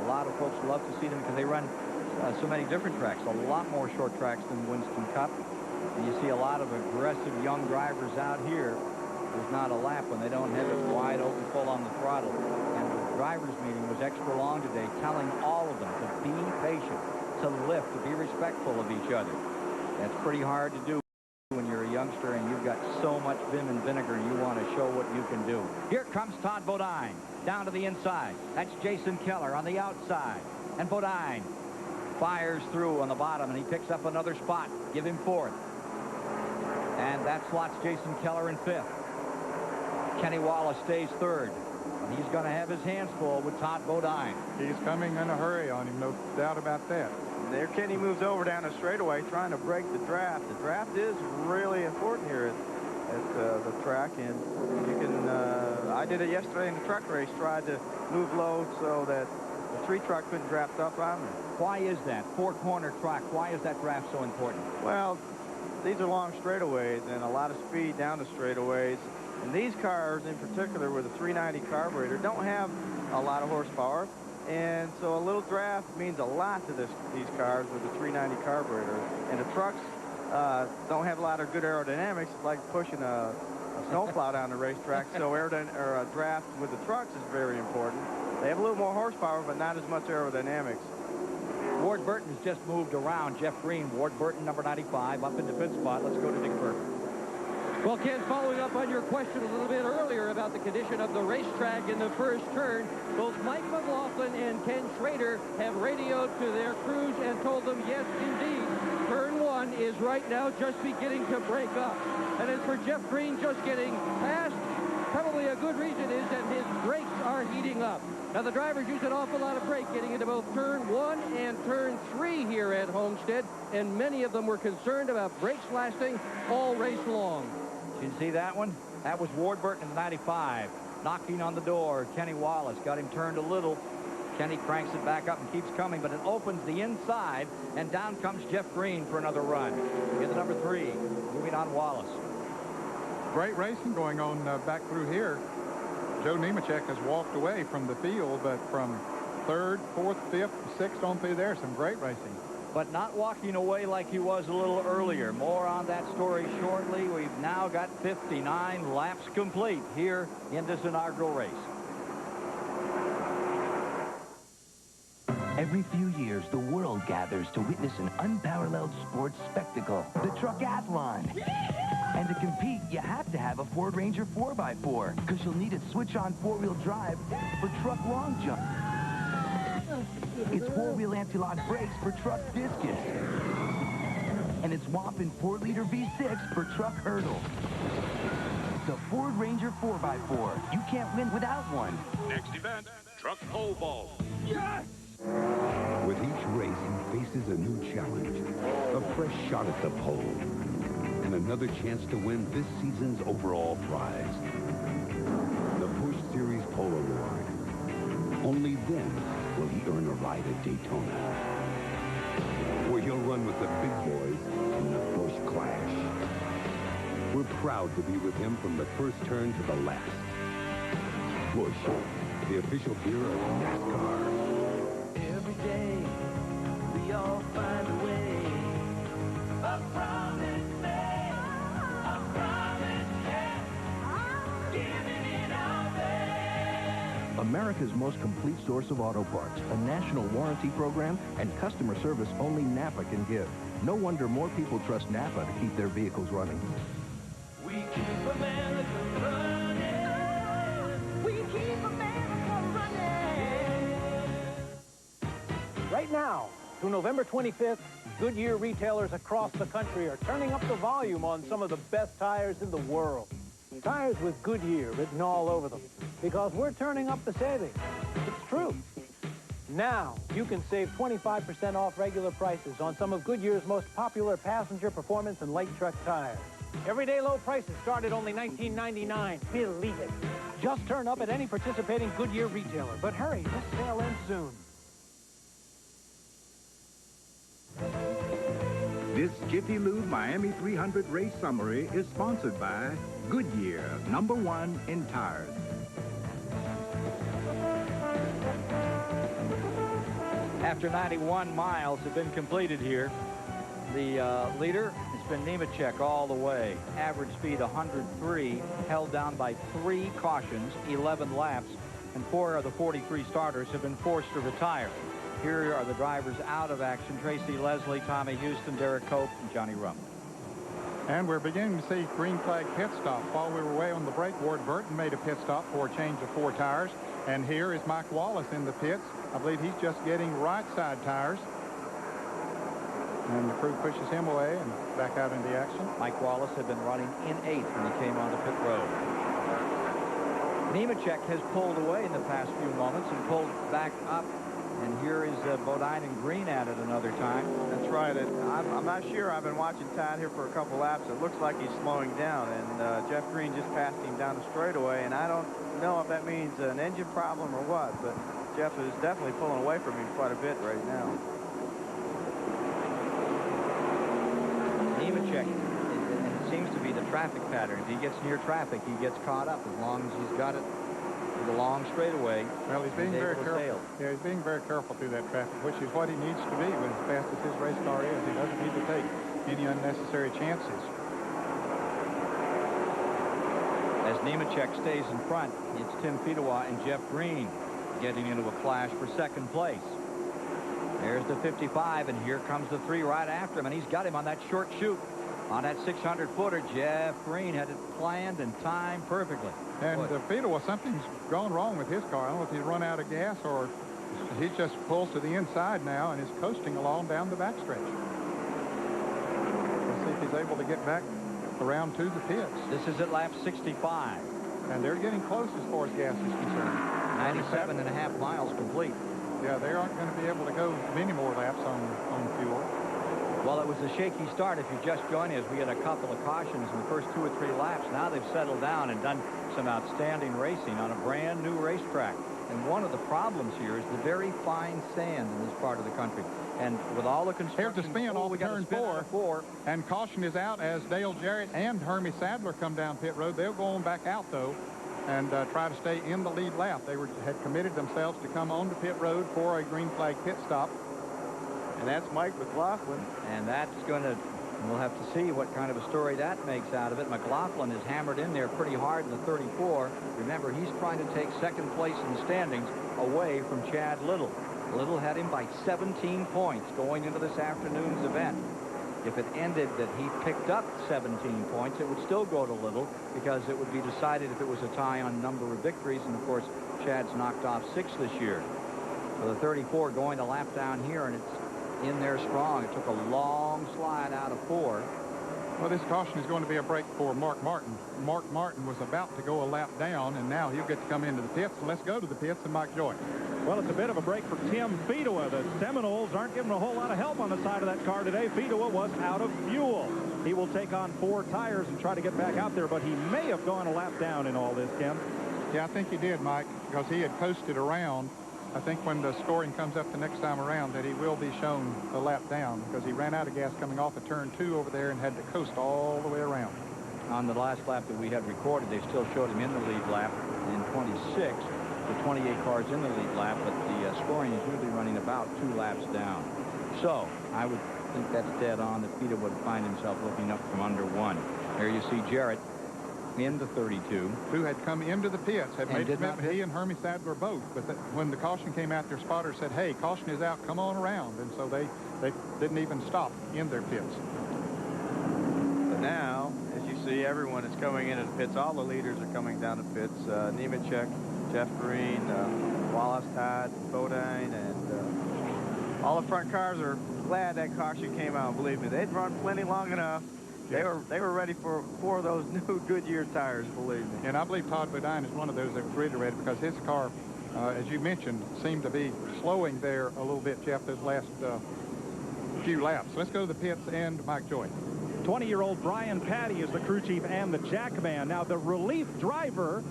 A lot of folks love to see them because they run so many different tracks, a lot more short tracks than Winston Cup. And you see a lot of aggressive young drivers out here. There's not a lap when they don't have it wide open, full on the throttle. And the drivers' meeting was extra long today, telling all of them to be patient, to lift, to be respectful of each other. That's pretty hard to do when you're a youngster and you've got so much vim and vinegar and you want to show what you can do. Here comes Todd Bodine down to the inside. That's Jason Keller on the outside. And Bodine fires through on the bottom, and he picks up another spot. Give him 4th. And that slots Jason Keller in 5th. Kenny Wallace stays 3rd. And he's going to have his hands full with Todd Bodine. He's coming in a hurry on him, no doubt about that. There Kenny moves over down the straightaway trying to break the draft. The draft is really important here at the track, and you can I did it yesterday in the truck race, tried to move low so that the 3 truck couldn't draft up on me. Why is that? 4-corner track. Why is that draft so important? Well, these are long straightaways and a lot of speed down the straightaways. And these cars in particular with a 390 carburetor don't have a lot of horsepower. And so a little draft means a lot to these cars with a 390 carburetor. And the trucks don't have a lot of good aerodynamics. It's like pushing a snowplow down the racetrack. So a draft with the trucks is very important. They have a little more horsepower, but not as much aerodynamics. Ward Burton has just moved around. Jeff Green, Ward Burton, number 95, up in the 5th spot. Let's go to Dick Burton. Well, Ken, following up on your question a little bit earlier about the condition of the racetrack in the first turn, both Mike McLaughlin and Ken Schrader have radioed to their crews and told them, yes, indeed, turn 1 is right now just beginning to break up. And as for Jeff Green just getting past, probably a good reason is that his brakes are heating up. Now, the drivers use an awful lot of brake getting into both turn 1 and turn 3 here at Homestead, and many of them were concerned about brakes lasting all race long. Did you see that one? That was Ward Burton in the 95. Knocking on the door. Kenny Wallace got him turned a little. Kenny cranks it back up and keeps coming, but it opens the inside, and down comes Jeff Green for another run. Here's the number 3. Moving on Wallace. Great racing going on back through here. Joe Nemechek has walked away from the field, but from 3rd, 4th, 5th, 6th on through there, some great racing. But not walking away like he was a little earlier. More on that story shortly. We've now got 59 laps complete here in this inaugural race. Every few years, the world gathers to witness an unparalleled sports spectacle, the Truckathlon. And to compete, you have to have a Ford Ranger 4x4, because you'll need its switch-on 4-wheel drive for truck long jump. It's 4-wheel anti-lock brakes for truck discus. And it's whopping 4-liter V6 for truck hurdle. The Ford Ranger 4x4. You can't win without one. Next event, truck pole vault. Yes! With each race, he faces a new challenge, a fresh shot at the pole, and another chance to win this season's overall prize, the Busch Series Pole Award. Only then will he earn a ride at Daytona, where he'll run with the big boys in the Busch Clash. We're proud to be with him from the first turn to the last. Busch, the official beer of NASCAR. Every day, we all find a way. A promise made, a promise kept, giving it out there. America's most complete source of auto parts, a national warranty program, and customer service only Napa can give. No wonder more people trust Napa to keep their vehicles running. We keep America running. We keep America running. Right now, through November 25th, Goodyear retailers across the country are turning up the volume on some of the best tires in the world. Tires with Goodyear written all over them, because we're turning up the savings. It's true. Now, you can save 25% off regular prices on some of Goodyear's most popular passenger, performance, and light truck tires. Everyday low prices start at only $19.99. Believe it. Just turn up at any participating Goodyear retailer. But hurry, this sale ends soon. This Jiffy Lube Miami 300 race summary is sponsored by Goodyear, #1 in tires. After 91 miles have been completed here, the leader has been Nemechek all the way. Average speed 103, held down by 3 cautions, 11 laps, and 4 of the 43 starters have been forced to retire. Here are the drivers out of action: Tracy Leslie, Tommy Houston, Derek Cope, and Johnny Rum. And we're beginning to see green flag pit stop. While we were away on the break, Ward Burton made a pit stop for a change of 4 tires. And here is Mike Wallace in the pits. I believe he's just getting right side tires. And the crew pushes him away and back out into the action. Mike Wallace had been running in 8th when he came onto pit road. Nemechek has pulled away in the past few moments and pulled back up. And here is Bodine and Green at it another time. That's right. I'm not sure. I've been watching Todd here for a couple laps. It looks like he's slowing down, and Jeff Green just passed him down the straightaway, and I don't know if that means an engine problem or what, but Jeff is definitely pulling away from him quite a bit right now. Nemechek, it seems to be the traffic pattern. If he gets near traffic, he gets caught up as long as he's got it the long straightaway. Well, he's being very careful. Yeah, he's being very careful through that traffic, which is what he needs to be when as fast as his race car is. He doesn't need to take any unnecessary chances. As Nemechek stays in front, it's Tim Fedewa and Jeff Green getting into a clash for 2nd place. There's the 55, and here comes the 3 right after him, and he's got him on that short chute. On that 600-footer, Jeff Green had it planned and timed perfectly. And Fedewa, something's gone wrong with his car. I don't know if he's run out of gas or he just pulls to the inside now and is coasting along down the backstretch. Let's see if he's able to get back around to the pits. This is at lap 65. And they're getting close as far as gas is concerned. 97.5 miles complete. Yeah, they aren't going to be able to go many more laps on fuel. Well, it was a shaky start. If you're just joining us, we had a couple of cautions in the first 2 or 3 laps. Now they've settled down and done some outstanding racing on a brand new racetrack. And one of the problems here is the very fine sand in this part of the country. And with all the construction... Here's the spin off turn 4. And caution is out as Dale Jarrett and Hermie Sadler come down pit road. They'll go on back out, though, and try to stay in the lead lap. They had committed themselves to come on to pit road for a green flag pit stop. And that's Mike McLaughlin. And that's going to, we'll have to see what kind of a story that makes out of it. McLaughlin is hammered in there pretty hard in the 34. Remember, he's trying to take 2nd place in the standings away from Chad Little. Little had him by 17 points going into this afternoon's event. If it ended that he picked up 17 points, it would still go to Little because it would be decided if it was a tie on number of victories. And, of course, Chad's knocked off 6 this year. So the 34 going a lap down here, and it's in there strong. It took a long slide out of 4. Well, this caution is going to be a break for Mark Martin. Mark Martin was about to go a lap down, and now he'll get to come into the pits. So let's go to the pits and Mike Joy. Well, it's a bit of a break for Tim Fedewa. The Seminoles aren't giving a whole lot of help on the side of that car today. Fedewa was out of fuel. He will take on 4 tires and try to get back out there, but he may have gone a lap down in all this, Tim. Yeah, I think he did, Mike, because he had coasted around. I think when the scoring comes up the next time around that he will be shown a lap down because he ran out of gas coming off of turn 2 over there and had to coast all the way around. On the last lap that we had recorded, they still showed him in the lead lap in 26. The 28 cars in the lead lap, but the scoring is usually running about 2 laps down. So I would think that's dead on that Peter would find himself looking up from under 1. There you see Jarrett in the 32. Who had come into the pits, had made a commitment, he and Hermie Sadler both. But when the caution came out, their spotter said, hey, caution is out, come on around. And so they didn't even stop in their pits. But now, as you see, everyone is coming into the pits. All the leaders are coming down the pits. Nemechek, Jeff Green, Wallace, Todd, Bodine, and all the front cars are glad that caution came out. Believe me, they'd run plenty long enough. They were ready for those new Goodyear tires, believe me. And I believe Todd Bodine is one of those that was really ready because his car, as you mentioned, seemed to be slowing there a little bit, Jeff, those last few laps. So let's go to the pits and Mike Joy. 20-year-old Brian Patty is the crew chief and the jack man. Now, the relief driver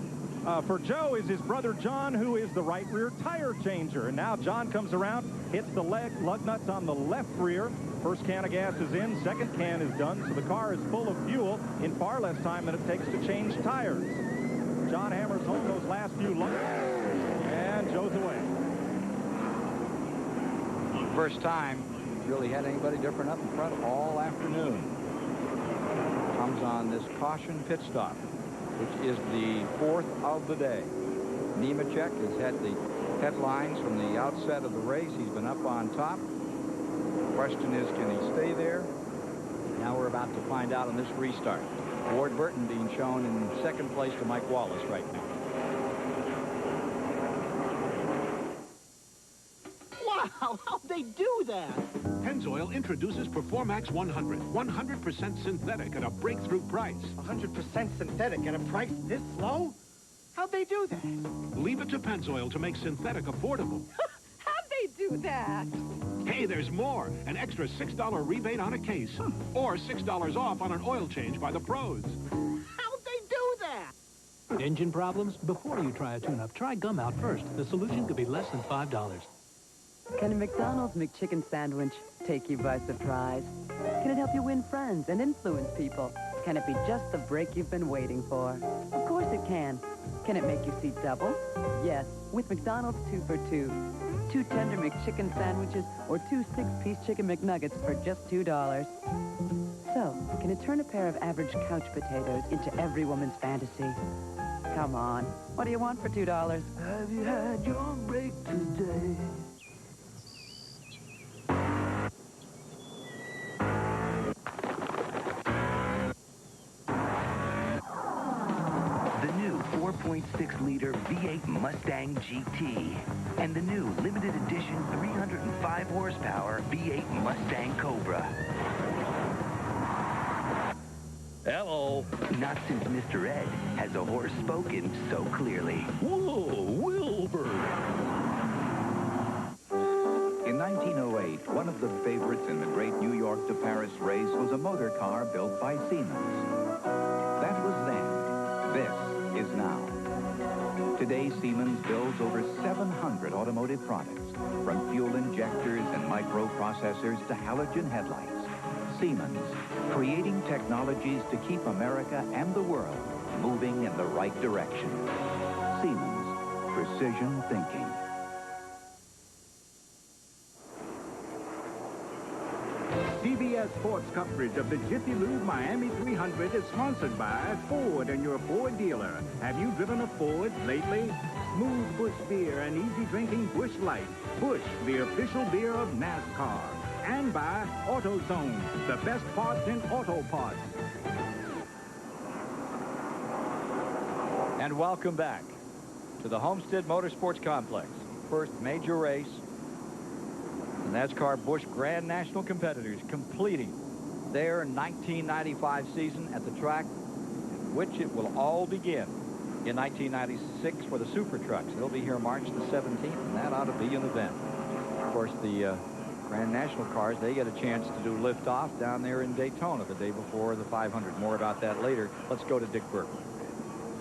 For Joe is his brother John, who is the right rear tire changer. And now John comes around, hits the lug nuts on the left rear. First can of gas is in, second can is done, so the car is full of fuel in far less time than it takes to change tires. John hammers home those last few lug nuts, and Joe's away. First time really had anybody different up in front all afternoon. Comes on this caution pit stop, which is the fourth of the day. Nemechek has had the headlines from the outset of the race. He's been up on top. The question is, can he stay there? Now we're about to find out on this restart. Ward Burton being shown in second place to Mike Wallace right now. Wow, how'd they do that? Pennzoil introduces Performax 100. 100% synthetic at a breakthrough price. 100% synthetic at a price this low? How'd they do that? Leave it to Pennzoil to make synthetic affordable. How'd they do that? Hey, there's more. An extra $6 rebate on a case. Or $6 off on an oil change by the pros. How'd they do that? Engine problems? Before you try a tune-up, try Gum Out first. The solution could be less than $5. Can a McDonald's McChicken sandwich take you by surprise? Can it help you win friends and influence people? Can it be just the break you've been waiting for? Of course it can. Can it make you see double? Yes, with McDonald's 2 for $2. 2 tender McChicken sandwiches or 2 6-piece chicken McNuggets for just $2. So, can it turn a pair of average couch potatoes into every woman's fantasy? Come on, what do you want for $2? Have you had your break today? The new 4.6-liter V8 Mustang GT and the new limited edition 305 horsepower V8 Mustang Cobra. Hello. Not since Mr. Ed has a horse spoken so clearly. Whoa, Wilbur. In 1908, one of the favorites in the great New York to Paris race was a motor car built by Siemens. That was then. This is now. Today, Siemens builds over 700 automotive products, from fuel injectors and microprocessors to halogen headlights. Siemens, creating technologies to keep America and the world moving in the right direction. Siemens, precision thinking. CBS Sports coverage of the Jiffy Lube Miami 300 is sponsored by Ford and your Ford dealer. Have you driven a Ford lately? Smooth Busch beer and easy drinking Busch Light. Busch, the official beer of NASCAR. And by AutoZone, the best parts in auto parts. And welcome back to the Homestead Motorsports Complex. First major race. The NASCAR Busch Grand National competitors completing their 1995 season at the track, which it will all begin in 1996 for the Super Trucks. They'll be here March the 17th, and that ought to be an event. Of course, the Grand National cars, they get a chance to do liftoff down there in Daytona the day before the 500. More about that later. Let's go to Dick Burke.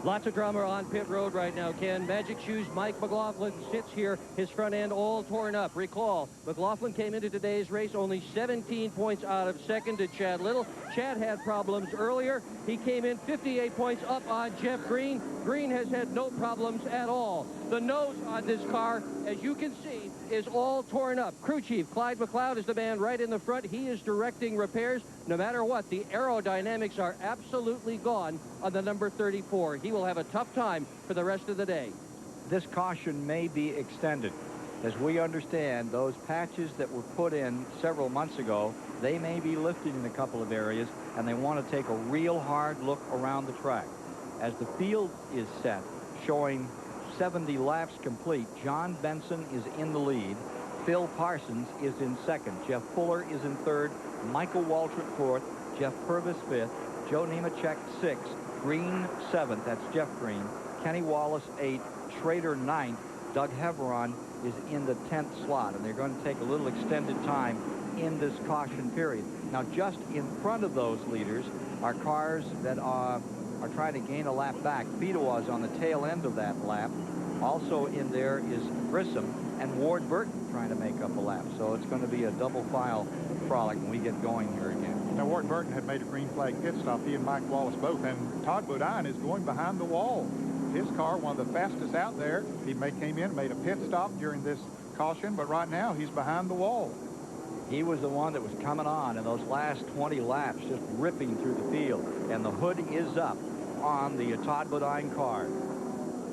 Lots of drama on pit road right now, Ken. Magic Shoes Mike McLaughlin sits here, his front end all torn up. Recall, McLaughlin came into today's race only 17 points out of second to Chad Little. Chad had problems earlier. He came in 58 points up on Jeff Green. Green has had no problems at all. The nose on this car, as you can see, is all torn up. Crew chief Clyde McLeod is the man right in the front. He is directing repairs. No matter what, the aerodynamics are absolutely gone on the number 34. He will have a tough time for the rest of the day. This caution may be extended. As we understand, those patches that were put in several months ago, they may be lifted in a couple of areas, and they want to take a real hard look around the track. As the field is set, showing 70 laps complete, John Benson is in the lead. Phil Parsons is in second. Jeff Fuller is in third. Michael Waltrip fourth. Jeff Purvis fifth. Joe Nemechek sixth. Green seventh. That's Jeff Green. Kenny Wallace eighth. Schrader ninth. Doug Heveron is in the 10th slot, and they're going to take a little extended time in this caution period. Now, just in front of those leaders are cars that are are trying to gain a lap back. Fedewa on the tail end of that lap. Also in there is Grissom and Ward Burton trying to make up a lap. So it's going to be a double file frolic when we get going here again. Now, Ward Burton had made a green flag pit stop, he and Mike Wallace both, and Todd Bodine is going behind the wall. His car, one of the fastest out there. He came in and made a pit stop during this caution, but right now he's behind the wall. He was the one that was coming on in those last 20 laps, just ripping through the field. And the hood is up on the Todd Bodine car.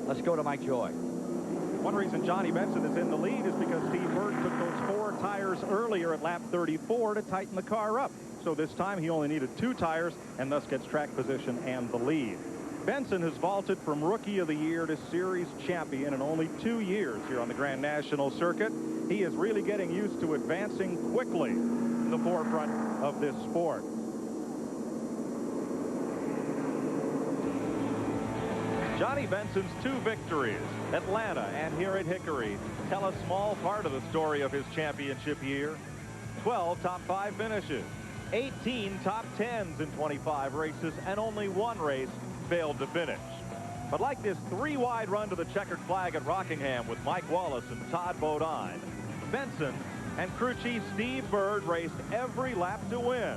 Let's go to Mike Joy. One reason Johnny Benson is in the lead is because Steve Bird took those 4 tires earlier at lap 34 to tighten the car up. So this time he only needed 2 tires and thus gets track position and the lead. Benson has vaulted from Rookie of the Year to Series Champion in only 2 years here on the Grand National Circuit. He is really getting used to advancing quickly in the forefront of this sport. Johnny Benson's 2 victories, Atlanta and here at Hickory, tell a small part of the story of his championship year. 12 top 5 finishes, 18 top 10s in 25 races, and only 1 race failed to finish. But like this 3-wide run to the checkered flag at Rockingham with Mike Wallace and Todd Bodine, Benson and crew chief Steve Bird raced every lap to win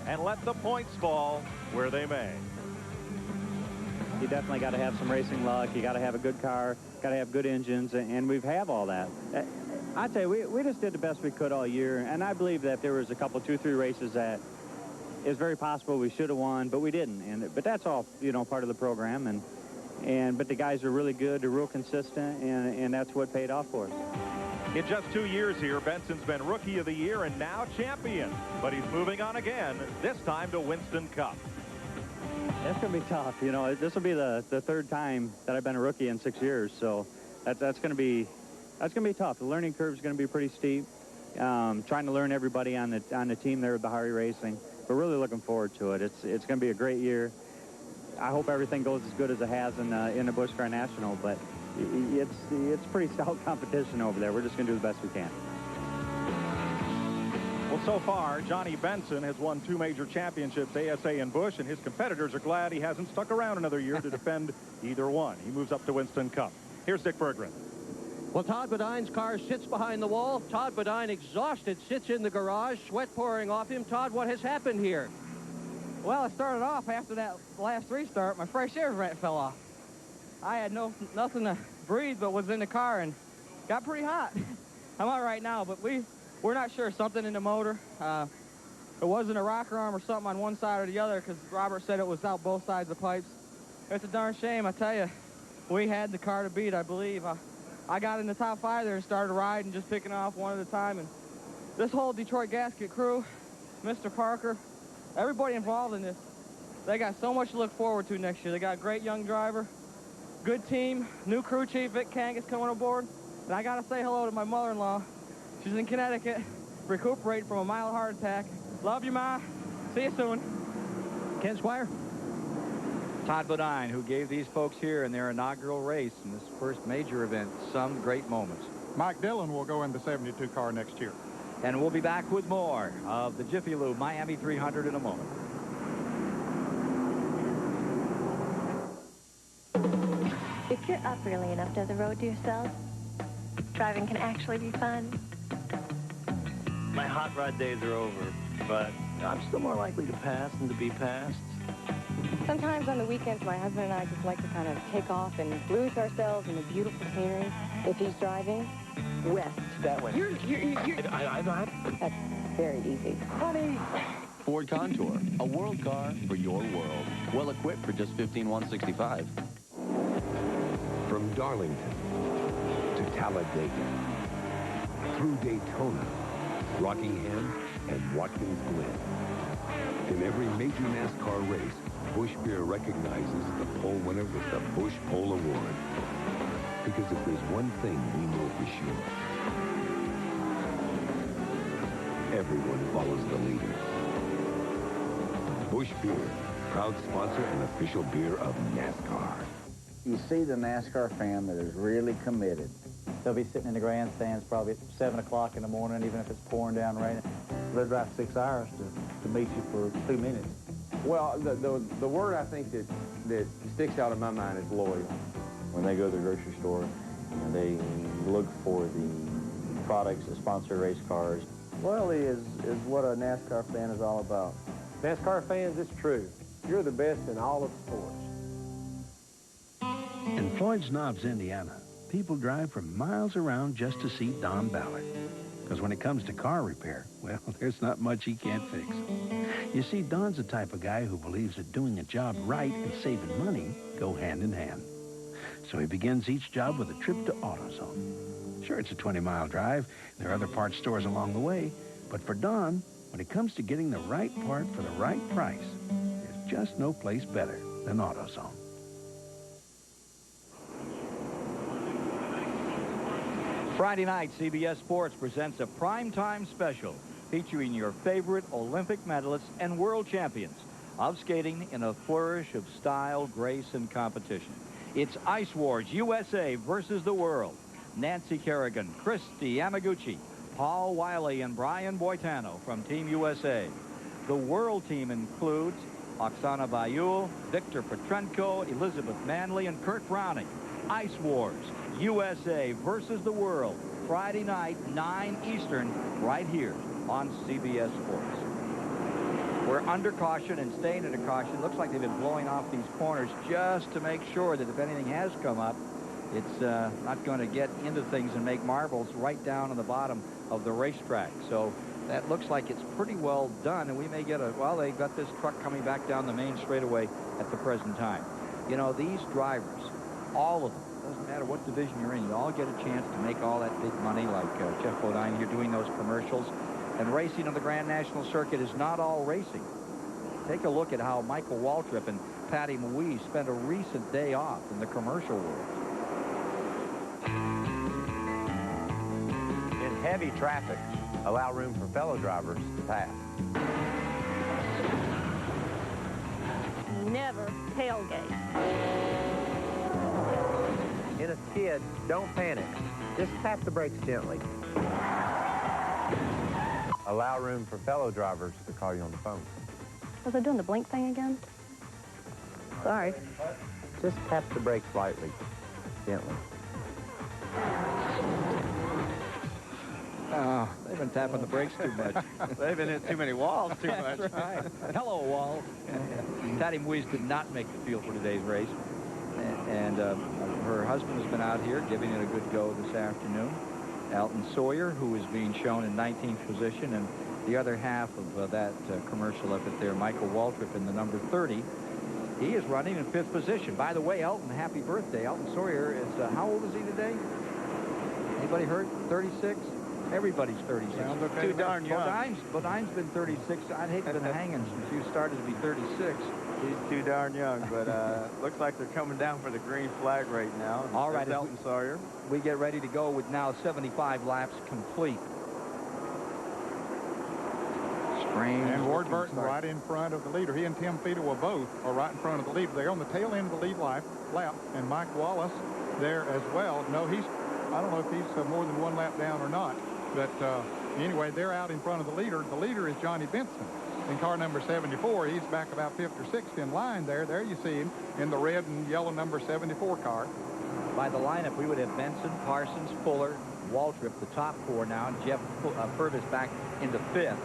and let the points fall where they may. You definitely got to have some racing luck. You got to have a good car, got to have good engines, and we have all that. I tell you, we just did the best we could all year, and I believe that there was a couple, 2-3 races that it's very possible we should have won, but we didn't. But that's all, you know, part of the program. But the guys are really good, they're real consistent, and that's what paid off for us. In just 2 years here, Benson's been Rookie of the Year and now champion. But he's moving on again, this time to Winston Cup. That's going to be tough. You know, this will be the 3rd time that I've been a rookie in 6 years, so that's going to be tough. The learning curve is going to be pretty steep. Trying to learn everybody on the team there at Bahari Racing. We're really looking forward to it. It's going to be a great year. I hope everything goes as good as it has in the Busch Car National, but it's pretty stout competition over there. We're just going to do the best we can. Well, so far, Johnny Benson has won 2 major championships, ASA and Busch, and his competitors are glad he hasn't stuck around another year to defend either one. He moves up to Winston Cup. Here's Dick Berggren. Well, Todd Bodine's car sits behind the wall. Todd Bodine, exhausted, sits in the garage, sweat pouring off him. Todd, what has happened here? Well, it started off after that last restart. My fresh air vent fell off. I had nothing to breathe but was in the car and got pretty hot. I'm all right now, but we're not sure. Something in the motor. It wasn't a rocker arm or something on one side or the other because Robert said it was out both sides of the pipes. It's a darn shame, I tell you. We had the car to beat, I believe. I got in the top 5 there and started riding, just picking off one at a time. And this whole Detroit Gasket crew, Mr. Parker, everybody involved in this, they got so much to look forward to next year. They got a great young driver, good team, new crew chief, Vic Kangas, coming aboard. And I got to say hello to my mother-in-law. She's in Connecticut, recuperating from a mild heart attack. Love you, Ma. See you soon. Ken Squire. Todd Bodine, who gave these folks here in their inaugural race in this first major event some great moments. Mike Dillon will go in the 72 car next year. And we'll be back with more of the Jiffy Lube Miami 300 in a moment. If you're up early enough to have the road to yourself, driving can actually be fun. My hot rod days are over, but I'm still more likely to pass than to be passed. Sometimes on the weekends, my husband and I just like to kind of take off and lose ourselves in the beautiful scenery. If he's driving, west. That way. That's very easy. Honey! Ford Contour, a world car for your world. Well equipped for just $15,165. From Darlington to Talladega, through Daytona, Rockingham, and Watkins Glen. In every major NASCAR race, Busch Beer recognizes the pole winner with the Busch Pole Award. Because if there's one thing we know for sure, everyone follows the leader. Busch Beer, proud sponsor and official beer of NASCAR. You see the NASCAR fan that is really committed. They'll be sitting in the grandstands probably at 7 o'clock in the morning, even if it's pouring down raining. They'll drive 6 hours to meet you for 2 minutes. Well, the word I think that sticks out in my mind is loyal. When they go to the grocery store, they look for the products that sponsor race cars. Loyalty is what a NASCAR fan is all about. NASCAR fans, it's true. You're the best in all of sports. In Floyd's Knobs, Indiana, people drive for miles around just to see Don Ballard. Because when it comes to car repair, well, there's not much he can't fix. You see, Don's the type of guy who believes that doing a job right and saving money go hand in hand. So he begins each job with a trip to AutoZone. Sure, it's a 20-mile drive. There are other parts stores along the way. But for Don, when it comes to getting the right part for the right price, there's just no place better than AutoZone. Friday night, CBS Sports presents a primetime special featuring your favorite Olympic medalists and world champions of skating in a flourish of style, grace, and competition. It's Ice Wars USA versus the world. Nancy Kerrigan, Christy Yamaguchi, Paul Wiley, and Brian Boitano from Team USA. The world team includes Oksana Bayul, Victor Petrenko, Elizabeth Manley, and Kurt Browning. Ice Wars USA versus the world. Friday night, 9 Eastern, right here on CBS Sports. We're under caution and staying under caution. Looks like they've been blowing off these corners just to make sure that if anything has come up, it's not going to get into things and make marbles right down on the bottom of the racetrack. So that looks like it's pretty well done, and we may get a, well, they got this truck coming back down the main straightaway at the present time. You know, these drivers, all of them, doesn't matter what division you're in, you all get a chance to make all that big money, like Jeff Bodine here doing those commercials. And racing on the Grand National Circuit is not all racing. Take a look at how Michael Waltrip and Patty Mouise spent a recent day off in the commercial world. In heavy traffic, allow room for fellow drivers to pass. Never tailgate. In a skid, don't panic. Just tap the brakes gently. Allow room for fellow drivers to call you on the phone. Was I doing the blink thing again? Sorry. Just tap the brakes lightly, gently. Oh, they've been tapping the brakes too much. They've been hitting too many walls too much. That's right. Hello, Wall. Patty Mouise did not make the field for today's race. And her husband has been out here giving it a good go this afternoon. Alton Sawyer, who is being shown in 19th position, and the other half of that commercial effort there, Michael Waltrip in the number 30. He is running in 5th position. By the way, Alton, happy birthday. Alton Sawyer is, how old is he today? Anybody heard? 36? Everybody's 36. Sounds okay. Too darn young. Bodine's been 36. I'd hate to have been hanging since you started to be 36. He's too darn young, but looks like they're coming down for the green flag right now. All right, Alton Sawyer. We get ready to go with now 75 laps complete. And Ward Burton right in front of the leader. He and Tim Fiedel both are right in front of the lead. They're on the tail end of the lead lap, and Mike Wallace there as well. No, I don't know if he's more than 1 lap down or not. But anyway, they're out in front of the leader. The leader is Johnny Benson in car number 74. He's back about 5th or 6th in line there. There you see him in the red and yellow number 74 car. By the lineup, we would have Benson, Parsons, Fuller, Waltrip, the top 4 now, and Jeff Purvis back into 5th.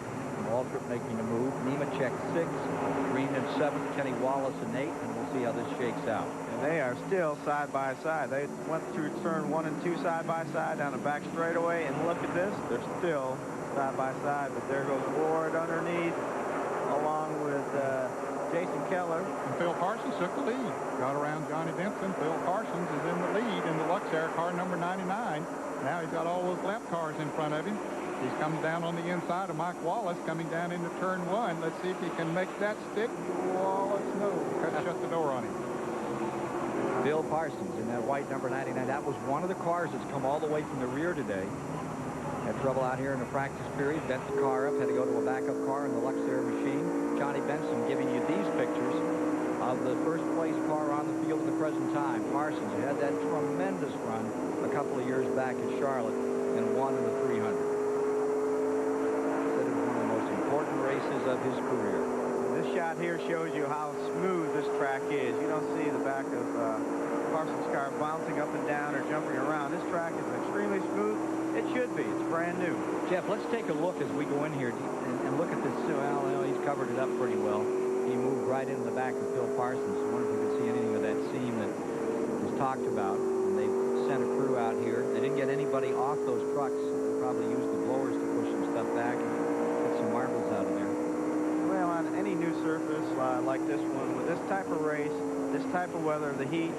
Waltrip making a move. Nemechek 6th, Green in 7th, Kenny Wallace in 8th, and we'll see how this shakes out. And they are still side by side. They went through turn 1 and 2 side by side down the back straightaway, and look at this. They're still side by side, but there goes Ward underneath, along with Jason Keller. And Phil Parsons took the lead. Got around Johnny Benson. Phil Parsons is in the lead in the Luxair car number 99. Now he's got all those lap cars in front of him. He comes down on the inside of Mike Wallace coming down into turn 1. Let's see if he can make that stick. Wallace, no. Shut the door on him. Bill Parsons in that white number 99. That was one of the cars that's come all the way from the rear today. Had trouble out here in the practice period. Bent the car up. Had to go to a backup car in the Luxair machine. Johnny Benson giving you these pictures of the first place car on the field at the present time. Parsons, who had that tremendous run a couple of years back at Charlotte and won in the 300. Said it was one of the most important races of his career. This This shot here shows you how smooth this track is. You don't see the back of Parsons' car bouncing up and down or jumping around. This track is extremely smooth. It should be. It's brand new. Jeff, let's take a look as we go in here and look at this. Well, you know, he's covered it up pretty well. He moved right into the back of Phil Parsons. I wonder if you could see anything of that seam that was talked about. And they sent a crew out here. They didn't get anybody off those trucks. They probably used the blowers to push some stuff back and get some marbles out of there. Well, on any new surface like this one, with this type of race, this type of weather, the heat,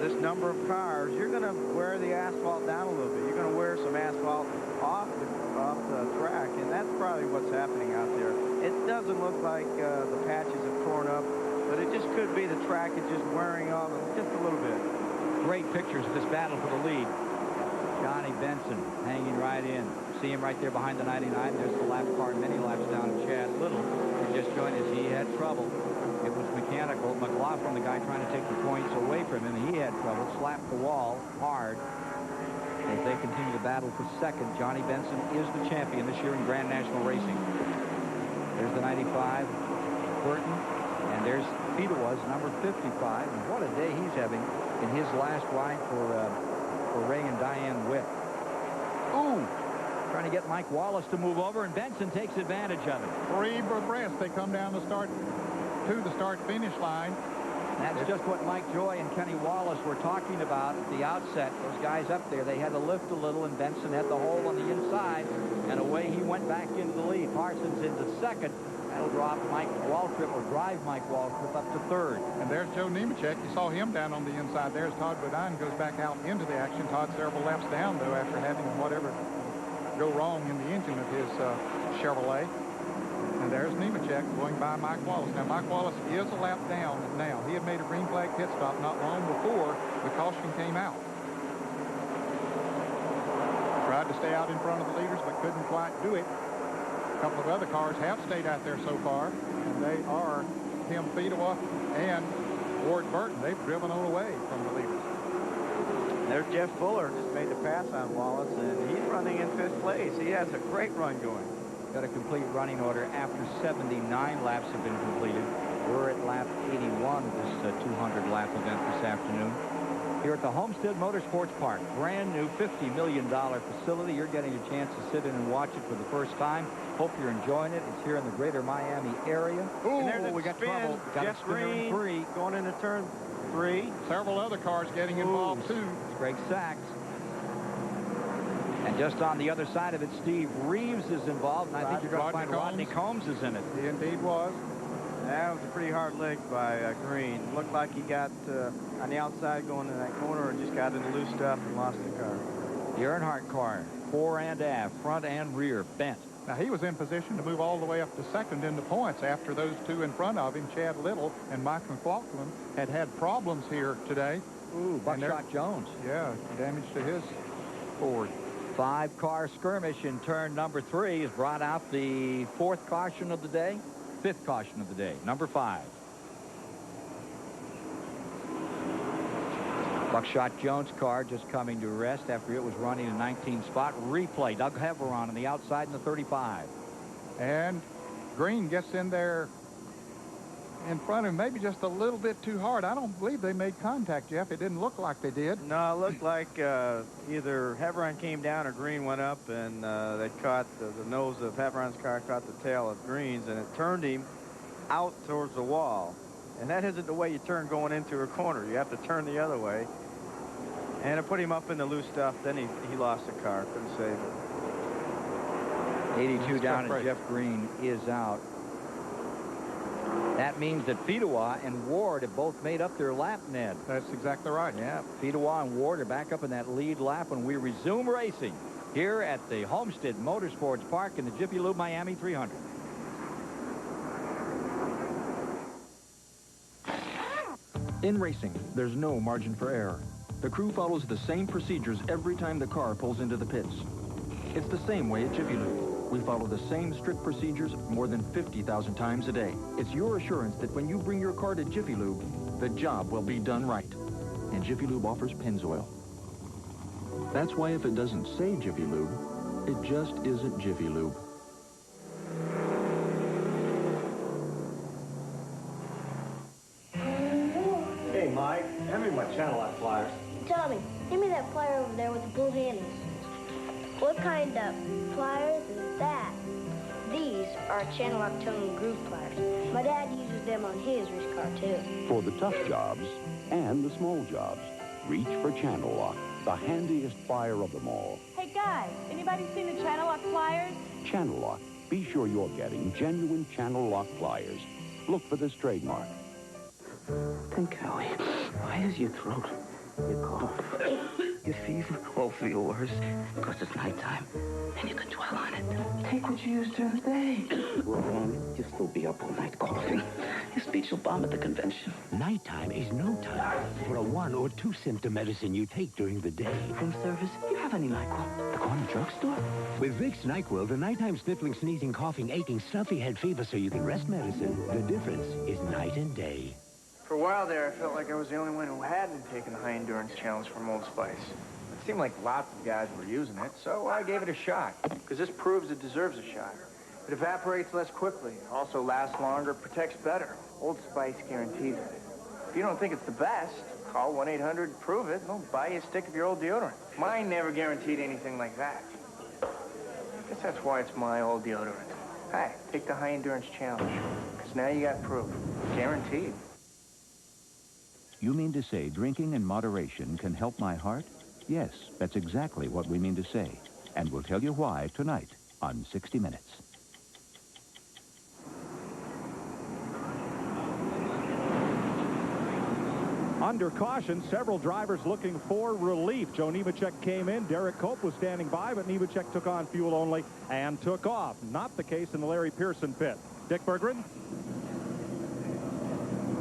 this number of cars, you're going to wear the asphalt down a little bit. You're going to wear some asphalt off the track, and that's probably what's happening out there. It doesn't look like the patches have torn up, but it just could be the track is just wearing off just a little bit. Great pictures of this battle for the lead. Johnny Benson hanging right in. See him right there behind the 99. There's the lap car, many laps down. Chad Little, who just joined us, he had trouble. It was mechanical. McLaughlin, the guy trying to take the points away from him, he had trouble. Slapped the wall hard. As they continue to battle for second, Johnny Benson is the champion this year in Grand National Racing. There's the 95, Burton, and there's Fedewa's number 55. And what a day he's having in his last ride for Ray and Diane Witt. Ooh! Trying to get Mike Wallace to move over, and Benson takes advantage of it. 3 abreast. They come down to the start-finish line. That's just what Mike Joy and Kenny Wallace were talking about at the outset. Those guys up there, they had to lift a little, and Benson had the hole on the inside, and away he went back into the lead. Parsons into second. That'll drop Mike Waltrip, or drive Mike Waltrip up to third. And there's Joe Nemechek. You saw him down on the inside. There's Todd Bodine goes back out into the action. Todd several laps down, though, after having whatever go wrong in the engine of his Chevrolet. And there's Nemechek going by Mike Wallace. Now, Mike Wallace is a lap down now. He had made a green flag pit stop not long before the caution came out. Tried to stay out in front of the leaders, but couldn't quite do it. A couple of other cars have stayed out there so far, and they are Tim Fedewa and Ward Burton. They've driven on away from the leaders. There's Jeff Fuller, just made the pass on Wallace, and he's running in 5th place. He has a great run going. Got a complete running order after 79 laps have been completed. We're at lap 81 of this 200-lap event this afternoon. Here at the Homestead Motorsports Park, brand new $50 million facility. You're getting a chance to sit in and watch it for the first time. Hope you're enjoying it. It's here in the greater Miami area. Ooh, and there's we got spin. trouble. Got Jeff a spinner in 3. Going into turn 3. Several other cars getting involved, too. It's Greg Sachs. And just on the other side of it, Steve Reeves is involved, and I think you're going to find Rodney Combs is in it. He indeed was. That was a pretty hard leg by Green. Looked like he got on the outside going in that corner and just got into loose stuff and lost the car. The Earnhardt car, fore and aft, front and rear, bent. Now, he was in position to move all the way up to second in the points after those two in front of him, Chad Little and Mike McLaughlin, had problems here today. Ooh, Buckshot Jones. Yeah, damage to his Ford. 5-car skirmish in turn number 3 has brought out the 4th caution of the day. 5th caution of the day, number 5. Buckshot Jones' car just coming to rest after it was running a 19 spot. Replay, Doug Heveron on the outside in the 35. And Green gets in there in front of him, maybe just a little bit too hard. I don't believe they made contact, Jeff. It didn't look like they did. No, it looked like either Heveron came down or Green went up, and they caught the nose of Heveron's car, caught the tail of Green's, and it turned him out towards the wall. And that isn't the way you turn going into a corner. You have to turn the other way. And it put him up in the loose stuff. Then he lost the car. Couldn't save it. 82 down, and Jeff Green is out. That means that Fedewa and Ward have both made up their lap, Ned. That's exactly right. Yeah, Fedewa and Ward are back up in that lead lap when we resume racing here at the Homestead Motorsports Park in the Jiffy Lube Miami 300. In racing, there's no margin for error. The crew follows the same procedures every time the car pulls into the pits. It's the same way at Jiffy Lube. We follow the same strict procedures more than 50,000 times a day. It's your assurance that when you bring your car to Jiffy Lube, the job will be done right. And Jiffy Lube offers Pennzoil. That's why if it doesn't say Jiffy Lube, it just isn't Jiffy Lube. pliers. Tommy, give me that plier over there with the blue handles. What kind of pliers is that? These are channel lock tone groove pliers. My dad uses them on his race car, too. For the tough jobs and the small jobs, reach for Channel Lock, the handiest plier of them all. Hey, guys, anybody seen the channel lock pliers? Channel Lock. Be sure you're getting genuine Channel Lock pliers. Look for this trademark. Think, Howie, why is your throat, your cough, your fever all feel worse? Because it's nighttime, and you can dwell on it. Take what you used during the day. Wrong. You'll still be up all night coughing. Your speech will bomb at the convention. Nighttime is no time for a 1 or 2 symptom medicine you take during the day. Room service, you have any NyQuil? The corner drugstore? With Vicks NyQuil, the nighttime sniffling, sneezing, coughing, aching, stuffy head fever so you can rest medicine. The difference is night and day. For a while there, I felt like I was the only one who hadn't taken the high endurance challenge from Old Spice. It seemed like lots of guys were using it, so I gave it a shot. Because this proves it deserves a shot. It evaporates less quickly, also lasts longer, protects better. Old Spice guarantees it. If you don't think it's the best, call 1-800-PROVE-IT, and they'll buy you a stick of your old deodorant. Mine never guaranteed anything like that. I guess that's why it's my old deodorant. Hey, take the high endurance challenge, because now you got proof. Guaranteed. You mean to say drinking in moderation can help my heart? Yes, that's exactly what we mean to say. And we'll tell you why tonight on 60 Minutes. Under caution, several drivers looking for relief. Joe Nemechek came in. Derek Cope was standing by, but Nemechek took on fuel only and took off. Not the case in the Larry Pearson pit. Dick Berggren?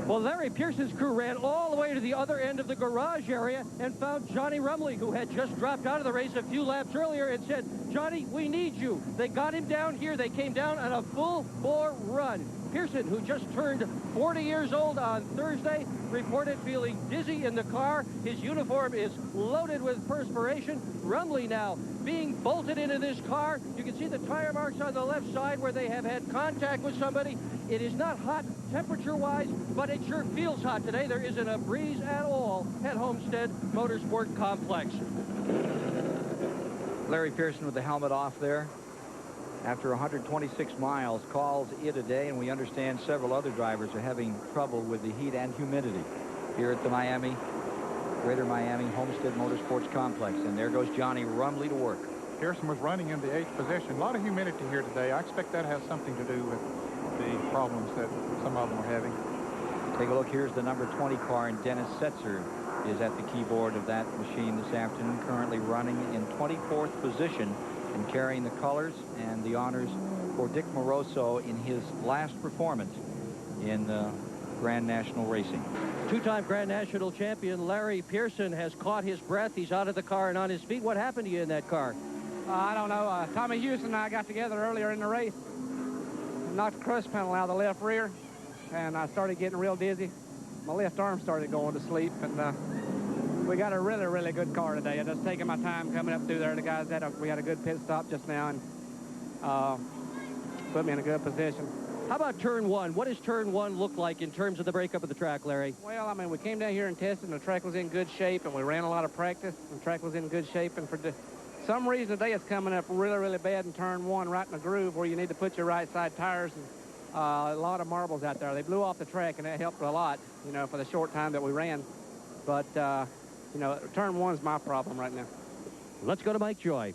Well, Larry Pearson's crew ran all the way to the other end of the garage area and found Johnny Rumley, who had just dropped out of the race a few laps earlier, and said, Johnny, we need you. They got him down here. They came down on a full-bore run. Pearson, who just turned 40 years old on Thursday, reported feeling dizzy in the car. His uniform is loaded with perspiration. Rumley now being bolted into this car. You can see the tire marks on the left side where they have had contact with somebody. It is not hot temperature-wise, but it sure feels hot today. There isn't a breeze at all at Homestead Motorsport Complex. Larry Pearson with the helmet off there. After 126 miles, calls it a day, and we understand several other drivers are having trouble with the heat and humidity here at the Greater Miami Homestead Motorsports Complex. And there goes Johnny Rumley to work. Pearson was running in the 8th position. A lot of humidity here today. I expect that has something to do with the problems that some of them are having. Take a look. Here's the number 20 car, and Dennis Setzer is at the keyboard of that machine this afternoon, currently running in 24th position and carrying the colors and the honors for Dick Moroso in his last performance in Grand National Racing. Two-time Grand National champion Larry Pearson has caught his breath. He's out of the car and on his feet. What happened to you in that car? I don't know. Tommy Houston and I got together earlier in the race. Knocked the crush panel out of the left rear, and I started getting real dizzy. My left arm started going to sleep, and we got a really, really good car today. I just taking my time coming up through there. The guys we had a good pit stop just now, and put me in a good position. How about turn one? What does turn one look like in terms of the breakup of the track, Larry? Well, I mean, we came down here and tested, and the track was in good shape, and we ran a lot of practice. The track was in good shape, and for some reason today it's coming up really, really bad in turn one, right in the groove where you need to put your right side tires, and a lot of marbles out there. They blew off the track, and that helped a lot, you know, for the short time that we ran. But, you know, turn one's my problem right now. Let's go to Mike Joy.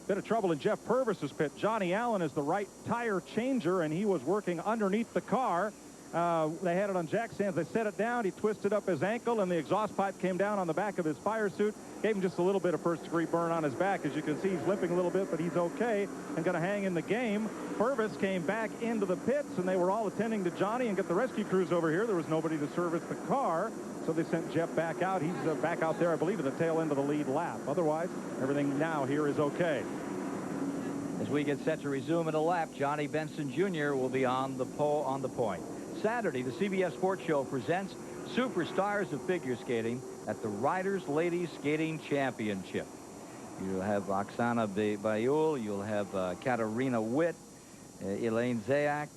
Bit of trouble in Jeff Purvis's pit. Johnny Allen is the right tire changer, and he was working underneath the car. They had it on jack stands. They set it down. He twisted up his ankle, and the exhaust pipe came down on the back of his fire suit. Gave him just a little bit of first-degree burn on his back. As you can see, he's limping a little bit, but he's okay and going to hang in the game. Purvis came back into the pits, and they were all attending to Johnny and get the rescue crews over here. There was nobody to service the car, so they sent Jeff back out. He's back out there, I believe, at the tail end of the lead lap. Otherwise, everything now here is okay. As we get set to resume in a lap, Johnny Benson Jr. will be on the point. Saturday, the CBS Sports Show presents Superstars of Figure Skating at the Riders Ladies Skating Championship. You'll have Oksana Bayul, you'll have Katarina Witt, Elaine Zayak,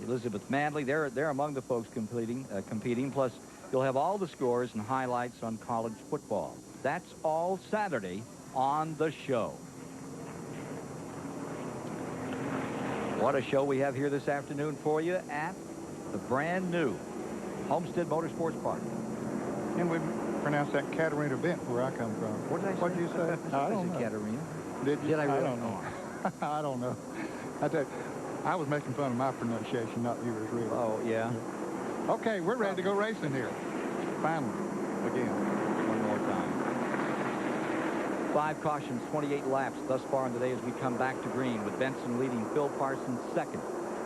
Elizabeth Manley. They're among the folks competing. Plus, You'll have all the scores and highlights on college football. That's all Saturday on the show. What a show we have here this afternoon for you at the brand new Homestead Motorsports Park. And we pronounce that Catarina Bent where I come from. What did I say? What did you say? I don't know. Catarina. Did you? Did I really? don't know. I don't know. I was making fun of my pronunciation, not yours, really. Oh, yeah. Okay, we're ready to go racing here. Finally, again. One more time. 5 cautions, 28 laps thus far in the day as we come back to green, with Benson leading, Phil Parsons second,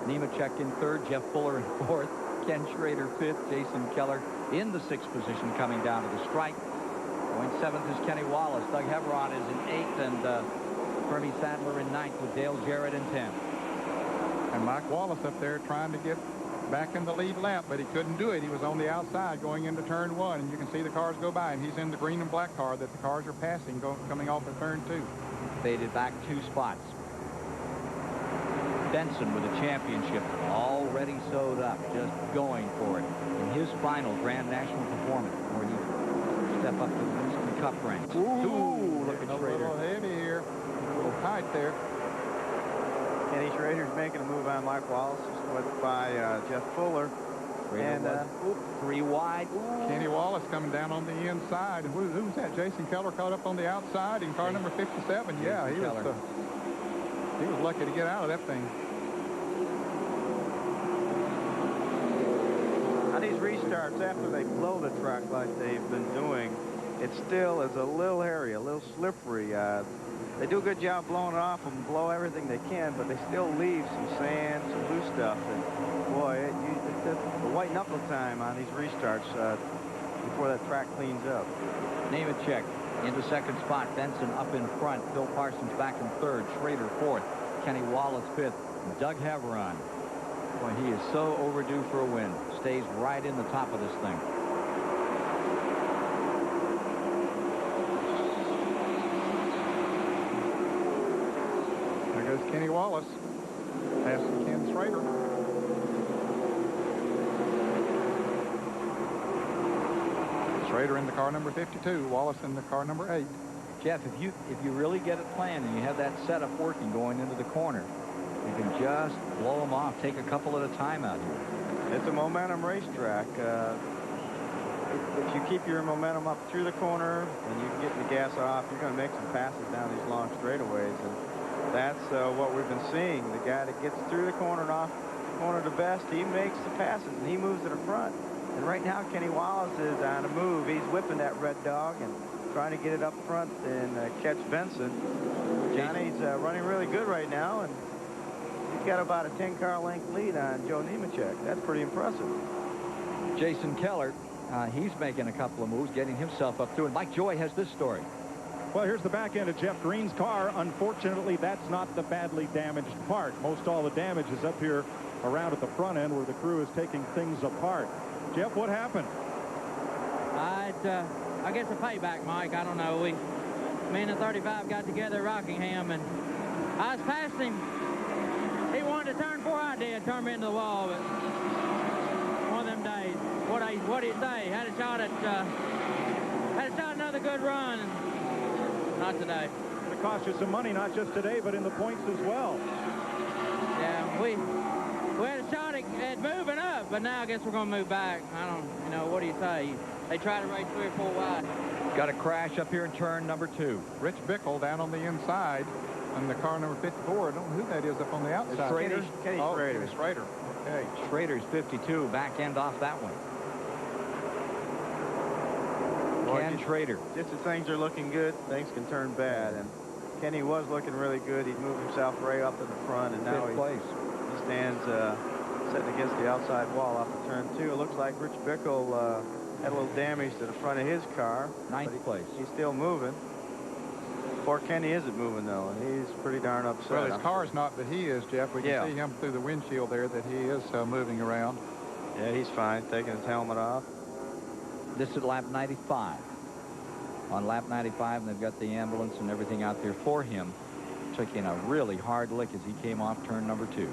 Nemechek in third, Jeff Fuller in fourth, Ken Schrader fifth, Jason Keller in the 6th position coming down to the strike. Going 7th is Kenny Wallace. Doug Heveron is in 8th, and Fermi Sadler in 9th with Dale Jarrett in 10th. And Mike Wallace up there trying to get back in the lead lap, but he couldn't do it. He was on the outside going into turn 1, and you can see the cars go by, and he's in the green and black car that the cars are passing coming off of turn 2. Faded back 2 spots. Benson with a championship already sewed up, just going for it in his final Grand National performance, where he step up to the Winston Cup ranks. Ooh, look at a Schrader. little heavy here, a little tight there. Kenny Schrader's making a move on Mike Wallace, swept by Jeff Fuller. And 3 wide. Kenny Wallace coming down on the inside. And who's that? Jason Keller caught up on the outside in car number 57. Yeah, he was lucky to get out of that thing. On these restarts, after they blow the track like they've been doing, it still is a little hairy, a little slippery. They do a good job blowing it off and blow everything they can, but they still leave some sand, some loose stuff. And boy, it's the white knuckle time on these restarts before that track cleans up. Nemechek into 2nd spot. Benson up in front. Phil Parsons back in 3rd. Schrader 4th. Kenny Wallace 5th. Doug Heveron. Boy, he is so overdue for a win. Stays right in the top of this thing. There goes Kenny Wallace. Passing Ken Schrader. Schrader in the car number 52. Wallace in the car number 8. Jeff, if you really get it planned and you have that setup working going into the corner, you can just blow them off. Take a couple at a time out here. It's a momentum racetrack. If you keep your momentum up through the corner and you get the gas off, you're going to make some passes down these long straightaways. And that's what we've been seeing. The guy that gets through the corner and off the corner the best, he makes the passes and he moves to the front. And right now, Kenny Wallace is on a move. He's whipping that red dog and trying to get it up front and catch Benson. Johnny's running really good right now, and he's got about a 10-car length lead on Joe Nemechek. That's pretty impressive. Jason Keller, he's making a couple of moves, getting himself up through. And Mike Joy has this story. Well, here's the back end of Jeff Green's car. Unfortunately, that's not the badly damaged part. Most all the damage is up here around at the front end where the crew is taking things apart. Jeff, what happened? I guess a payback, Mike. I don't know. Me and the 35 got together at Rockingham, and I was past him. He wanted to turn 4. I did. Turn me into the wall, but one of them days. What did he say? Had a shot at another good run, and not today. It cost you some money, not just today, but in the points as well. Yeah, we had a shot at moving up, but now I guess we're going to move back. I don't, what do you say? They try to race 3 or 4 wide. Got a crash up here in turn number 2. Rich Bickle down on the inside in the car number 54. I don't know who that is up on the outside. Schrader? Kenny Schrader. Schrader. Okay. Schrader's 52. Back end off that one. Ken Schrader. Just as things are looking good, things can turn bad. And Kenny was looking really good. He moved himself right up to the front, and now he stands sitting against the outside wall off of turn 2. It looks like Rich Bickle had a little damage to the front of his car. 9th place. He's still moving. Poor Kenny isn't moving, though, and he's pretty darn upset. Well, his car's not, but he is, Jeff. We can see him through the windshield there that he is moving around. Yeah, he's fine, taking his helmet off. This is lap 95. On lap 95, and they've got the ambulance and everything out there for him. Took in a really hard lick as he came off turn number 2.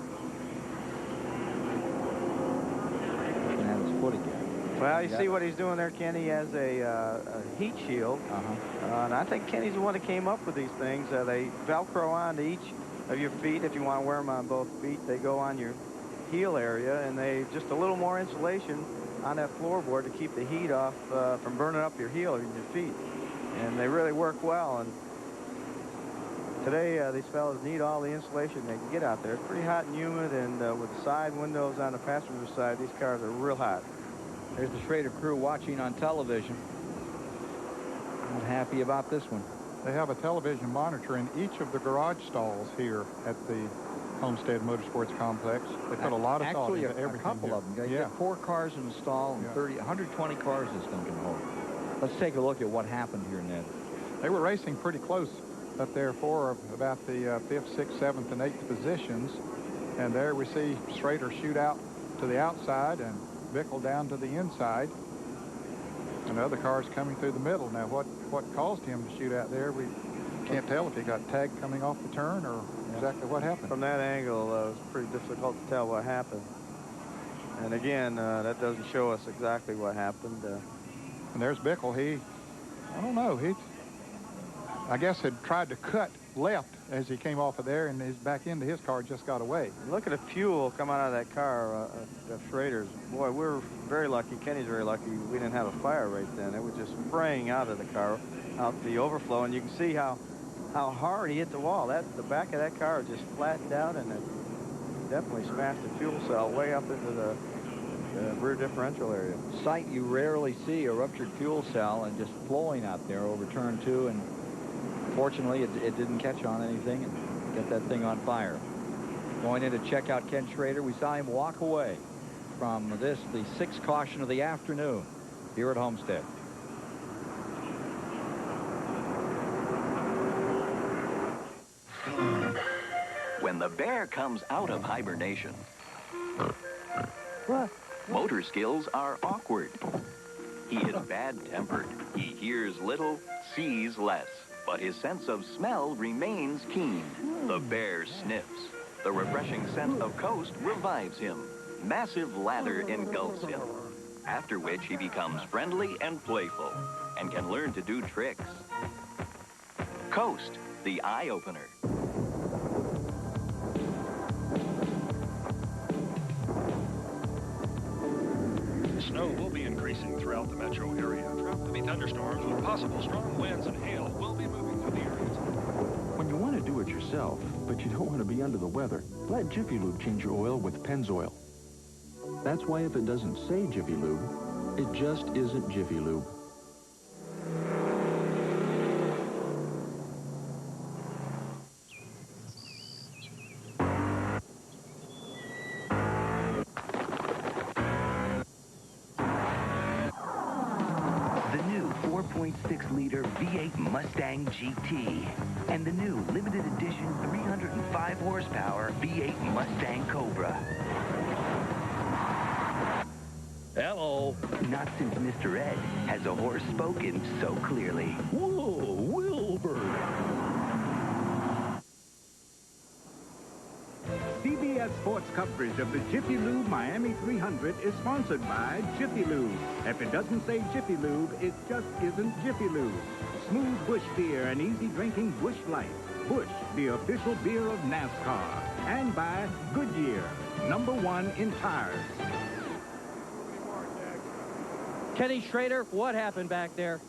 Looking at his foot again. Well, you see what he's doing there, Kenny. He has a heat shield. And I think Kenny's the one that came up with these things. They Velcro onto each of your feet. If you want to wear them on both feet, they go on your heel area, and they just a little more insulation on that floorboard to keep the heat off from burning up your heel and your feet. And they really work well. And today, these fellas need all the insulation they can get out there. It's pretty hot and humid, and with the side windows on the passenger side, these cars are real hot. There's the Schrader crew watching on television. Not happy about this one. They have a television monitor in each of the garage stalls here at the Homestead Motorsports Complex. They put a lot of thought into everything. A couple here. of them. You get 4 cars in the stall and 120 cars this thing can hold. Let's take a look at what happened here, Ned. They were racing pretty close up there for about the 5th, 6th, 7th, and 8th positions. And there we see Schrader shoot out to the outside and Bickle down to the inside. And the other car's coming through the middle. Now, what caused him to shoot out there, we can't tell if he got tagged coming off the turn or exactly what happened. From that angle, it was pretty difficult to tell what happened. And again, that doesn't show us exactly what happened. And there's Bickle. I don't know, I guess had tried to cut left as he came off of there, and his back into his car just got away. Look at the fuel coming out of that car, of Schrader's. Boy, we're very lucky. Kenny's very lucky we didn't have a fire right then. It was just spraying out of the car, out the overflow, and you can see how hard he hit the wall. The back of that car just flattened out, and it definitely smashed the fuel cell way up into the rear differential area. Sight you rarely see, a ruptured fuel cell and just flowing out there over turn 2, and fortunately it didn't catch on anything and get that thing on fire. Going in to check out Ken Schrader, we saw him walk away from this, the 6th caution of the afternoon here at Homestead. When the bear comes out of hibernation, motor skills are awkward. He is bad-tempered. He hears little, sees less, but his sense of smell remains keen. The bear sniffs. The refreshing scent of Coast revives him. Massive lather engulfs him, after which he becomes friendly and playful and can learn to do tricks. Coast, the eye-opener. Snow will be increasing throughout the metro area. Heavy thunderstorms with possible strong winds and hail will be moving through the areas. When you want to do it yourself, but you don't want to be under the weather, let Jiffy Lube change your oil with Pennzoil. That's why if it doesn't say Jiffy Lube, it just isn't Jiffy Lube. The new 4.6-liter V8 Mustang GT and the new limited edition 305 horsepower V8 Mustang Cobra. Hello. Not since Mr. Ed has a horse spoken so clearly. Whoa, Wilbur. CBS Sports coverage of the Jiffy Lube Miami 300 is sponsored by Jiffy Lube. If it doesn't say Jiffy Lube, it just isn't Jiffy Lube. Smooth Busch beer and easy drinking Busch Light. Busch, the official beer of NASCAR. And by Goodyear, #1 in tires. Kenny Schrader, what happened back there?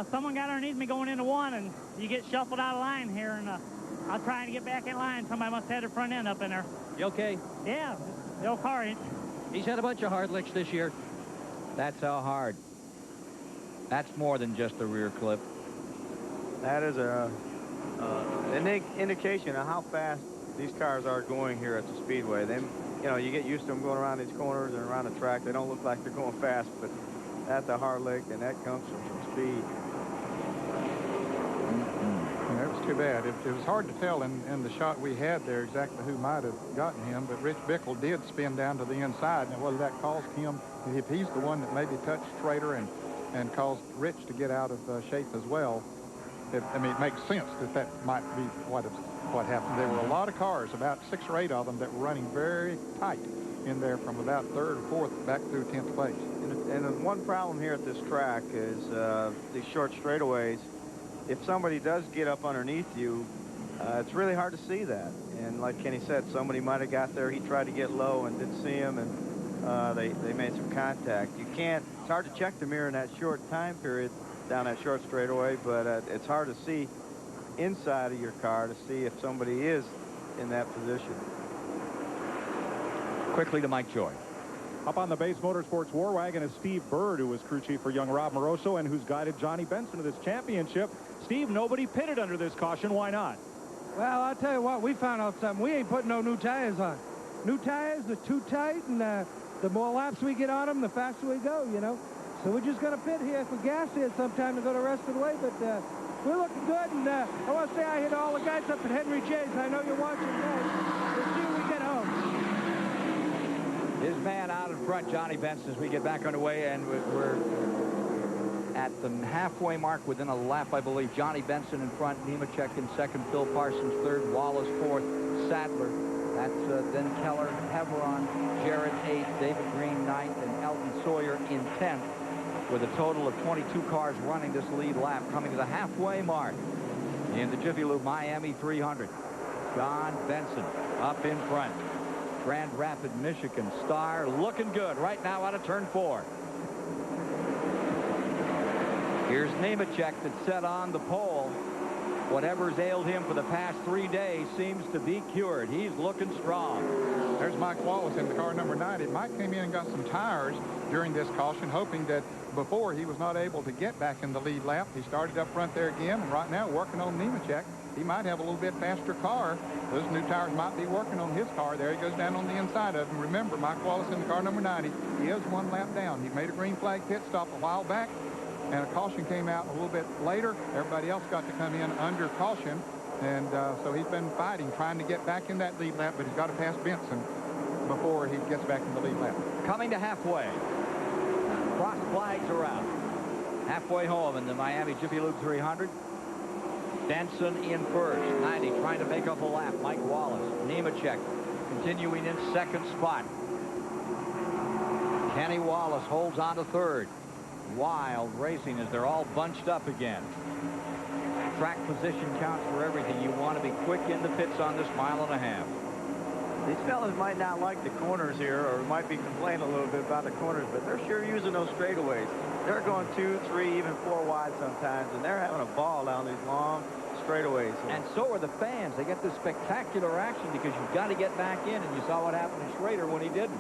Someone got underneath me going into one, and you get shuffled out of line here, and I was trying to get back in line. Somebody must have had their front end up in there. You okay? Yeah, the old car. He's had a bunch of hard licks this year. That's how hard. That's more than just the rear clip. That is an indication of how fast these cars are going here at the Speedway. You get used to them going around these corners and around the track. They don't look like they're going fast, but that's a hard lick, and that comes from some speed. Yeah, it was too bad. It was hard to tell in the shot we had there exactly who might have gotten him, but Rich Bickle did spin down to the inside. Now, whether that caused him, if he's the one that maybe touched Schrader and caused Rich to get out of shape as well, it makes sense that might be what happened. There were a lot of cars, about 6 or 8 of them, that were running very tight in there from about 3rd or 4th back through 10th place. And the one problem here at this track is these short straightaways. If somebody does get up underneath you, it's really hard to see that. And like Kenny said, somebody might have got there. He tried to get low and didn't see him, and they made some contact. You can't, it's hard to check the mirror in that short time period down that short straightaway, but it's hard to see inside of your car to see if somebody is in that position. Quickly to Mike Joy. Up on the base Motorsports War Wagon is Steve Bird, who was crew chief for young Rob Moroso and who's guided Johnny Benson to this championship. Steve, nobody pitted under this caution. Why not? Well, I'll tell you what, we found out something. We ain't putting no new tires on. New tires are too tight, and the more laps we get on them, the faster we go, you know. So we're just going to pit here for gas here sometime to go the rest of the way, but we're looking good, and I want to say I hit all the guys up at Henry J's. I know you're watching, guys. We'll see when we get home. His man out in front, Johnny Benson, as we get back underway, and we're at the halfway mark within a lap, I believe. Johnny Benson in front, Nemechek in second, Phil Parsons third, Wallace fourth, Sadler. That's then Keller, Heveron, Jarrett eighth, David Green ninth, and Elton Sawyer in 10th, with a total of 22 cars running this lead lap, coming to the halfway mark in the Jiffy Lube Miami 300. John Benson up in front. Grand Rapids, Michigan star, looking good right now out of turn 4. Here's Nemechek that's set on the pole. Whatever's ailed him for the past 3 days seems to be cured. He's looking strong. There's Mike Wallace in the car number 90. Mike came in and got some tires during this caution, hoping that before he was not able to get back in the lead lap. He started up front there again, and right now working on Nemechek. He might have a little bit faster car. Those new tires might be working on his car. There he goes down on the inside of him. Remember, Mike Wallace in the car number 90. He is 1 lap down. He made a green flag pit stop a while back, and a caution came out a little bit later. Everybody else got to come in under caution, and so he's been fighting, trying to get back in that lead lap, but he's got to pass Benson before he gets back in the lead lap. Coming to halfway. Cross flags are out. Halfway home in the Miami Jiffy Lube 300. Benson in first. 90 trying to make up a lap. Mike Wallace. Nemechek continuing in second spot. Kenny Wallace holds on to third. Wild racing as they're all bunched up again. Track position counts for everything. You want to be quick in the pits on this 1.5 miles. These fellas might not like the corners here, or might be complaining a little bit about the corners, but they're sure using those straightaways. They're going 2, 3, even 4 wide sometimes, and they're having a ball down these long straightaways. And so are the fans. They get this spectacular action because you've got to get back in, and you saw what happened to Schrader when he didn't.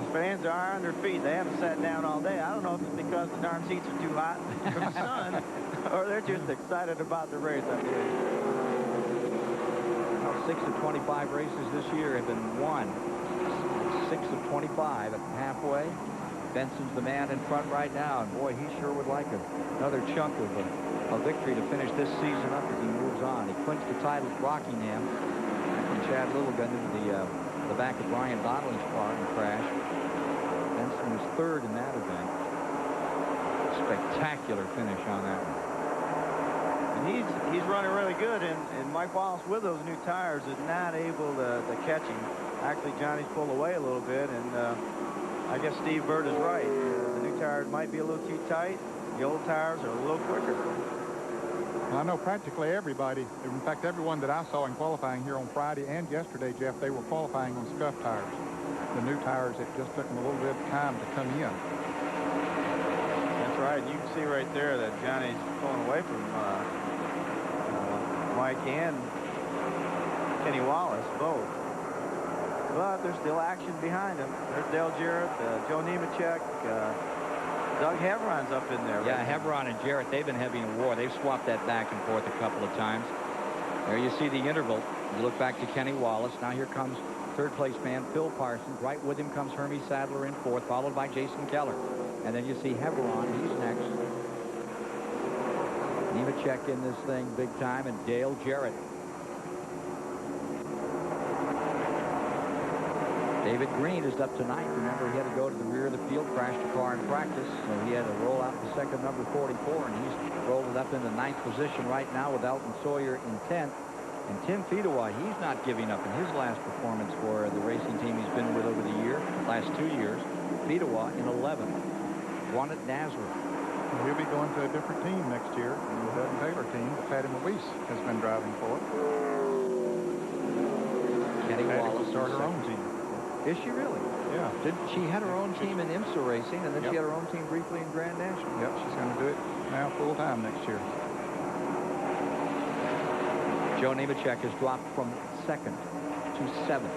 The fans are on their feet. They haven't sat down all day. I don't know if it's because the darn seats are too hot from the sun, or they're just excited about the race, I believe. 6 of 25 races this year have been won. 6 of 25 at halfway. Benson's the man in front right now, and boy, he sure would like another chunk of a victory to finish this season up as he moves on. He clinched the title at Rockingham when Chad Littlegun into the back of Brian Donnelly's car in a crash. Benson was third in that event. Spectacular finish on that one. And he's running really good, and Mike Wallace with those new tires is not able to catch him. Actually, Johnny's pulled away a little bit, and I guess Steve Bird is right. The new tires might be a little too tight. The old tires are a little quicker. Well, I know practically everybody, in fact, everyone that I saw in qualifying here on Friday and yesterday, Jeff, they were qualifying on scuff tires. The new tires, it just took them a little bit of time to come in. That's right. You can see right there that Johnny's pulling away from Mike and Kenny Wallace, both. But there's still action behind him. There's Dale Jarrett, Joe Nemechek, Doug Heveron's up in there. Yeah, Heveron and Jarrett, they've been having a war. They've swapped that back and forth a couple of times. There you see the interval. You look back to Kenny Wallace. Now here comes third place man Phil Parsons. Right with him comes Hermie Sadler in fourth, followed by Jason Keller. And then you see Heveron, he's next. Nemechek in this thing big time, and Dale Jarrett. David Green is up tonight. Remember, he had to go to the rear of the field, crashed a car in practice, so he had to roll out the second number 44, and he's rolled it up in the 9th position right now with Elton Sawyer in 10th. And Tim Fedewa, he's not giving up in his last performance for the racing team he's been with over the last 2 years. Fedewa in 11th. won at Nazareth. He'll be going to a different team next year. The Doug Taylor team that Patty Louise has been driving for. Kenny Patty Wallace will start her own second. team. Is she really? Yeah. She had her own team in IMSA racing, and then Yep. she had her own team briefly in Grand National. Yep, she's going to do it now full-time next year. Joe Nemechek has dropped from 2nd to 7th.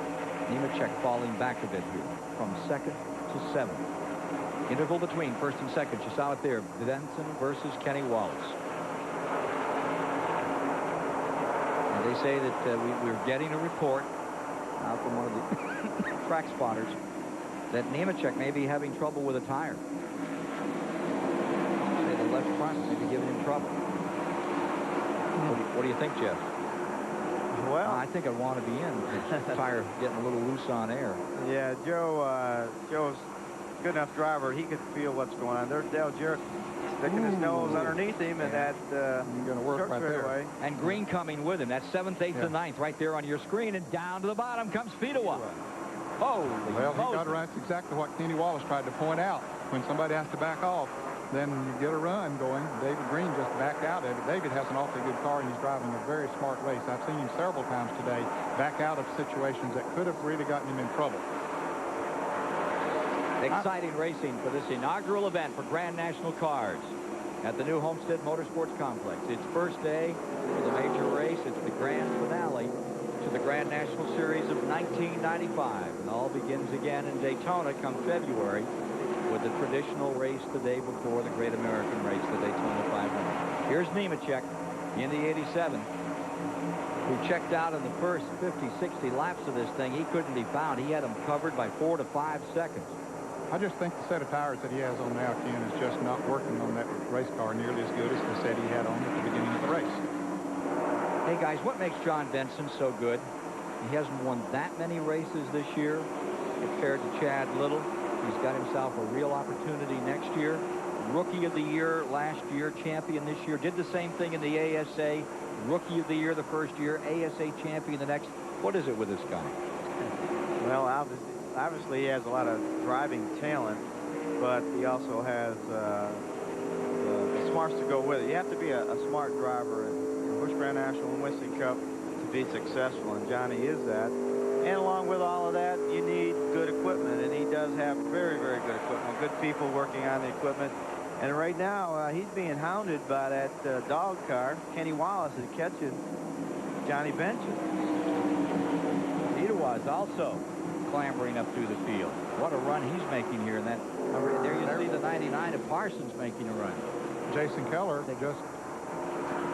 Nemechek falling back a bit here from 2nd to 7th. Interval between 1st and 2nd. You saw it there. Benson versus Kenny Wallace. And they say that we're getting a report out from one of the track spotters that Nemechek may be having trouble with a tire. Say the left front may be giving him trouble. What do you think, Jeff? Well, I think I'd want to be in. The tire getting a little loose on air. Yeah, Joe's a good enough driver. He could feel what's going on. There's Dale Jarrett sticking his nose underneath him, and that going to work right there. And Green coming with him. That's 7th, 8th, and 9th right there on your screen. And down to the bottom comes Fedewa. Holy Well, he Moses. got it right. That's exactly what Kenny Wallace tried to point out. When somebody has to back off, then you get a run going. David Green just backed out of it. David has an awfully good car, and he's driving a very smart race. I've seen him several times today back out of situations that could have really gotten him in trouble. Exciting racing for this inaugural event for Grand National cars at the new Homestead Motorsports Complex. It's first day for the major race. It's the grand finale to the Grand National Series of 1995. And all begins again in Daytona come February with the traditional race the day before the Great American Race, the Daytona 500. Here's Nemechek in the 87, who checked out in the first 50, 60 laps of this thing. He couldn't be found. He had him covered by 4 to 5 seconds. I just think the set of tires that he has on now, Ken, is just not working on that race car nearly as good as the set he had on at the beginning of the race. Hey, guys, what makes John Benson so good? He hasn't won that many races this year compared to Chad Little. He's got himself a real opportunity next year. Rookie of the Year last year, champion this year. Did the same thing in the ASA. Rookie of the Year the first year, ASA champion the next. What is it with this guy? Well, obviously he has a lot of driving talent, but he also has the smarts to go with it. You have to be a smart driver in Busch Grand National and Winston Cup to be successful, and Johnny is that. And along with all of that, you need good equipment, and he does have very, very good equipment, good people working on the equipment. And right now, he's being hounded by that dog car, Kenny Wallace, is catching Johnny Benson. Fedewa is also clambering up through the field. What a run he's making here. And that there you see the 99 of Parsons making a run. Jason Keller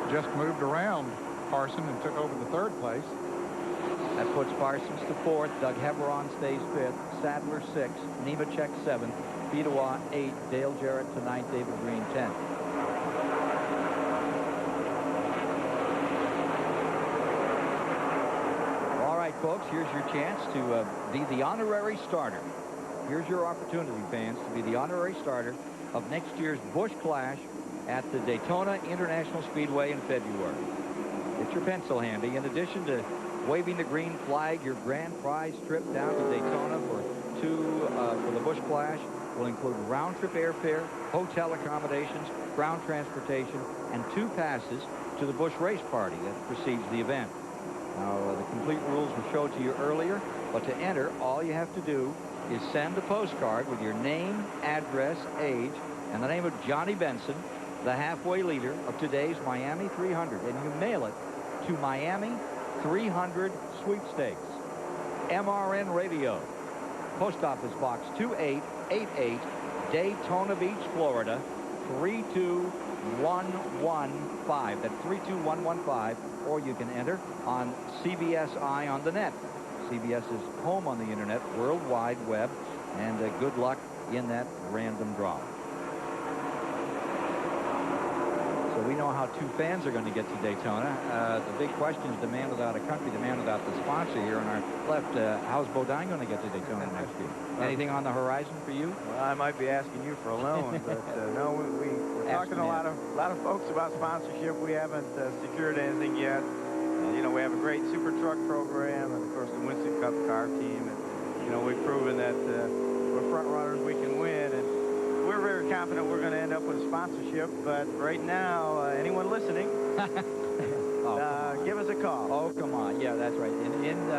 just moved around Parson and took over the 3rd place. That puts Parsons to 4th. Doug Heveron stays 5th. Sadler 6th. Nemechek 7th. Fedewa 8th. Dale Jarrett to 9th. David Green 10th. All right, folks, here's your chance to be the honorary starter. Here's your opportunity, fans, to be the honorary starter of next year's Busch Clash at the Daytona International Speedway in February. Get your pencil handy. In addition to waving the green flag, your grand prize trip down to Daytona for the Busch Clash will include round-trip airfare, hotel accommodations, ground transportation, and 2 passes to the Busch Race Party that precedes the event. Now, the complete rules were showed to you earlier, but to enter, all you have to do is send a postcard with your name, address, age, and the name of Johnny Benson, the halfway leader of today's Miami 300, and you mail it to Miami 300 Sweepstakes. MRN Radio, Post Office Box 2888, Daytona Beach, Florida, 32115. That's 32115, or you can enter on CBSI on the net. CBS is home on the internet, World Wide Web, and good luck in that random draw. So we know how 2 fans are going to get to Daytona. The big question is the man without a country, the man without the sponsor here on our left. How's Bodine going to get to Daytona next year? Anything on the horizon for you? Well, I might be asking you for a loan, but no, we're talking to a lot of folks about sponsorship. We haven't secured anything yet. You know, we have a great super truck program, and of course the Winston Cup car team, and you know, we've proven that we're front runners, we can win, and we're very confident we're going to end up with a sponsorship, but right now, anyone listening, give us a call. Oh, come on. Yeah, that's right. In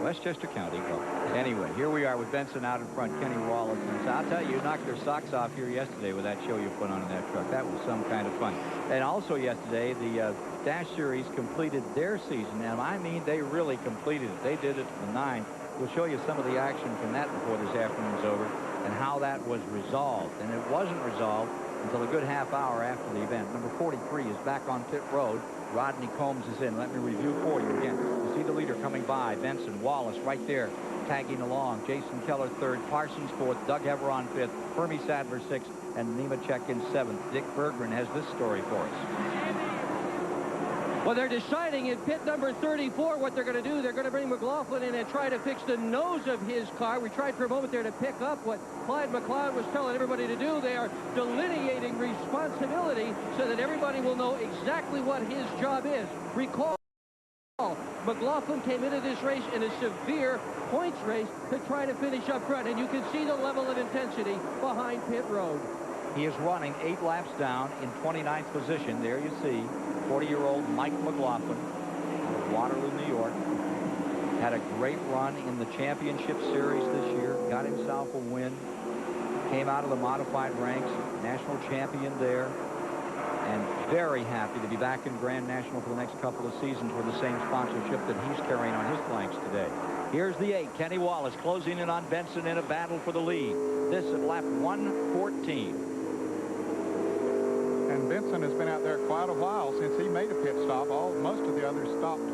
Westchester County. Well, anyway, here we are with Benson out in front, Kenny Wallace. And I'll tell you, you knocked their socks off here yesterday with that show you put on in that truck. That was some kind of fun. And also yesterday, the Dash Series completed their season, and I mean, they really completed it. They did it to the 9. We'll show you some of the action from that before this afternoon's over and how that was resolved. And it wasn't resolved until a good half hour after the event. Number 43 is back on pit road. Rodney Combs is in. Let me review for you again. You see the leader coming by. Benson, Wallace right there tagging along. Jason Keller 3rd, Parsons 4th, Doug Everon 5th, Fermi Sadler 6th, and Nemechek in 7th. Dick Berggren has this story for us. Well, they're deciding in pit number 34 what they're going to do. They're going to bring McLaughlin in and try to fix the nose of his car. We tried for a moment there to pick up what Clyde McLeod was telling everybody to do. They are delineating responsibility so that everybody will know exactly what his job is. Recall, McLaughlin came into this race in a severe points race to try to finish up front, and you can see the level of intensity behind pit road. He is running 8 laps down in 29th position. There you see 40-year-old Mike McLaughlin of Waterloo, New York. Had a great run in the championship series this year. Got himself a win. Came out of the modified ranks. National champion there. And very happy to be back in Grand National for the next couple of seasons with the same sponsorship that he's carrying on his flanks today. Here's the 8. Kenny Wallace closing in on Benson in a battle for the lead. This at lap 114. And Benson has been out there quite a while since he made a pit stop. Most of the others stopped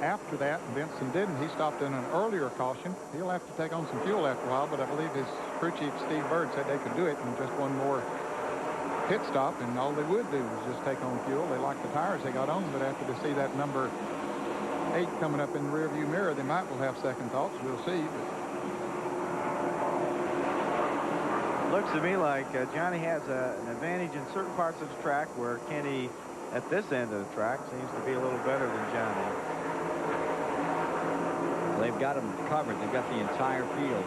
after that, and Benson didn't. He stopped in an earlier caution. He'll have to take on some fuel after a while, but I believe his crew chief, Steve Bird, said they could do it in just one more pit stop, and all they would do was just take on fuel. They liked the tires they got on, but after they see that number 8 coming up in the rearview mirror, they might well have second thoughts. We'll see. Looks to me like Johnny has an advantage in certain parts of the track where Kenny, at this end of the track, seems to be a little better than Johnny. They've got him covered. They've got the entire field.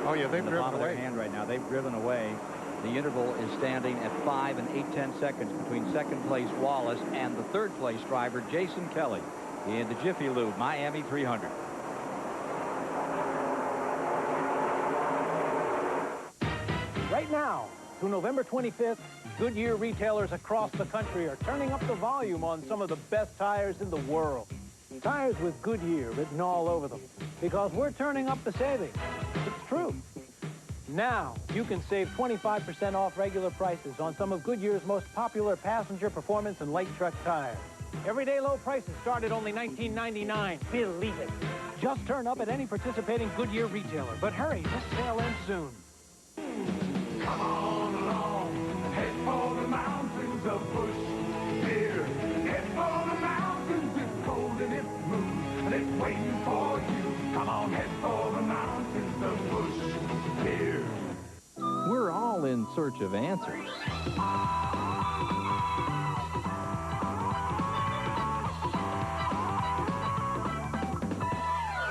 Oh, yeah, they've driven away. Their hand right now. They've driven away. The interval is standing at 5 and 8/10 seconds between second place Wallace and the third place driver, Jason Kelly, in the Jiffy Lube Miami 300. Right now, through November 25th, Goodyear retailers across the country are turning up the volume on some of the best tires in the world. Tires with Goodyear written all over them, because we're turning up the savings. It's true. Now, you can save 25% off regular prices on some of Goodyear's most popular passenger performance and light truck tires. Everyday low prices start at only $19.99. Believe it. Just turn up at any participating Goodyear retailer. But hurry, this sale ends soon. Come on along, head for the mountains of Busch beer. Head for the mountains, it's cold and it's smooth, and it's waiting for you. Come on, head for the mountains of Busch beer. We're all in search of answers.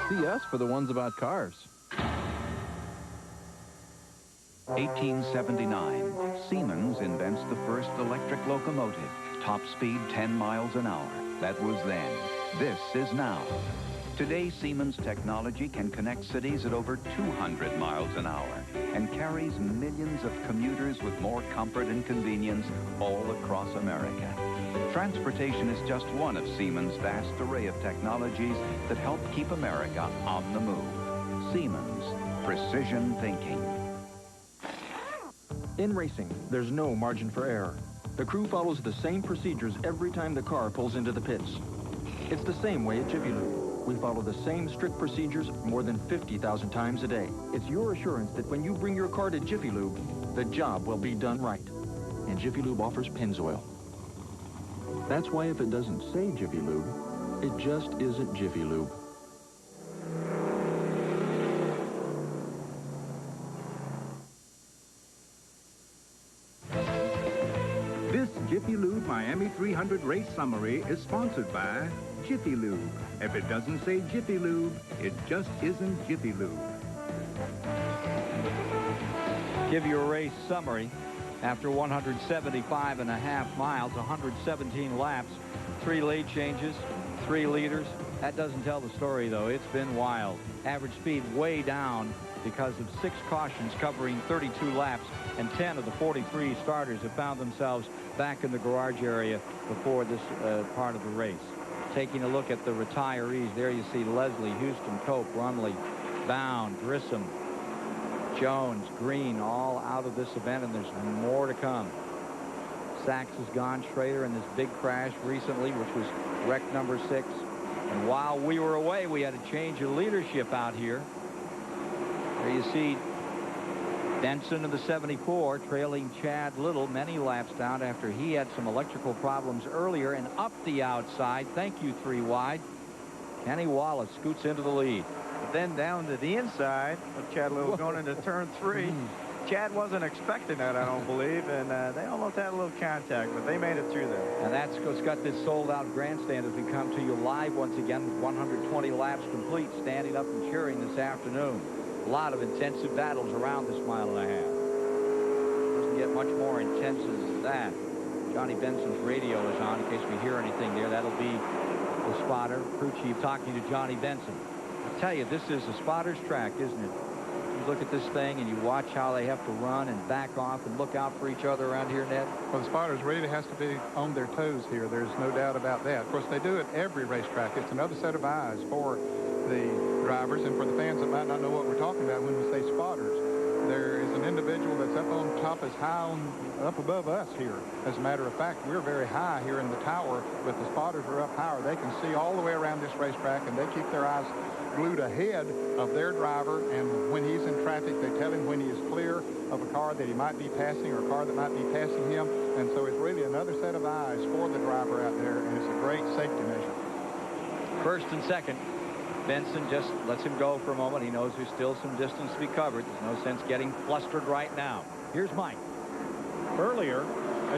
See us for the ones about cars. 1879, Siemens invents the first electric locomotive, top speed 10 miles an hour. That was then. This is now. Today, Siemens technology can connect cities at over 200 miles an hour and carries millions of commuters with more comfort and convenience all across America. Transportation is just one of Siemens' vast array of technologies that help keep America on the move. Siemens, precision thinking. In racing, there's no margin for error. The crew follows the same procedures every time the car pulls into the pits. It's the same way at Jiffy Lube. We follow the same strict procedures more than 50,000 times a day. It's your assurance that when you bring your car to Jiffy Lube, the job will be done right. And Jiffy Lube offers Pennzoil. That's why if it doesn't say Jiffy Lube, it just isn't Jiffy Lube. This Jiffy Lube Miami 300 race summary is sponsored by Jiffy Lube. If it doesn't say Jiffy Lube, it just isn't Jiffy Lube. give you a race summary. After 175.5 miles, 117 laps, 3 lead changes, 3 leaders. That doesn't tell the story, though. It's been wild. Average speed way down because of 6 cautions covering 32 laps, and 10 of the 43 starters have found themselves back in the garage area before this part of the race. Taking a look at the retirees, there you see Leslie, Houston, Cope, Rumley, Bound, Grissom, Jones, Green, all out of this event, and there's more to come. Sachs is gone. Schrader in this big crash recently, which was wreck number 6. And while we were away, we had a change of leadership out here. There you see Benson of the 74 trailing Chad Little many laps down after he had some electrical problems earlier, and up the outside. Thank you, 3 wide. Kenny Wallace scoots into the lead. But then down to the inside of Chad Little going into turn 3. Chad wasn't expecting that, I don't believe, and they almost had a little contact, but they made it through there. And that's what's got this sold-out grandstand as we come to you live once again with 120 laps complete, standing up and cheering this afternoon. A lot of intensive battles around this mile and a half. Doesn't get much more intense than that. Johnny Benson's radio is on in case we hear anything there. That'll be the spotter, crew chief, talking to Johnny Benson. I tell you, this is a spotter's track, isn't it? You look at this thing and you watch how they have to run and back off and look out for each other around here, Ned. Well, the spotters really has to be on their toes here. There's no doubt about that. Of course, they do it every racetrack. It's another set of eyes for the drivers and for the fans that might not know what we're talking about when we say spotters. There is an individual that's up on top, as high up above us here. As a matter of fact, we're very high here in the tower, but the spotters are up higher. They can see all the way around this racetrack, and they keep their eyes glued ahead of their driver, and when he's in traffic, they tell him when he is clear of a car that he might be passing or a car that might be passing him. And so it's really another set of eyes for the driver out there, and it's a great safety measure. First and second. Benson just lets him go for a moment. He knows there's still some distance to be covered. There's no sense getting flustered right now. Here's Mike. Earlier,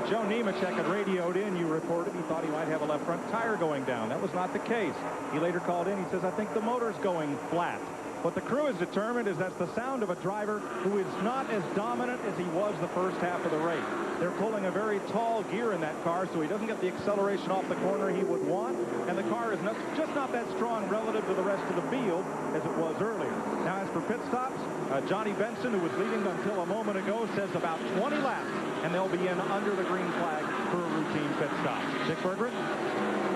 Joe Nemechek had radioed in. You reported he thought he might have a left front tire going down. That was not the case. He later called in. He says, I think the motor's going flat. What the crew has determined is that's the sound of a driver who is not as dominant as he was the first half of the race. They're pulling a very tall gear in that car, so he doesn't get the acceleration off the corner he would want, and the car is just not that strong relative to the rest of the field as it was earlier. Now, as for pit stops, Johnny Benson, who was leading until a moment ago, says about 20 laps, and they'll be in under the green flag for a routine pit stop. Dick Berggren?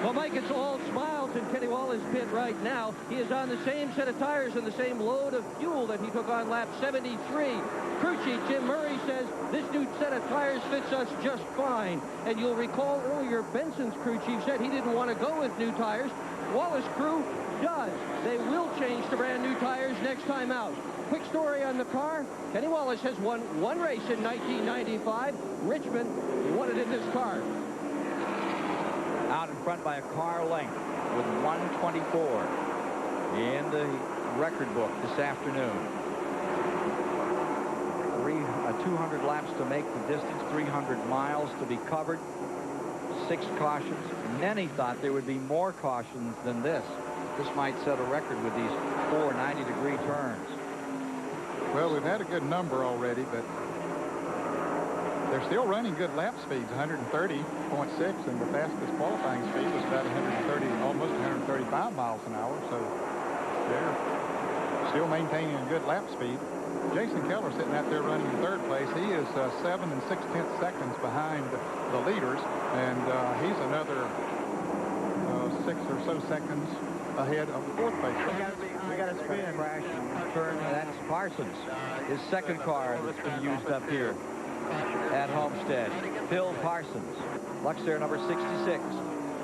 Well, Mike, it's all smiles in Kenny Wallace's pit right now. He is on the same set of tires and the same load of fuel that he took on lap 73. Crew chief Jim Murray says this new set of tires fits us just fine. And you'll recall earlier Benson's crew chief said he didn't want to go with new tires. Wallace crew does. They will change to brand new tires next time out. Quick story on the car. Kenny Wallace has won one race in 1995. Richmond, he won it in this car. Out in front by a car length with 124 in the record book this afternoon. 200 laps to make the distance, 300 miles to be covered, 6 cautions. Many thought there would be more cautions than this. This might set a record with these 4 90-degree turns. Well, we've had a good number already, but they're still running good lap speeds, 130.6, and the fastest qualifying speed was about 130, almost 135 miles an hour, so they're still maintaining a good lap speed. Jason Keller sitting out there running in 3rd place. He is 7 6/10 seconds behind the leaders, and he's another 6 or so seconds ahead of the 4th place. We got to spin. Crash and turn. That's Parsons, his second car that's been used up here at Homestead. Bill Parsons. Luxair number 66.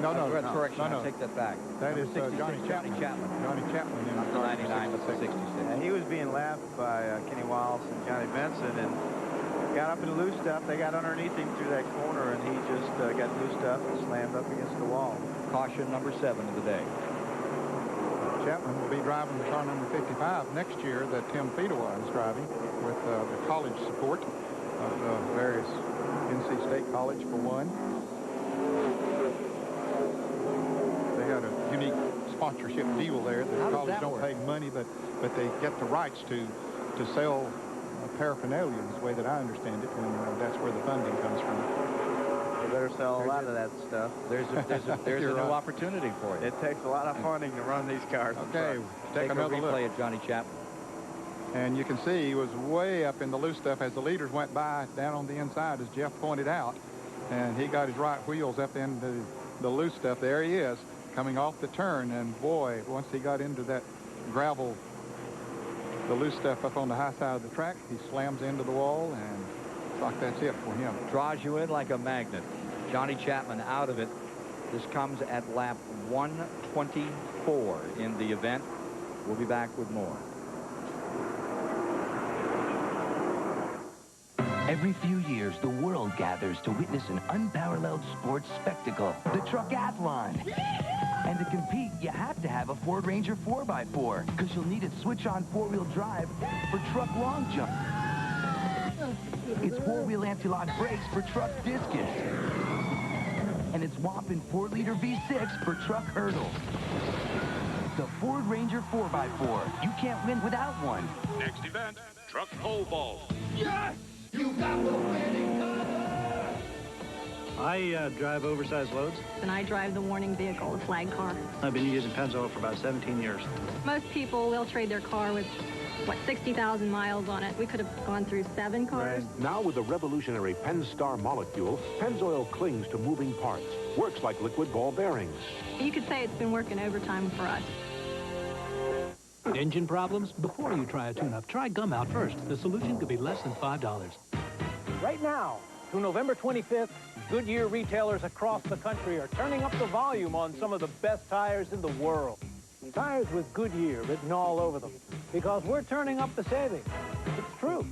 No. Correction. I'll take that back. That is Johnny Chapman. Johnny Chapman. Not the 99, but the 66. And he was being lapped by Kenny Wallace and Johnny Benson, and got up and loosed up. They got underneath him through that corner, and he just got loosed up and slammed up against the wall. Caution number 7 of the day. Chapman will be driving the car number 55 next year that Tim Fedewa is driving with the college support of various NC State College for one. They had a unique sponsorship deal there. The college don't pay money, but they get the rights to sell paraphernalia is the way that I understand it, and that's where the funding comes from. You better sell a lot of that stuff. There's a new opportunity for you. It takes a lot of funding to run these cars. Okay, take another look. Replay of Johnny Chapman. And you can see he was way up in the loose stuff as the leaders went by down on the inside, as Jeff pointed out. And he got his right wheels up into the loose stuff. There he is, coming off the turn. And boy, once he got into that gravel, the loose stuff up on the high side of the track, he slams into the wall, and it's like that's it for him. Draws you in like a magnet. Johnny Chapman out of it. This comes at lap 124 in the event. We'll be back with more. Every few years, the world gathers to witness an unparalleled sports spectacle, the Truckathlon. And to compete, you have to have a Ford Ranger 4x4, because you'll need its switch-on four-wheel drive for truck long jump. Its four-wheel anti-lock brakes for truck discus. And its whopping 4-liter V6 for truck hurdle. The Ford Ranger 4x4. You can't win without one. Next event, truck pole vault. Yes! You got the winning color! I drive oversized loads. And I drive the warning vehicle, the flag car. I've been using Pennzoil for about 17 years. Most people will trade their car with, what, 60,000 miles on it. We could have gone through 7 cars. Right. Now with the revolutionary Pennstar molecule, Pennzoil clings to moving parts. Works like liquid ball bearings. You could say it's been working overtime for us. Engine problems? Before you try a tune-up, try gum out first. The solution could be less than $5. Right now, through November 25th, Goodyear retailers across the country are turning up the volume on some of the best tires in the world. Tires with Goodyear written all over them, because we're turning up the savings. It's true.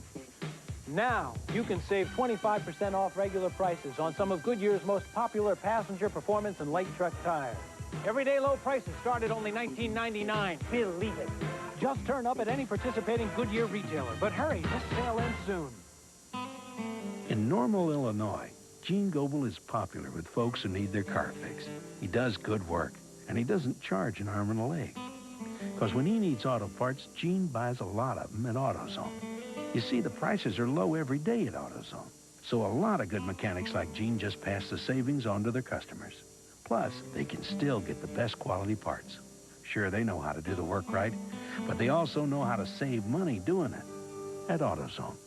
Now, you can save 25% off regular prices on some of Goodyear's most popular passenger performance and light truck tires. Everyday low prices start at only $19.99. Believe it. Just turn up at any participating Goodyear retailer. But hurry, this sale ends soon. In Normal, Illinois, Gene Goebel is popular with folks who need their car fixed. He does good work, and he doesn't charge an arm and a leg. Because when he needs auto parts, Gene buys a lot of them at AutoZone. You see, the prices are low every day at AutoZone. So a lot of good mechanics like Gene just pass the savings on to their customers. Plus, they can still get the best quality parts. Sure, they know how to do the work right, but they also know how to save money doing it at AutoZone.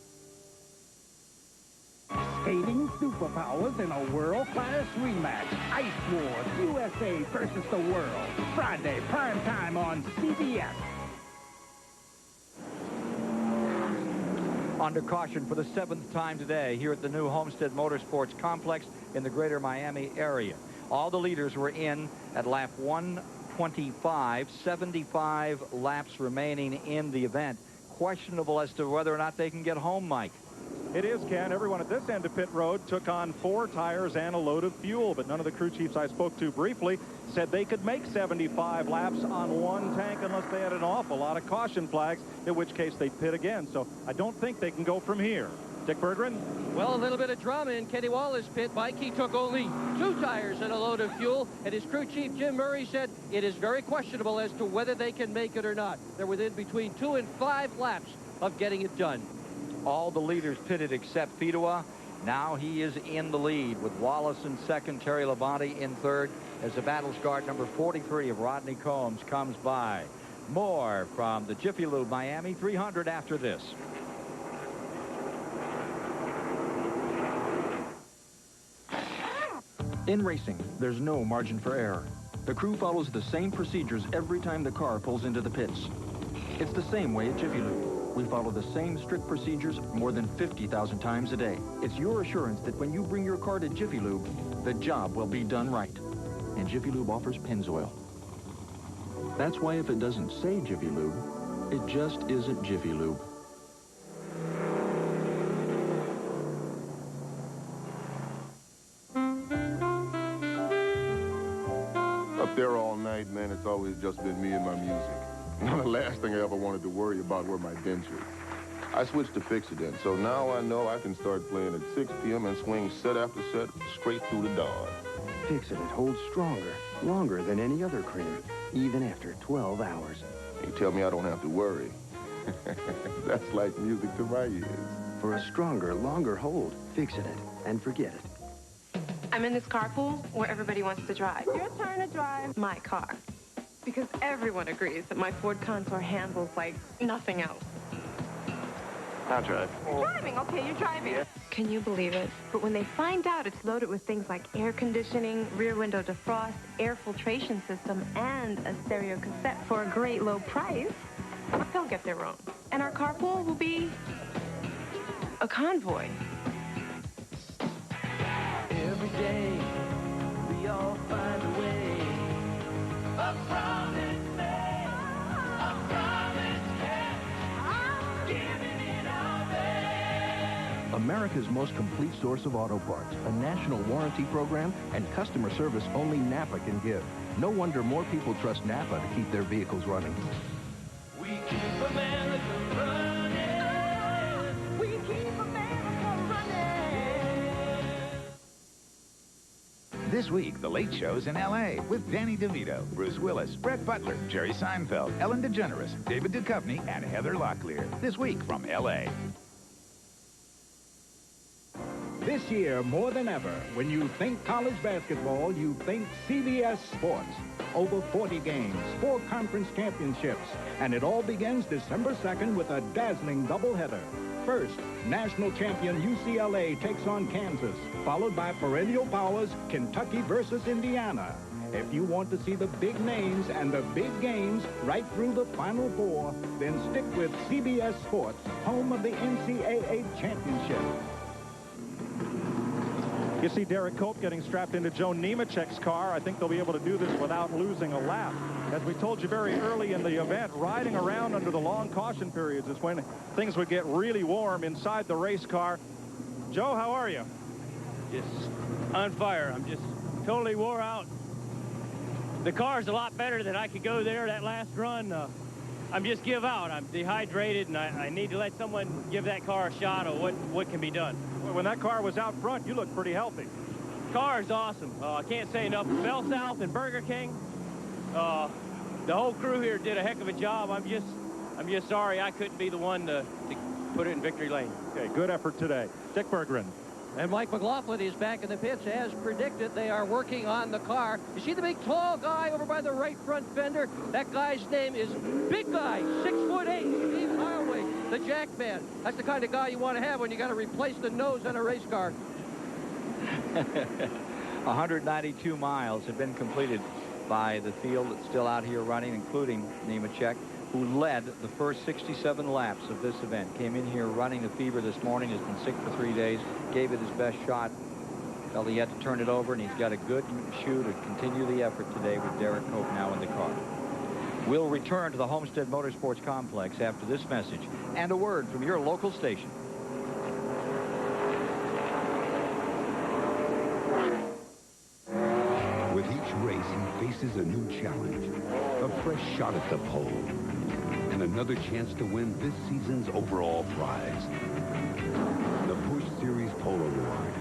Skating superpowers in a world-class rematch. Ice Wars, USA versus the world. Friday, prime time on CBS. Under caution for the 7th time today here at the new Homestead Motorsports complex in the greater Miami area. All the leaders were in at lap 125, 75 laps remaining in the event. Questionable as to whether or not they can get home, Mike. It is, Ken. Everyone at this end of pit road took on 4 tires and a load of fuel, but none of the crew chiefs I spoke to briefly said they could make 75 laps on one tank unless they had an awful lot of caution flags, in which case they'd pit again. So I don't think they can go from here. Dick Berggren? Well, a little bit of drama in Kenny Wallace's pit, Mike. He took only 2 tires and a load of fuel, and his crew chief, Jim Murray, said it is very questionable as to whether they can make it or not. They're within between 2 and 5 laps of getting it done. All the leaders pitted except Fidua. Now he is in the lead with Wallace in second, Terry Labonte in third, as the battle scarred number 43 of Rodney Combs comes by. More from the Jiffy Lube Miami 300 after this. In racing, there's no margin for error. The crew follows the same procedures every time the car pulls into the pits. It's the same way at Jiffy Lube. We follow the same strict procedures more than 50,000 times a day. It's your assurance that when you bring your car to Jiffy Lube, the job will be done right. And Jiffy Lube offers Pennzoil. That's why if it doesn't say Jiffy Lube, it just isn't Jiffy Lube. Up there all night, man, it's always just been me and my music. Now, the last thing I ever wanted to worry about were my dentures. I switched to Fix-It-In, so now I know I can start playing at 6 p.m. and swing set after set straight through the dawn. Fix-It holds stronger, longer than any other cream, even after 12 hours. You tell me I don't have to worry. That's like music to my ears. For a stronger, longer hold, fix it and forget it. I'm in this carpool where everybody wants to drive. Your turn to drive my car. Because everyone agrees that my Ford Contour handles like nothing else. I'll drive. You're driving, okay, you're driving. Yeah. Can you believe it? But when they find out it's loaded with things like air conditioning, rear window defrost, air filtration system, and a stereo cassette for a great low price, they'll get their own. And our carpool will be a convoy. Every day, we all find a way. A promise made, a promise kept. I'm giving it all back. America's most complete source of auto parts, a national warranty program, and customer service only Napa can give. No wonder more people trust Napa to keep their vehicles running. We keep America running. We keep America running. This week, The Late Show's in L.A. with Danny DeVito, Bruce Willis, Brett Butler, Jerry Seinfeld, Ellen DeGeneres, David Duchovny, and Heather Locklear. This week from L.A. This year, more than ever, when you think college basketball, you think CBS Sports. Over 40 games, 4 conference championships, and it all begins December 2nd with a dazzling doubleheader. First, national champion UCLA takes on Kansas, followed by perennial powers Kentucky versus Indiana. If you want to see the big names and the big games right through the Final Four, then stick with CBS Sports, home of the NCAA championship. You see Derek Cope getting strapped into Joe Nemechek's car. I think they'll be able to do this without losing a lap. As we told you very early in the event, riding around under the long caution periods is when things would get really warm inside the race car. Joe, how are you? Just on fire. I'm just totally wore out. The car's a lot better than I could go there that last run. I'm just give out. I'm dehydrated, and I need to let someone give that car a shot of what can be done. When that car was out front, you looked pretty healthy. Car's awesome. I can't say enough. Bell South and Burger King, the whole crew here did a heck of a job. I'm just sorry I couldn't be the one to put it in victory lane. Okay, good effort today. Dick Berggren. And Mike McLaughlin is back in the pits. As predicted, they are working on the car. You see the big tall guy over by the right front fender? That guy's name is Big Guy, 6'8", Steve Heilwig, the Jack Man. That's the kind of guy you want to have when you got to replace the nose on a race car. 192 miles have been completed by the field that's still out here running, including Nemechek, who led the first 67 laps of this event. Came in here running a fever this morning, has been sick for 3 days, gave it his best shot, felt he had to turn it over, and he's got a good shoe to continue the effort today with Derek Cope now in the car. We'll return to the Homestead Motorsports Complex after this message and a word from your local station. With each race, he faces a new challenge, a fresh shot at the pole, and another chance to win this season's overall prize, the Busch Series Pole Award.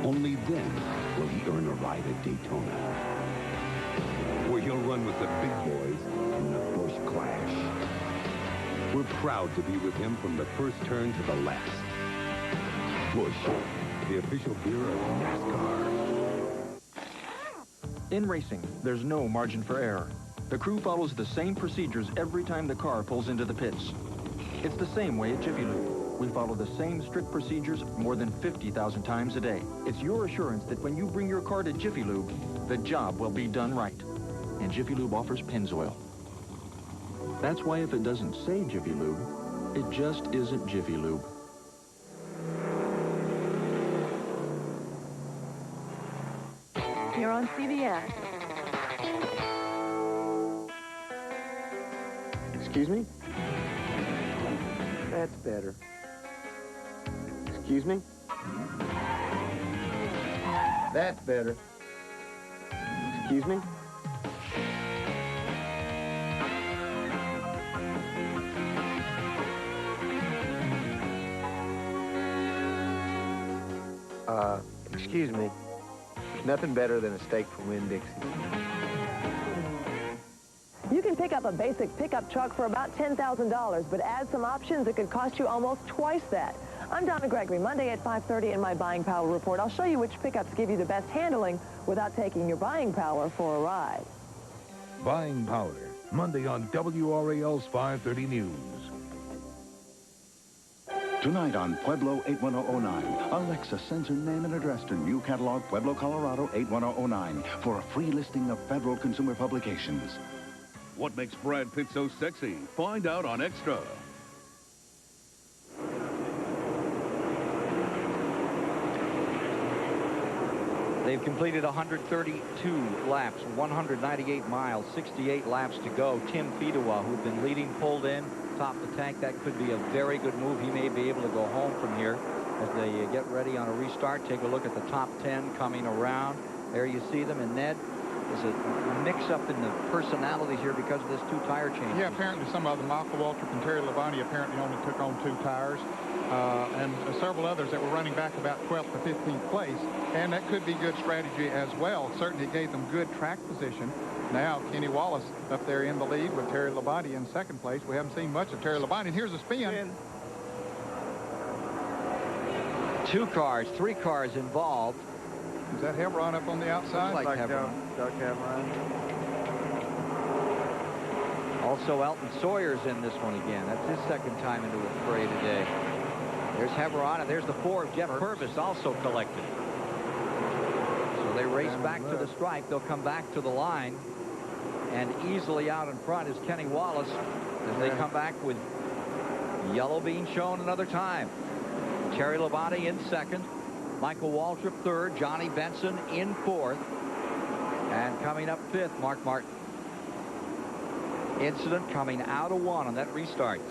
Only then will he earn a ride at Daytona, where he'll run with the big boys in the Busch Clash. We're proud to be with him from the first turn to the last. Busch, the official beer of NASCAR. In racing, there's no margin for error. The crew follows the same procedures every time the car pulls into the pits. It's the same way at Jiffy Lube. We follow the same strict procedures more than 50,000 times a day. It's your assurance that when you bring your car to Jiffy Lube, the job will be done right. And Jiffy Lube offers Pennzoil. That's why if it doesn't say Jiffy Lube, it just isn't Jiffy Lube. You're on CBS. Excuse me? That's better. Excuse me? That's better. Excuse me? Excuse me. Nothing better than a steak from Winn-Dixie. You can pick up a basic pickup truck for about $10,000, but add some options, it could cost you almost twice that. I'm Donna Gregory. Monday at 5:30 in my Buying Power Report, I'll show you which pickups give you the best handling without taking your buying power for a ride. Buying Power, Monday on WRAL's 530 News. Tonight on Pueblo 81009, Alexa sends her name and address to New Catalog, Pueblo, Colorado 81009 for a free listing of federal consumer publications. What makes Brad Pitt so sexy? Find out on Extra. They've completed 132 laps, 198 miles, 68 laps to go. Tim Fedewa, who'd been leading, pulled in, topped the tank. That could be a very good move. He may be able to go home from here as they get ready on a restart. Take a look at the top 10 coming around. There you see them. And Ned, there's a mix-up in the personalities here because of this 2 tire changes. Yeah, apparently some of them, Michael Waltrip and Terry Labonte, apparently only took on 2 tires. And several others that were running back about 12th to 15th place. And that could be good strategy as well. Certainly gave them good track position. Now, Kenny Wallace up there in the lead with Terry Labonte in 2nd place. We haven't seen much of Terry Labonte. And here's a spin. 2 cars, 3 cars involved. Is that Hebron up on the outside? Looks like Hebron. Doug Hebron. Also, Elton Sawyer's in this one again. That's his 2nd time into a fray today. There's Hebron, and there's the 4 of Jeff Purvis also collected. So they race back to the stripe. They'll come back to the line. And easily out in front is Kenny Wallace as they come back with yellow being shown another time. Terry Labonte in 2nd. Michael Waltrip 3rd. Johnny Benson in 4th. And coming up 5th, Mark Martin. Incident coming out of 1 on that restart.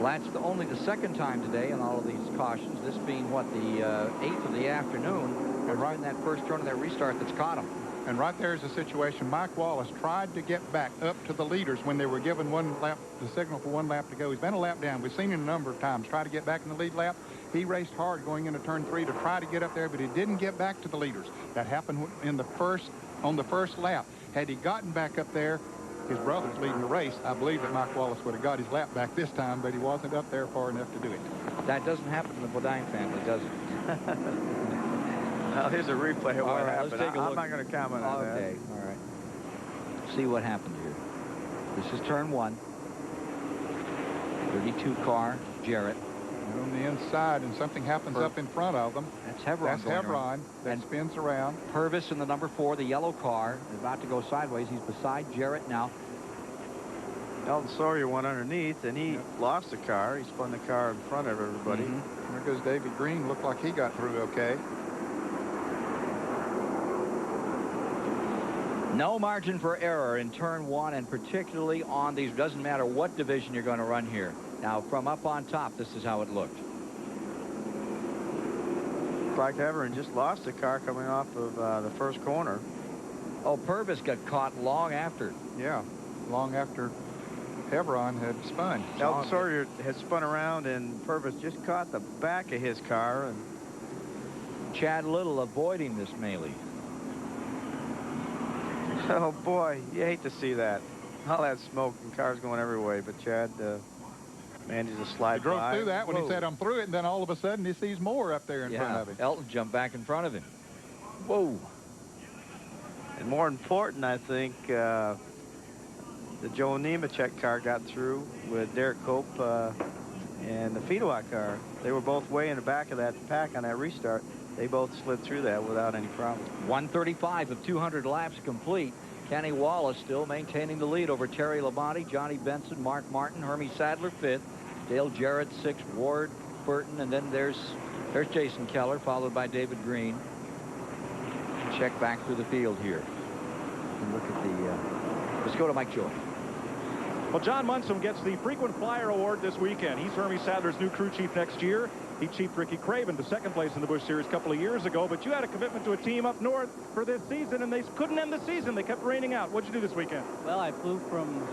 That's only the 2nd time today in all of these cautions. This being, what, the 8th of the afternoon. And right in that first turn of that restart that's caught him. And right there is a situation. Mike Wallace tried to get back up to the leaders when they were given 1 lap, the signal for 1 lap to go. He's been a lap down. We've seen him a number of times try to get back in the lead lap. He raced hard going into turn 3 to try to get up there, but he didn't get back to the leaders. That happened on the first lap. Had he gotten back up there, his brother's leading the race. I believe that Mike Wallace would have got his lap back this time, but he wasn't up there far enough to do it. That doesn't happen in the Bodine family, does it? Now, here's a replay of what happened. I'm not going to comment on that. Okay, all right. See what happened here. This is turn 1. 32 car, Jarrett. And on the inside, and something happens up in front of them. That's Hebron. That's Hebron. That spins around. Purvis in the number 4, the yellow car, is about to go sideways. He's beside Jarrett now. Elton Sawyer went underneath, and he lost the car. He spun the car in front of everybody. There goes David Green. Looked like he got through okay. No margin for error in turn 1, and particularly on these. Doesn't matter what division you're going to run here. Now, from up on top, this is how it looked. Like Hebron just lost the car coming off of the first corner. Oh, Purvis got caught long after. Yeah, long after Hebron had spun. Elton Sawyer had spun around, and Purvis just caught the back of his car. And Chad Little avoiding this melee. Oh, boy, you hate to see that. All that smoke and cars going every way, but Chad managed to slide he drove by. through that when he said, I'm through it, and then all of a sudden he sees more up there in front of him. Elton jumped back in front of him. Whoa. And more important, I think, the Joe Nemechek car got through with Derek Cope and the Fedewa car. They were both way in the back of that pack on that restart. They both slid through that without any problem. 135 of 200 laps complete. Kenny Wallace still maintaining the lead over Terry Labonte, Johnny Benson, Mark Martin, Hermie Sadler 5th, Dale Jarrett 6th, Ward Burton, and then there's Jason Keller, followed by David Green. Check back through the field here. And look at the. Let's go to Mike Joy. Well, John Munson gets the Frequent Flyer Award this weekend. He's Hermie Sadler's new crew chief next year. He chiefed Ricky Craven to 2nd place in the Busch Series a couple of years ago, but you had a commitment to a team up north for this season, and they couldn't end the season. They kept raining out. What'd you do this weekend? Well, I flew from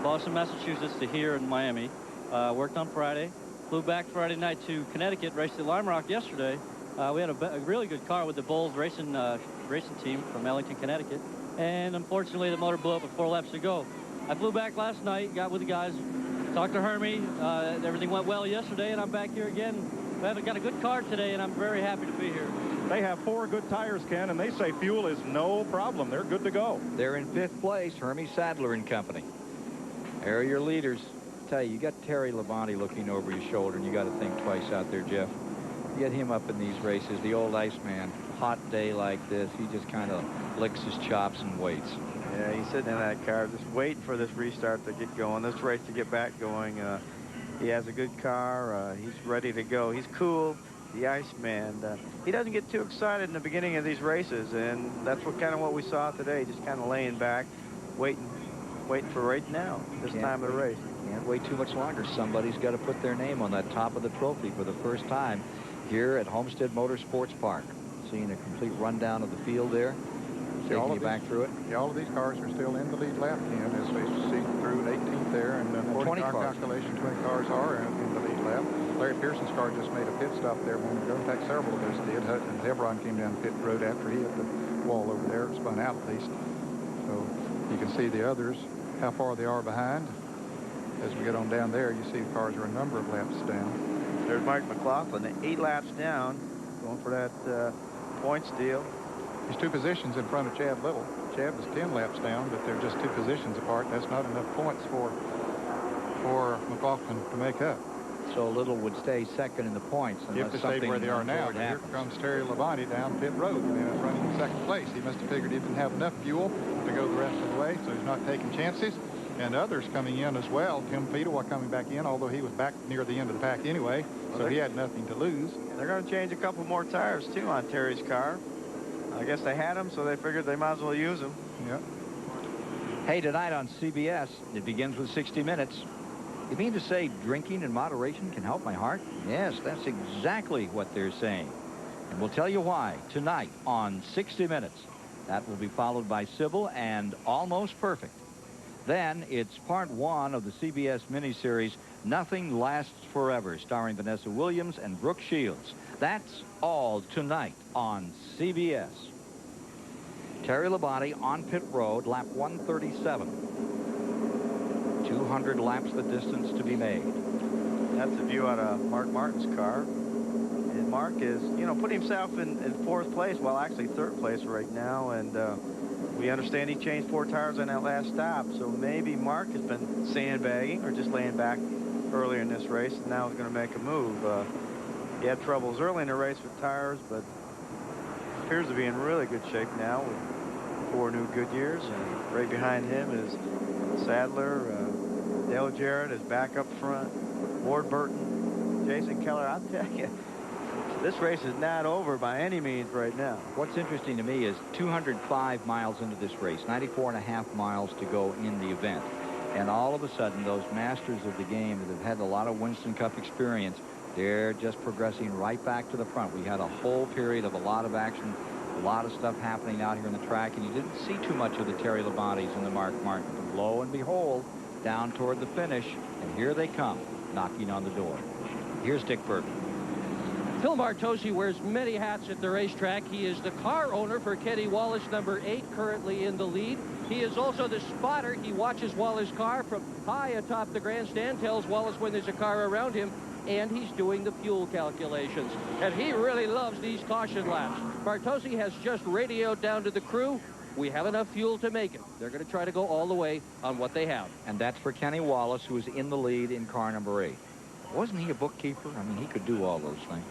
Boston, Massachusetts to here in Miami. Worked on Friday. Flew back Friday night to Connecticut, raced at Lime Rock yesterday. We had a really good car with the Bulls racing racing team from Ellington, Connecticut. And unfortunately, the motor blew up with 4 laps to go. I flew back last night, got with the guys, talked to Hermie. Everything went well yesterday, and I'm back here again. I've got a good car today, and I'm very happy to be here. They have 4 good tires, Ken, and they say fuel is no problem. They're good to go. They're in 5th place, Hermie Sadler and company. There are your leaders. I tell you got Terry Labonte looking over your shoulder, and you got to think twice out there, Jeff. Get him up in these races, the old Iceman. Hot day like this, he just kind of licks his chops and waits. Yeah, he's sitting in that car just waiting for this restart to get going, this race to get back going. He has a good car. He's ready to go. He's cool, the Iceman. He doesn't get too excited in the beginning of these races, and that's what we saw today, just kind of laying back, waiting for right now, this time of the race. Can't wait too much longer. Somebody's got to put their name on that top of the trophy for the first time here at Homestead Motorsports Park. Seeing a complete rundown of the field there. Taking you back through it. Yeah, all of these cars are still in the lead lap 10 as we see through 18th there. And according to our calculation, 20 cars are in the lead lap. Larry Pearson's car just made a pit stop there a moment ago. In fact, several of those did. And Hebron came down pit road after he hit the wall over there. It spun out at least. So you can see the others, how far they are behind. As we get on down there, you see the cars are a number of laps down. There's Mike McLaughlin, 8 laps down, going for that point steal. He's 2 positions in front of Chad Little. Chad was 10 laps down, but they're just 2 positions apart. That's not enough points for McLaughlin to make up. So Little would stay second in the points. If they stayed where they are now. Here comes Terry Labonte down pit road and is running in 2nd place. He must have figured he didn't have enough fuel to go the rest of the way, so he's not taking chances. And others coming in as well. Tim Fedewa coming back in, although he was back near the end of the pack anyway, so he had nothing to lose. They're going to change a couple more tires, too, on Terry's car. I guess they had them, so they figured they might as well use them. Yep. Hey, tonight on CBS, it begins with 60 Minutes. You mean to say drinking in moderation can help my heart? Yes, that's exactly what they're saying. And we'll tell you why tonight on 60 Minutes. That will be followed by Sybil and Almost Perfect. Then it's part 1 of the CBS miniseries, Nothing Lasts Forever, starring Vanessa Williams and Brooke Shields. That's all tonight on CBS. Terry Labonte on pit road, lap 137. 200 laps the distance to be made. That's a view out of Mark Martin's car. And Mark is, put himself in 4th place, well, actually 3rd place right now, and we understand he changed 4 tires on that last stop, so maybe Mark has been sandbagging or just laying back earlier in this race, and now he's going to make a move. He had troubles early in the race with tires, but appears to be in really good shape now with 4 new Goodyears, and right behind him is Sadler, Dale Jarrett is back up front, Ward Burton, Jason Keller. I'll tell you, this race is not over by any means right now. What's interesting to me is 205 miles into this race, 94.5 miles to go in the event. And all of a sudden, those masters of the game that have had a lot of Winston Cup experience, they're just progressing right back to the front. We had a whole period of a lot of action, a lot of stuff happening out here on the track, and you didn't see too much of the Terry Labontes and the Mark Martin. But lo and behold, down toward the finish, and here they come, knocking on the door. Here's Dick Burton. Phil Martosi wears many hats at the racetrack. He is the car owner for Kenny Wallace, number 8, currently in the lead. He is also the spotter. He watches Wallace's car from high atop the grandstand, tells Wallace when there's a car around him, and he's doing the fuel calculations. And he really loves these caution laps. Martosi has just radioed down to the crew, we have enough fuel to make it. They're going to try to go all the way on what they have. And that's for Kenny Wallace, who is in the lead in car number 8. Wasn't he a bookkeeper? I mean, he could do all those things.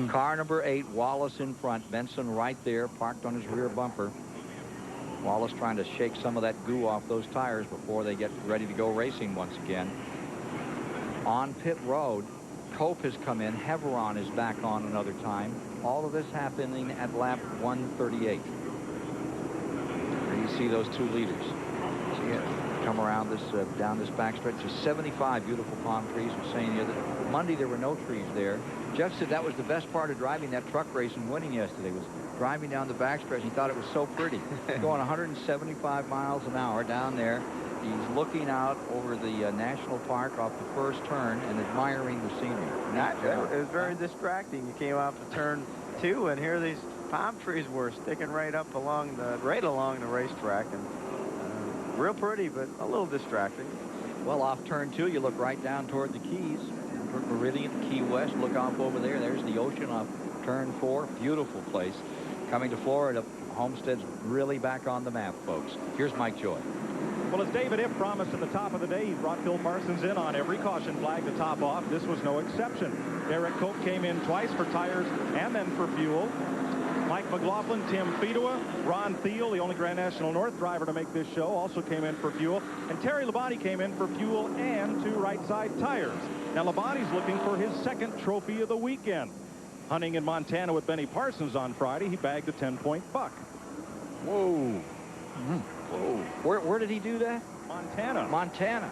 Car number 8, Wallace in front, Benson right there, parked on his rear bumper. Wallace trying to shake some of that goo off those tires before they get ready to go racing once again. On pit road, Cope has come in. Heveron is back on another time. All of this happening at lap 138. There you see those 2 leaders. See it come around this down this backstretch. Just 75 beautiful palm trees. We're saying the other Monday there were no trees there. Jeff said that was the best part of driving that truck race and winning yesterday, was driving down the backstretch. He thought it was so pretty. Going 175 miles an hour down there. He's looking out over the national park off the first turn and admiring the scenery. It was very distracting. You came off the turn 2, and here these palm trees were sticking right along the racetrack, and real pretty, but a little distracting. Well, off turn 2, you look right down toward the Keys, toward Meridian, Key West. Look off over there. There's the ocean off turn 4. Beautiful place. Coming to Florida, Homestead's really back on the map, folks. Here's Mike Joy. Well, as David Ipp promised at the top of the day, he brought Phil Parsons in on every caution flag to top off. This was no exception. Derek Cope came in twice for tires and then for fuel. Mike McLaughlin, Tim Fedua, Ron Thiel, the only Grand National North driver to make this show, also came in for fuel. And Terry Labonte came in for fuel and 2 right side tires. Now, Labonte's looking for his second trophy of the weekend. Hunting in Montana with Benny Parsons on Friday, he bagged a 10-point buck. Whoa. Whoa. Where did he do that? Montana. Montana.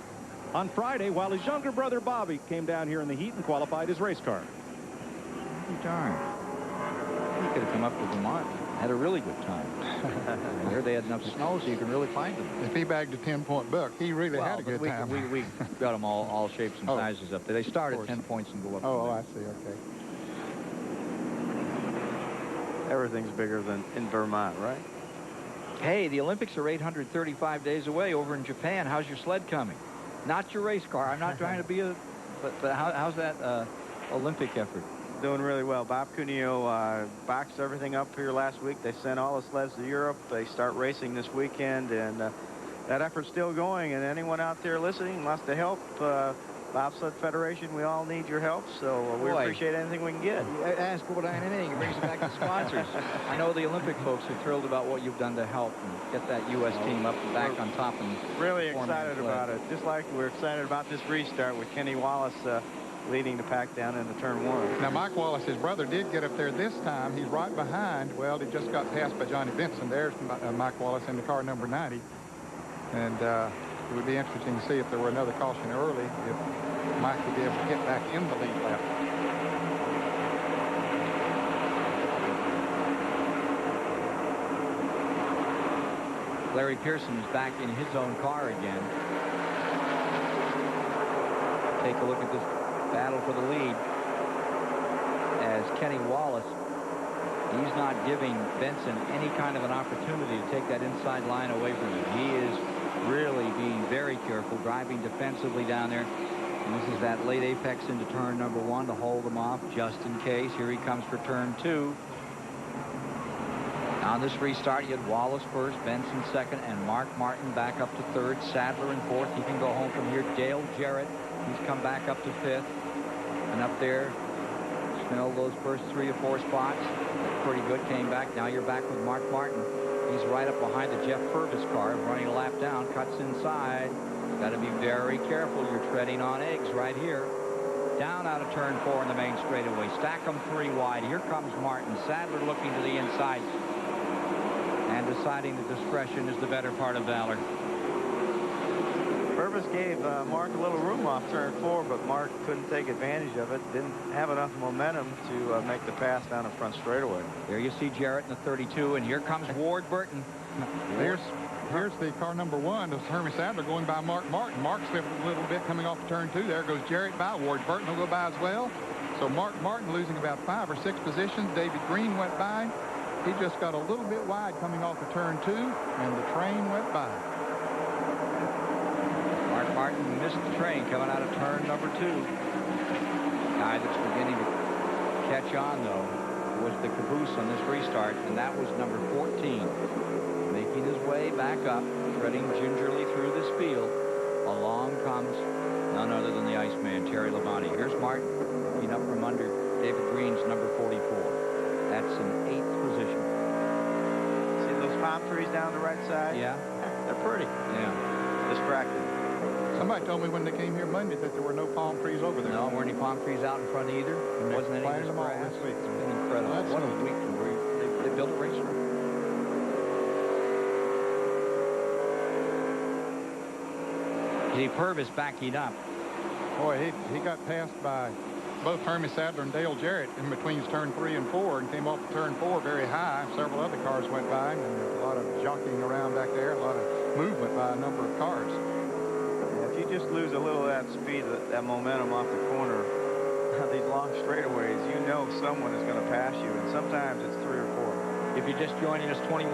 On Friday, while his younger brother Bobby came down here in the heat and qualified his race car. Darn. He could have come up to Vermont. Had a really good time. There they had enough snow so you can really find them. If he bagged a 10-point buck, he really had a good time. We got them all shapes and sizes up there. They start at 10 points and go up. Oh, I see. Okay. Everything's bigger than in Vermont, right? Hey, the Olympics are 835 days away over in Japan. How's your sled coming? Not your race car. I'm not trying to be a... But how's that Olympic effort? Doing really well. Bob Cuneo boxed everything up here last week. They sent all the sleds to Europe. They start racing this weekend, and that effort's still going. And anyone out there listening wants to help, Bobsled Federation, we all need your help, so we appreciate anything we can get. Ask Bodine anything. It brings it back to sponsors. I know the Olympic folks are thrilled about what you've done to help and get that U.S. team up and back on top. And really excited about it. Just like we're excited about this restart with Kenny Wallace leading the pack down into turn 1. Now, Mike Wallace, his brother, did get up there this time. He's right behind. Well, he just got passed by Johnny Benson. There's Mike Wallace in the car number 90. And it would be interesting to see if there were another caution early, if Mike would be able to get back in the lead lap. Larry Pearson is back in his own car again. Take a look at this battle for the lead as Kenny Wallace, he's not giving Benson any kind of an opportunity to take that inside line away from him. He is really being very careful, driving defensively down there. And this is that late apex into turn number 1 to hold them off just in case. Here he comes for turn 2. On this restart, you had Wallace first, Benson second, and Mark Martin back up to 3rd, Sadler in 4th. He can go home from here. Dale Jarrett, he's come back up to 5th. And up there, smelled those first 3 or 4 spots. Pretty good, came back. Now you're back with Mark Martin. He's right up behind the Jeff Purvis car, running a lap down, cuts inside. Got to be very careful. You're treading on eggs right here. Down out of turn 4 in the main straightaway. Stack them 3 wide. Here comes Martin. Sadler looking to the inside and deciding that discretion is the better part of valor. Purvis gave Mark a little room off turn 4, but Mark couldn't take advantage of it. Didn't have enough momentum to make the pass down the front straightaway. There you see Jarrett in the 32, and here comes Ward Burton. Here's the car number 1. It's Hermie Sadler going by Mark Martin. Mark slipped a little bit coming off turn 2. There goes Jarrett by. Ward Burton will go by as well. So Mark Martin losing about 5 or 6 positions. David Green went by. He just got a little bit wide coming off of turn 2, and the train went by. Mark Martin missed the train coming out of turn number 2. Guy that's beginning to catch on, though, was the caboose on this restart, and that was number 14. Making his way back up, treading gingerly through this field. Along comes none other than the Iceman, Terry Labonte. Here's Martin looking up from under David Green's number 44. That's in 8th position. See those palm trees down the right side? Yeah. They're pretty. Yeah. Distracted. Somebody told me when they came here Monday that there were no palm trees over there. No, there weren't any palm trees out in front either. There wasn't any planted them all this week. It's been incredible. Well, what a week they built a racetrack. Purvis backing up. Boy, he got passed by both Hermie Sadler and Dale Jarrett in between turn 3 and 4, and came off turn 4 very high. Several other cars went by, and there was a lot of jockeying around back there, a lot of movement by a number of cars. Yeah, if you just lose a little of that speed, that momentum off the corner, these long straightaways, you know someone is going to pass you, and sometimes it's 3 or 4. If you're just joining us, 2,100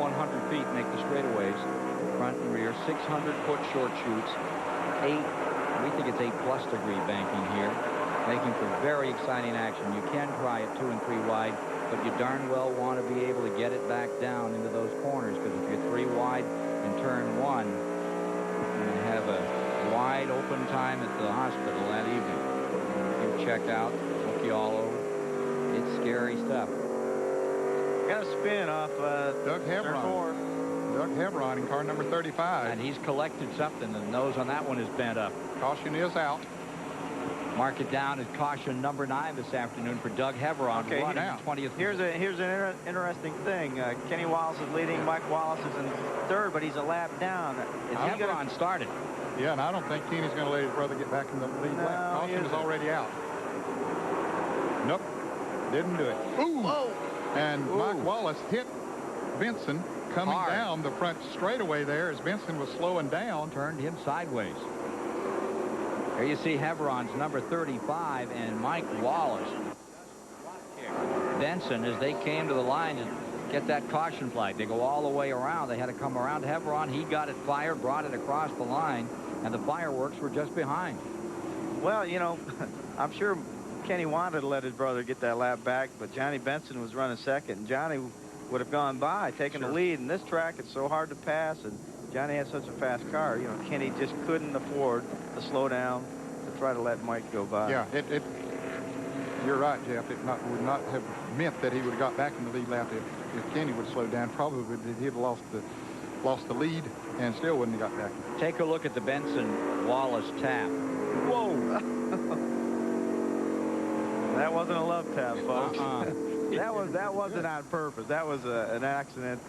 feet make the straightaways, front and rear, 600-foot short chutes, 8, we think it's 8+ degree banking here, making for very exciting action. You can try it 2 and 3 wide, but you darn well want to be able to get it back down into those corners, because if you're 3 wide in turn 1, you're going to have a wide open time at the hospital that evening. You check out, look you all over. It's scary stuff. Got a spin off Doug Hebron. Doug Hebron in car number 35. And he's collected something. The nose on that one is bent up. Caution is out. Mark it down as caution number 9 this afternoon for Doug Hebron. Okay, running 20th. Here's an interesting thing. Kenny Wallace is leading. Mike Wallace is in 3rd, but he's a lap down. Hebron started. Yeah, and I don't think Kenny's going to let his brother get back in the lead lap. Caution is already out. Nope. Didn't do it. Ooh. Whoa. And Mike Wallace hit Benson coming down the front straightaway there as Benson was slowing down. Turned him sideways. There you see Hebron's number 35 and Mike Wallace. Benson, as they came to the line to get that caution flag, they go all the way around. They had to come around Hebron. He got it fired, brought it across the line, and the fireworks were just behind. Well, you know, I'm sure Kenny wanted to let his brother get that lap back, but Johnny Benson was running 2nd, and Johnny would have gone by, taking the lead. And this track, it's so hard to pass, and Johnny had such a fast car. You know, Kenny just couldn't afford to slow down to try to let Mike go by. Yeah, you're right, Jeff. It would not have meant that he would have got back in the lead lap if Kenny would slow down. Probably he'd have lost the lead and still wouldn't have got back. Take a look at the Benson-Wallace tap. Whoa! That wasn't a love tap, folks. That wasn't on purpose. That was an accident.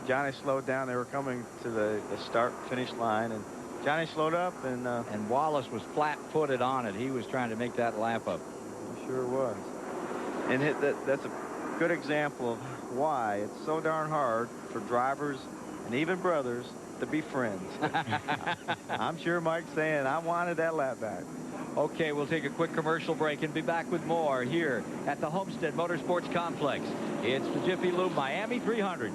Johnny slowed down. They were coming to the start-finish line, and Johnny slowed up, and Wallace was flat-footed on it. He was trying to make that lap up. He sure was. And that's a good example of why it's so darn hard for drivers and even brothers to be friends. I'm sure Mike's saying, I wanted that lap back. Okay, we'll take a quick commercial break and be back with more here at the Homestead Motorsports Complex. It's the Jiffy Lube Miami 300.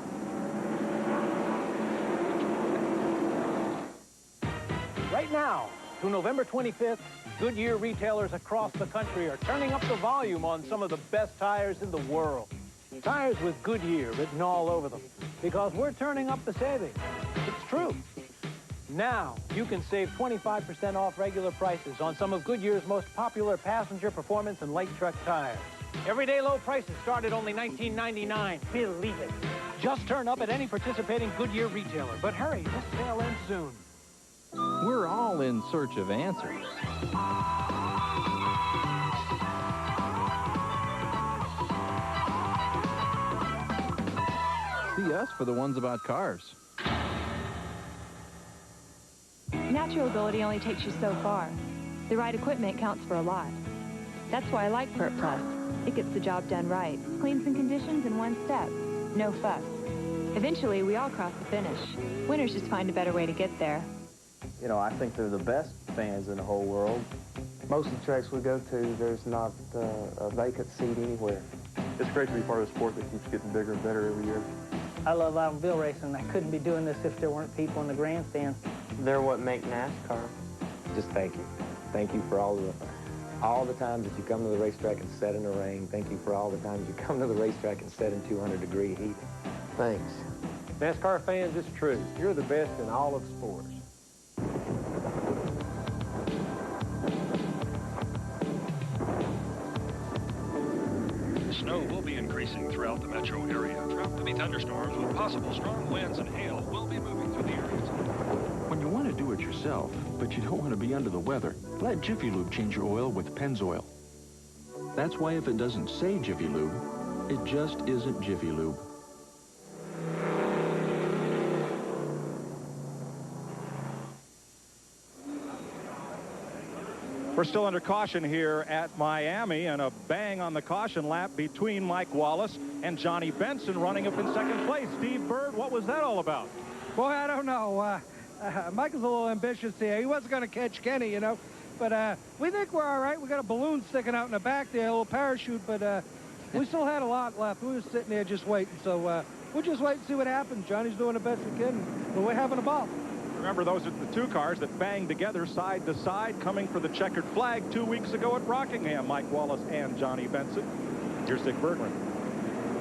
Right now, through November 25th, Goodyear retailers across the country are turning up the volume on some of the best tires in the world. Tires with Goodyear written all over them, because we're turning up the savings. It's true. Now, you can save 25% off regular prices on some of Goodyear's most popular passenger, performance, and light truck tires. Everyday low prices start at only $19.99. Believe it. Just turn up at any participating Goodyear retailer. But hurry, this sale ends soon. We're all in search of answers. See us for the ones about cars. Natural ability only takes you so far. The right equipment counts for a lot. That's why I like Pert Plus. It gets the job done right. Cleans and conditions in one step. No fuss. Eventually, we all cross the finish. Winners just find a better way to get there. You know, I think they're the best fans in the whole world. Most of the tracks we go to, there's not a vacant seat anywhere. It's great to be part of a sport that keeps getting bigger and better every year. I love automobile racing. I couldn't be doing this if there weren't people in the grandstand. They're what make NASCAR. Just thank you. Thank you for all the times that you come to the racetrack and sit in the rain. Thank you for all the times you come to the racetrack and sit in 200-degree heat. Thanks. NASCAR fans, it's true. You're the best in all of sports. Snow will be increasing throughout the metro area. Heavy thunderstorms with possible strong winds and hail will be moving through the area tonight. When you want to do it yourself, but you don't want to be under the weather, let Jiffy Lube change your oil with Pennzoil. That's why if it doesn't say Jiffy Lube, it just isn't Jiffy Lube. We're still under caution here at Miami, and a bang on the caution lap between Mike Wallace and Johnny Benson running up in second place. Steve Bird, what was that all about? Boy, I don't know. Mike was a little ambitious here. He wasn't going to catch Kenny, you know. But we think we're all right. We got a balloon sticking out in the back there, a little parachute, but we still had a lot left. We were sitting there just waiting. So we'll just wait and see what happens. Johnny's doing the best we can, but we're having a ball. Remember, those are the two cars that banged together side to side coming for the checkered flag 2 weeks ago at Rockingham, Mike Wallace and Johnny Benson. Here's Dick Bergman.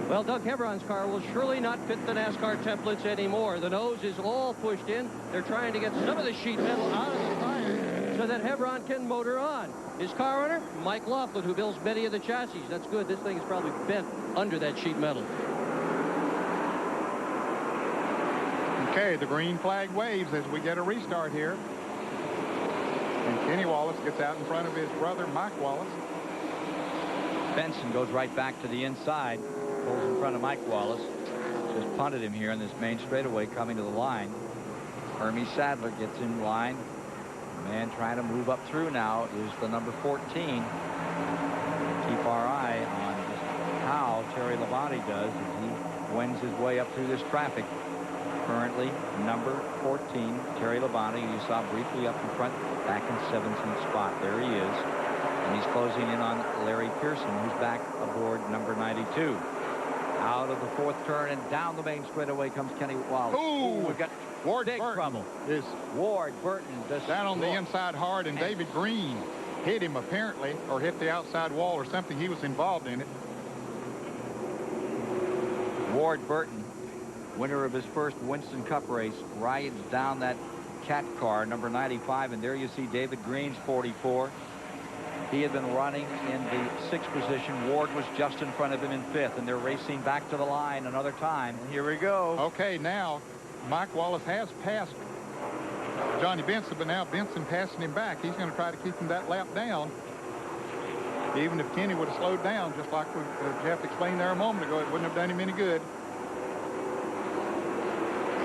Well, Doug Hebron's car will surely not fit the NASCAR templates anymore. The nose is all pushed in. They're trying to get some of the sheet metal out of the tire so that Hebron can motor on. His car owner, Mike Laughlin, who builds many of the chassis. That's good. This thing is probably bent under that sheet metal. Okay, the green flag waves as we get a restart here. And Kenny Wallace gets out in front of his brother, Mike Wallace. Benson goes right back to the inside, pulls in front of Mike Wallace. Just punted him here in this main straightaway coming to the line. Hermie Sadler gets in line. The man trying to move up through now is the number 14. Keep our eye on just how Terry Labonte does as he wends his way up through this traffic. Currently, number 14, Terry Labonte, you saw briefly up in front, back in 17th spot. There he is. And he's closing in on Larry Pearson, who's back aboard number 92. Out of the fourth turn and down the main straightaway comes Kenny Wallace. Ooh, we've got Ward big Burton trouble. Is Ward Burton down on the inside hard, and David Green hit him apparently, or hit the outside wall or something. He was involved in it. Ward Burton, winner of his first Winston Cup race, rides down that cat car, number 95, and there you see David Green's 44. He had been running in the 6th position. Ward was just in front of him in 5th, and they're racing back to the line another time. And here we go. Okay, now Mike Wallace has passed Johnny Benson, but now Benson passing him back. He's going to try to keep him that lap down. Even if Kenny would have slowed down, just like Jeff explained there a moment ago, it wouldn't have done him any good.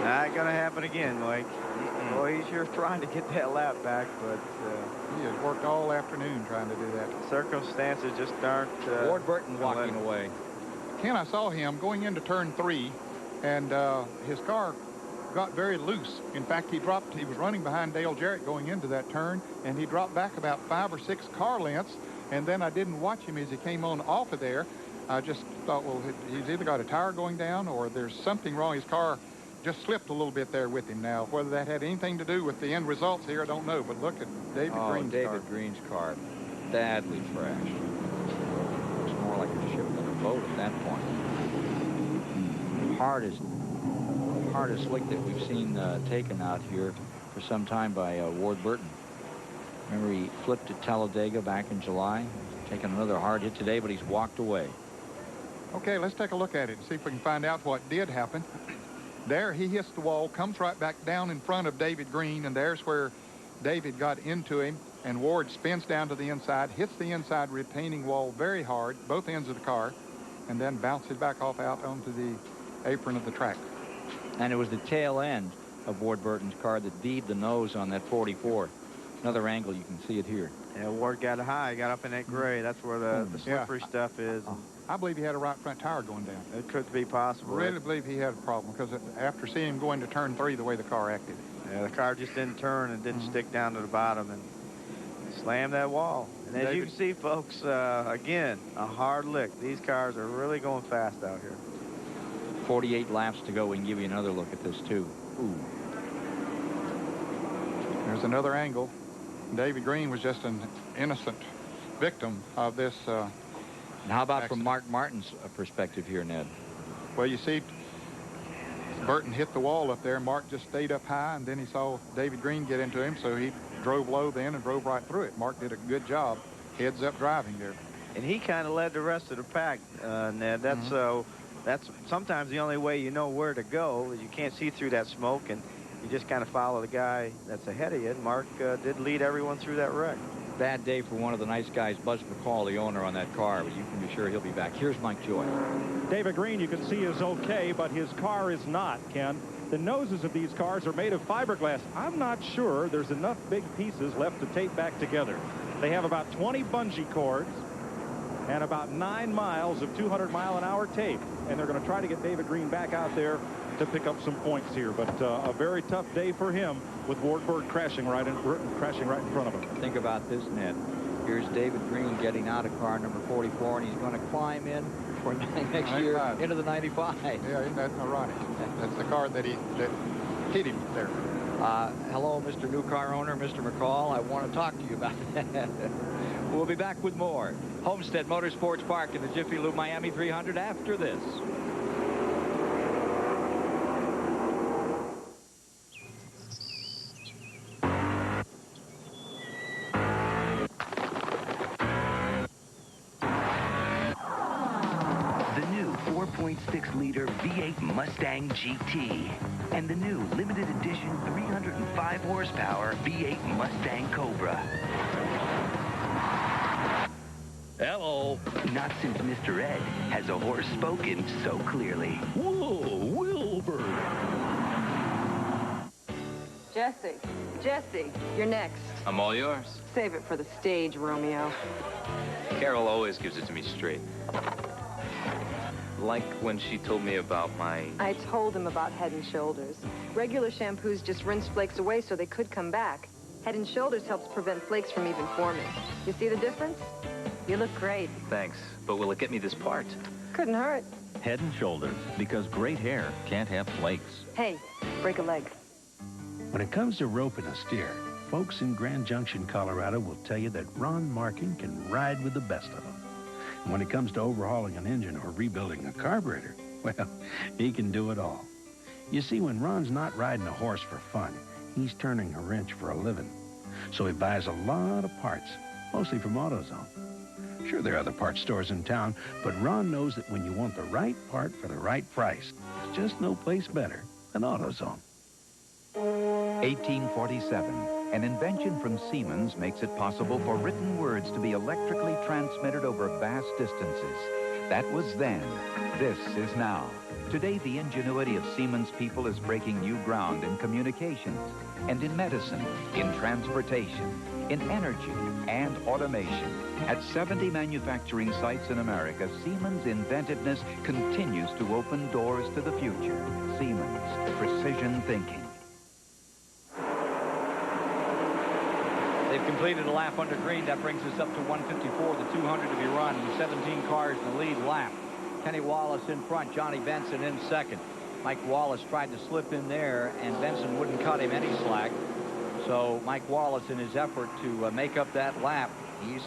Not going to happen again, Mike. Boy, he's sure trying to get that lap back, but he has worked all afternoon trying to do that. Circumstances just aren't. Ward Burton walking away. Ken, I saw him going into turn 3, and his car got very loose. In fact, he was running behind Dale Jarrett going into that turn, and he dropped back about 5 or 6 car lengths, and then I didn't watch him as he came on off of there. I just thought, well, he's either got a tire going down or there's something wrong. His car just slipped a little bit there with him. Now, whether that had anything to do with the end results here, I don't know, but look at David Green's car. David Green's car, badly trashed. Looks more like a ship than a boat at that point. Hardest lick that we've seen taken out here for some time by Ward Burton. Remember, he flipped at Talladega back in July. Taking another hard hit today, but he's walked away. Okay, let's take a look at it and see if we can find out what did happen. There, he hits the wall, comes right back down in front of David Green, and there's where David got into him, and Ward spins down to the inside, hits the inside retaining wall very hard, both ends of the car, and then bounces back off out onto the apron of the track. And it was the tail end of Ward Burton's car that beat the nose on that 44. Another angle, you can see it here. Yeah, Ward got high, got up in that gray. That's where the slippery stuff is. I believe he had a right front tire going down. It could be possible. I really believe he had a problem, because after seeing him go into turn 3, the way the car acted. Yeah, the car just didn't turn and didn't stick down to the bottom and slammed that wall. And as you can see, folks, again, a hard lick. These cars are really going fast out here. 48 laps to go. We can give you another look at this, too. Ooh. There's another angle. David Green was just an innocent victim of this And how about from Mark Martin's perspective here, Ned? Well, you see, Burton hit the wall up there. Mark just stayed up high, and then he saw David Green get into him, so he drove low then and drove right through it. Mark did a good job, heads up driving there. And he kind of led the rest of the pack, Ned. That's sometimes the only way you know where to go. You can't see through that smoke, and you just kind of follow the guy that's ahead of you. And Mark did lead everyone through that wreck. Bad day for one of the nice guys, Buzz McCall, the owner on that car, but you can be sure he'll be back. Here's Mike Joy. David Green, you can see, is okay, but his car is not, Ken. The noses of these cars are made of fiberglass. I'm not sure there's enough big pieces left to tape back together. They have about 20 bungee cords and about 9 miles of 200-mile-an-hour tape, and they're going to try to get David Green back out there to pick up some points here. But a very tough day for him with Ward Burton crashing right in front of him. Think about this, Ned. Here's David Green getting out of car number 44, and he's going to climb in for next year into the 95. Yeah, isn't that ironic? That's the car that hit him there. Hello, Mr. New Car Owner, Mr. McCall. I want to talk to you about that. We'll be back with more Homestead Motorsports Park in the Jiffy Lube Miami 300 after this. The new 4.6-liter V8 Mustang GT and the new limited edition 305 horsepower V8 Mustang Cobra. Hello. Not since Mr. Ed has a horse spoken so clearly. Whoa, Wilbur. Jesse, you're next. I'm all yours. Save it for the stage, Romeo. Carol always gives it to me straight. Like when she told me about my... I told him about Head & Shoulders. Regular shampoos just rinse flakes away so they could come back. Head & Shoulders helps prevent flakes from even forming. You see the difference? You look great. Thanks, but will it get me this part? Couldn't hurt. Head & Shoulders, because great hair can't have flakes. Hey, break a leg. When it comes to roping a steer, folks in Grand Junction, Colorado will tell you that Ron Markin can ride with the best of them. And when it comes to overhauling an engine or rebuilding a carburetor, well, he can do it all. You see, when Ron's not riding a horse for fun, he's turning a wrench for a living. So he buys a lot of parts, mostly from AutoZone. Sure, there are other parts stores in town, but Ron knows that when you want the right part for the right price, there's just no place better than AutoZone. 1847, an invention from Siemens makes it possible for written words to be electrically transmitted over vast distances. That was then. This is now. Today, the ingenuity of Siemens people is breaking new ground in communications and in medicine, in transportation, in energy and automation. At 70 manufacturing sites in America, Siemens' inventiveness continues to open doors to the future. Siemens, precision thinking. They've completed a lap under green. That brings us up to 154, the 200 to be run. 17 cars in the lead lap. Kenny Wallace in front, Johnny Benson in second. Mike Wallace tried to slip in there, and Benson wouldn't cut him any slack. So Mike Wallace, in his effort to make up that lap, he's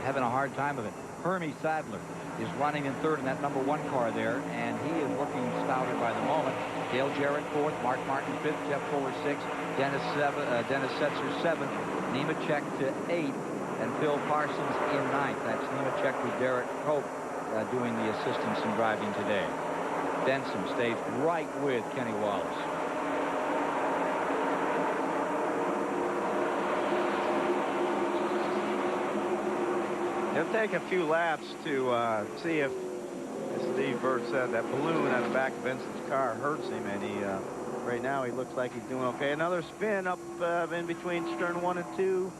having a hard time of it. Hermie Sadler is running in third in that number 1 car there, and he is looking stouter by the moment. Dale Jarrett fourth, Mark Martin fifth, Jeff Fuller sixth, Dennis Setzer seventh, Nemechek to 8th, and Phil Parsons in 9th. That's Nemechek with Derek Cope doing the assistance in driving today. Benson stays right with Kenny Wallace. It'll take a few laps to see if, as Steve Bird said, that balloon on the back of Benson's car hurts him, and right now he looks like he's doing okay. Another spin up in between stern 1 and 2.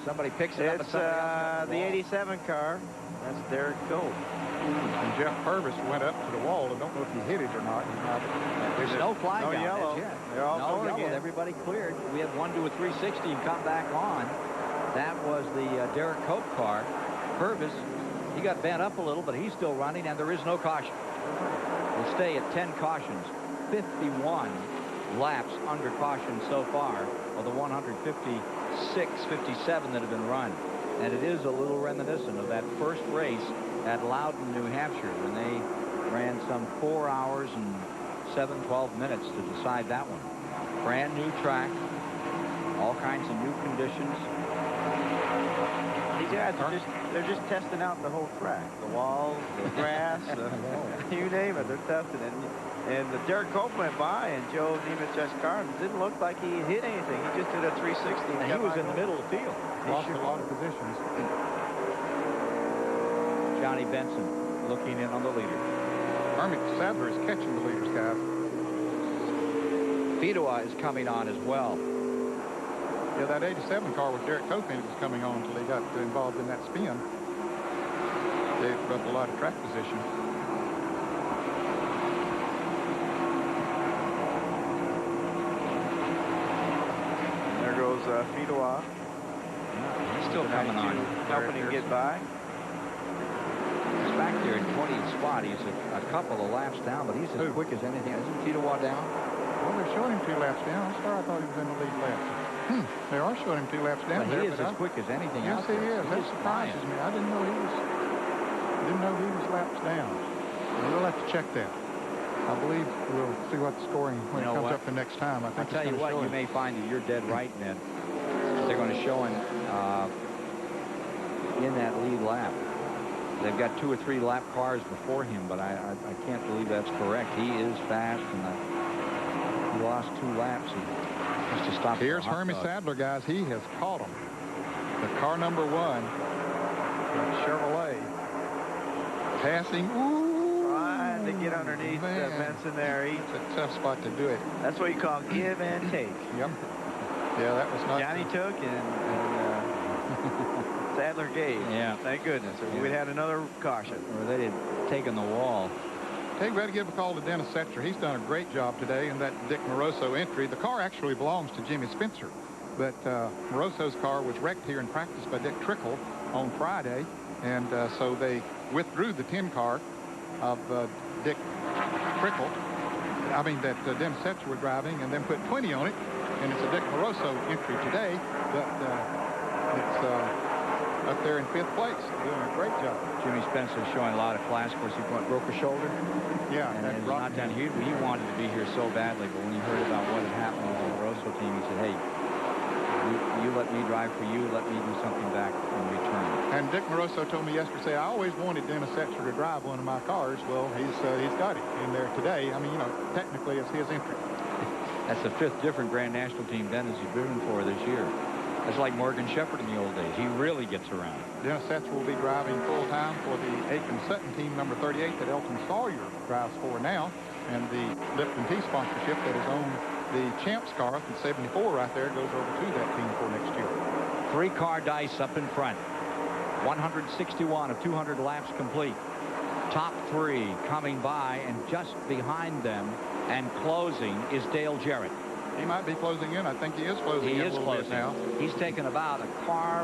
Somebody picks it up. It's the 87 car. That's Derek Cope. And Jeff Purvis went up to the wall. I don't know if he hit it or not. There's no flag no down yellow. yet. They're all no going yellow. again. Everybody cleared. We had one do a 360 and come back on. That was the Derek Cope car. Purvis, he got bent up a little, but he's still running, and there is no caution. We'll stay at 10 cautions. 51 laps under caution so far of the 156, 57 that have been run. And it is a little reminiscent of that first race at Loudon, New Hampshire, when they ran some 4 hours and 12 minutes to decide that one. Brand new track, all kinds of new conditions. These guys are just testing out the whole track. The walls, the grass, you name it, they're testing it. And the Derek Cope went by, and Joe Nemechek's car didn't look like he hit anything. He just did a 360. And he was in the middle of the field. Lost a lot of positions. Johnny Benson looking in on the leader. Hermie Sadler is catching the leaders, guys. Fedua is coming on as well. Yeah, that 87 car with Derek Cope in it was coming on until he got involved in that spin. They built a lot of track position. There goes Fedua. He's still coming on. Helping him get by. He's back back there in 20th spot. He's a couple of laps down, but he's as quick as anything. Isn't he to walk down? Well, they're showing him 2 laps down. I'm sorry, I thought he was in the lead lap. They are showing him 2 laps down. But he is as quick as anything yes, out there. Yes, he is. That surprises me. I didn't know he was laps down. We'll have to check that. I believe we'll see what the scoring when it comes up the next time. I think I'll tell you what, you may find that you're dead right, Ned. They're going to show him in that lead lap. They've got 2 or 3 lap cars before him, but I can't believe that's correct. He is fast, and he lost 2 laps. He has to stop. Here's Hermie Sadler, guys. He has caught him. The car number 1, Chevrolet, passing. Trying to get underneath Benson there. It's a tough spot to do it. That's what you call give and take. Yep. Yeah, that was not. Johnny took and Sadler gave. Yeah. Thank goodness. Or we'd had another caution. Or they'd have taken the wall. Hey, we got to give a call to Dennis Setzer. He's done a great job today in that Dick Moroso entry. The car actually belongs to Jimmy Spencer, but Moroso's car was wrecked here in practice by Dick Trickle on Friday, and so they withdrew the 10 car of Dick Trickle. I mean, that Dennis Setzer was driving, and then put 20 on it, and it's a Dick Moroso entry today, but it's up there in 5th place, doing a great job. Jimmy Spencer showing a lot of class. Of course, he broke a shoulder. Yeah, and it's not done. He wanted to be here so badly, but when he heard about what had happened with the Moroso team, he said, hey, you let me drive for you, let me do something back in return. And Dick Moroso told me yesterday, I always wanted Dennis Setzer to drive one of my cars. Well, he's got it in there today. I mean, you know, technically it's his entry. That's the 5th different Grand National team Dennis has driven for this year. It's like Morgan Shepherd in the old days. He really gets around. Dennis Setzer will be driving full-time for the Aiken Sutton team, number 38, that Elton Sawyer drives for now, and the Lipton Tea sponsorship that is on the Champs car, the 74 right there, goes over to that team for next year. 3-car dice up in front. 161 of 200 laps complete. Top 3 coming by, and just behind them and closing is Dale Jarrett. He might be closing in. I think he is closing in a little bit now. He's taken about a car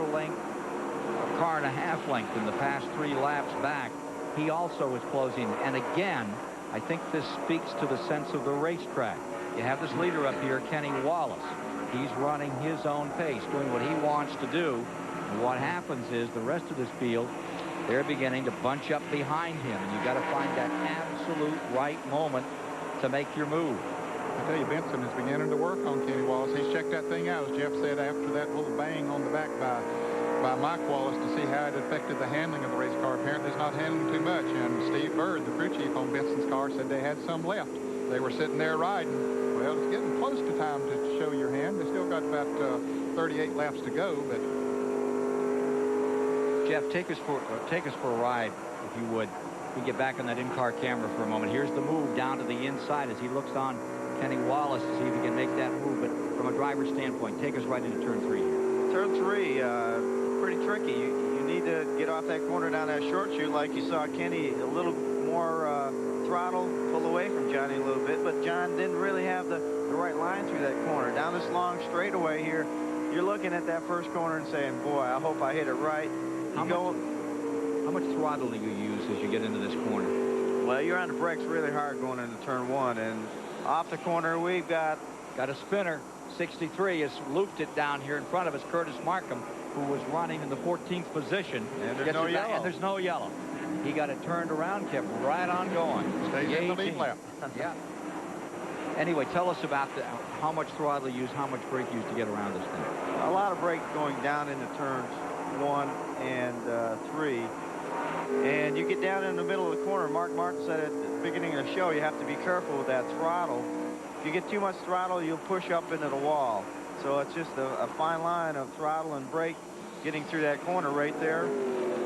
and a half length in the past 3 laps back. He also is closing. And again, I think this speaks to the sense of the racetrack. You have this leader up here, Kenny Wallace. He's running his own pace, doing what he wants to do. And what happens is the rest of this field, they're beginning to bunch up behind him. And you've got to find that absolute right moment to make your move. I tell you, Benson is beginning to work on Kenny Wallace. He's checked that thing out, as Jeff said, after that little bang on the back by Mike Wallace to see how it affected the handling of the race car. Apparently it's not handling too much. And Steve Bird, the crew chief on Benson's car, said they had some left. They were sitting there riding. Well, it's getting close to time to show your hand. They still got about 38 laps to go, but Jeff, take us for a ride, if you would. We get back on that in-car camera for a moment. Here's the move down to the inside as he looks on Kenny Wallace to see if he can make that move. But from a driver's standpoint, take us right into turn 3 here. Turn 3, pretty tricky. You need to get off that corner down that short chute like you saw Kenny, a little more throttle, pull away from Johnny a little bit. But John didn't really have the right line through that corner. Down this long straightaway here, you're looking at that first corner and saying, boy, I hope I hit it right. How much throttle do you use as you get into this corner? Well, you're on the brakes really hard going into turn 1, and off the corner we've got a spinner. 63 has looped it down here in front of us. Curtis Markham, who was running in the 14th position. And there's no yellow. And there's no yellow. He got it turned around, kept right on going. Stays in the lead lap. Yeah. Anyway, tell us about how much throttle you use, how much brake you use to get around this thing. A lot of brake going down into turns 1 and 3. And you get down in the middle of the corner. Mark Martin said at the beginning of the show, you have to be careful with that throttle. If you get too much throttle, you'll push up into the wall. So it's just a fine line of throttle and brake getting through that corner right there.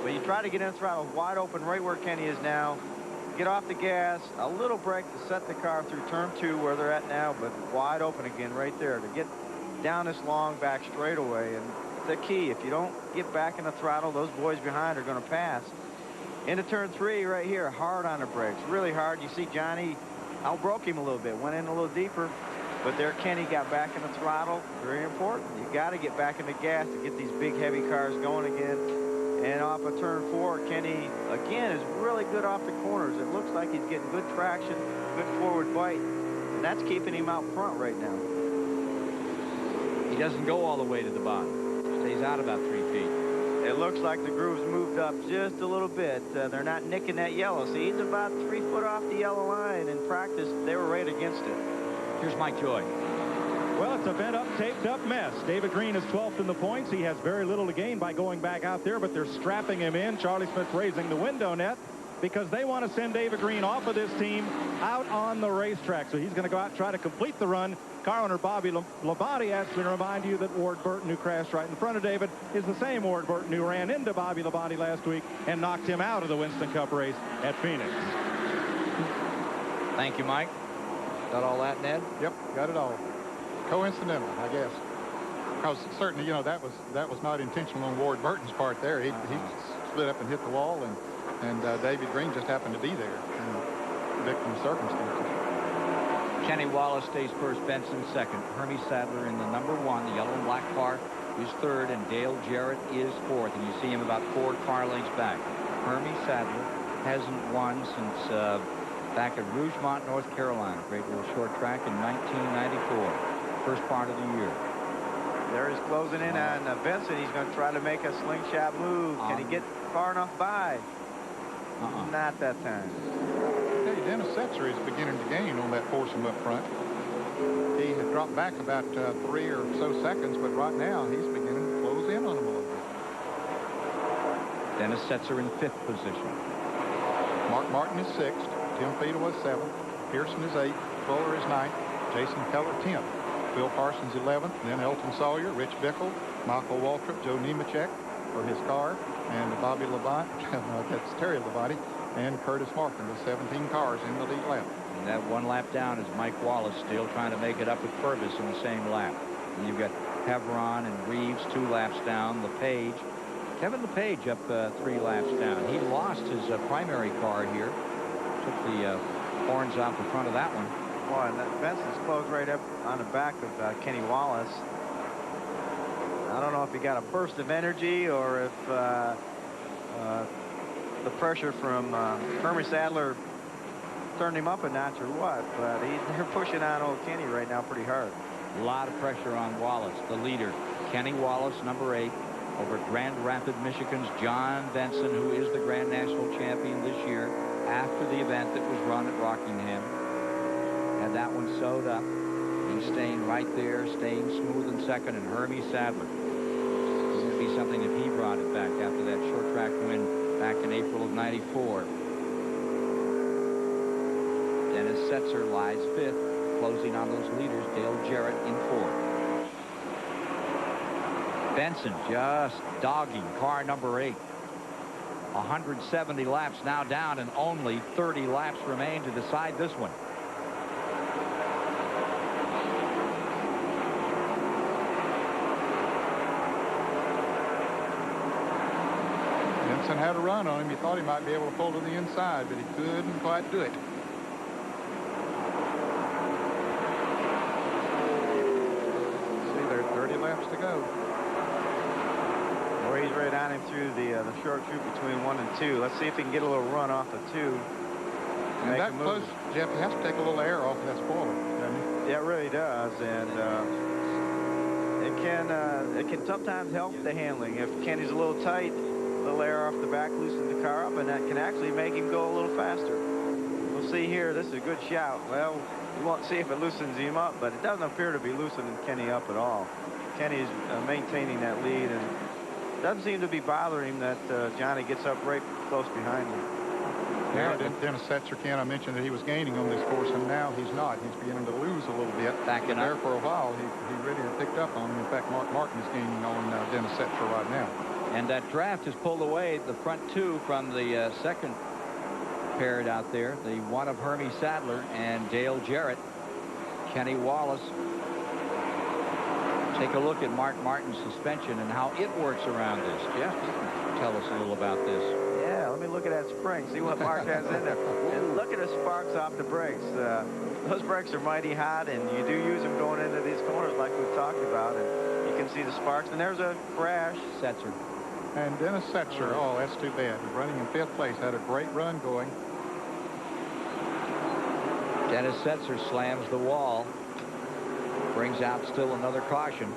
But you try to get in throttle wide open right where Kenny is now. Get off the gas, a little brake to set the car through turn 2 where they're at now, but wide open again right there to get down this long back straightaway. And the key, if you don't get back in the throttle, those boys behind are going to pass. Into turn 3 right here, hard on the brakes, really hard. You see Johnny outbroke him a little bit, went in a little deeper, but there Kenny got back in the throttle. Very important. You got to get back in the gas to get these big heavy cars going again. And off of turn 4, Kenny, again, is really good off the corners. It looks like he's getting good traction, good forward bite, and that's keeping him out front right now. He doesn't go all the way to the bottom. Stays out about 3 feet. It looks like the groove's moved up just a little bit. They're not nicking that yellow. See, he's about 3 foot off the yellow line. In practice, they were right against it. Here's Mike Joy. Well, it's a bent-up, taped-up mess. David Green is 12th in the points. He has very little to gain by going back out there, but they're strapping him in. Charlie Smith raising the window net because they want to send David Green off of this team out on the racetrack. So he's going to go out and try to complete the run. Car owner Bobby Labonte asks me to remind you that Ward Burton, who crashed right in front of David, is the same Ward Burton who ran into Bobby Labonte last week and knocked him out of the Winston Cup race at Phoenix. Thank you, Mike. Got all that, Ned? Yep, got it all. Coincidental, I guess. Because certainly, you know, that was not intentional on Ward Burton's part there. He slid up and hit the wall, and David Green just happened to be there in victim circumstances. Kenny Wallace stays first, Benson second. Hermie Sadler in the number 1, the yellow and black car, is third, and Dale Jarrett is fourth. And you see him about 4 car lengths back. Hermie Sadler hasn't won since back at Rougemont, North Carolina. Great little short track in 1994. First part of the year. There he's closing in on Benson. He's going to try to make a slingshot move. Can he get far enough by? Not that time. Hey, Dennis Setzer is beginning to gain on that foursome up front. He had dropped back about 3 or so seconds, but right now he's beginning to close in on him a little bit. Dennis Setzer in 5th position. Mark Martin is 6th. Tim Fiedel is 7th. Pearson is 8th. Fuller is 9th. Jason Keller 10th. Phil Parsons 11th. Then Elton Sawyer, Rich Bickle, Michael Waltrip, Joe Nemechek for his car, and Bobby Labonte, that's Terry Labonte, and Curtis Martin, the 17 cars in the lead lap. And that 1 lap down is Mike Wallace still trying to make it up with Purvis in the same lap. And you've got Hevron and Reeves 2 laps down. LePage, Kevin LePage up 3 laps down. He lost his primary car here. Took the horns off the front of that one. Boy, and that Benson's closed right up on the back of Kenny Wallace. I don't know if he got a burst of energy or if the pressure from Hermie Sadler turned him up a notch or what, but they're pushing on old Kenny right now pretty hard. A lot of pressure on Wallace, the leader. Kenny Wallace, number 8, over Grand Rapids, Michigan's John Benson, who is the Grand National Champion this year after the event that was run at Rockingham. Had that one sewed up. He's staying right there, staying smooth in second, and Hermie Sadler. This would be something if he brought it back after that short track win back in April of '94. Dennis Setzer lies 5th, closing on those leaders. Dale Jarrett in 4th. Benson just dogging car number 8. 170 laps now down, and only 30 laps remain to decide this one. Benson had a run on him. He thought he might be able to pull to the inside, but he couldn't quite do it. See, there are 30 laps to go. Well, he's right on him through the short chute between 1 and 2. Let's see if he can get a little run off of 2. And that close, Jeff, he has to take a little air off of that spoiler, doesn't he? Yeah, it really does, and it can sometimes help the handling. If Kenny's a little tight, a little air off the back loosens the car up, and that can actually make him go a little faster. We'll see here. This is a good shout. Well, we won't see if it loosens him up, but it doesn't appear to be loosening Kenny up at all. Kenny's maintaining that lead, and it doesn't seem to be bothering him that Johnny gets up right close behind him. Yeah, Dennis Setzer, Ken, I mentioned that he was gaining on this course, and now he's not. He's beginning to lose a little bit. Backing there up. For a while, he really picked up on him. In fact, Mark Martin is gaining on Dennis Setzer right now. And that draft has pulled away the front 2 from the second paired out there. The one of Hermie Sadler and Dale Jarrett. Kenny Wallace. Take a look at Mark Martin's suspension and how it works around this. Jeff, you can tell us a little about this. Yeah, let me look at that spring, see what Mark has in there. And look at the sparks off the brakes. Those brakes are mighty hot, and you do use them going into these corners like we've talked about, and you can see the sparks. And there's a crash. Setzer. And Dennis Setzer, oh, that's too bad. He's running in 5th place. Had a great run going. Dennis Setzer slams the wall. Brings out still another caution.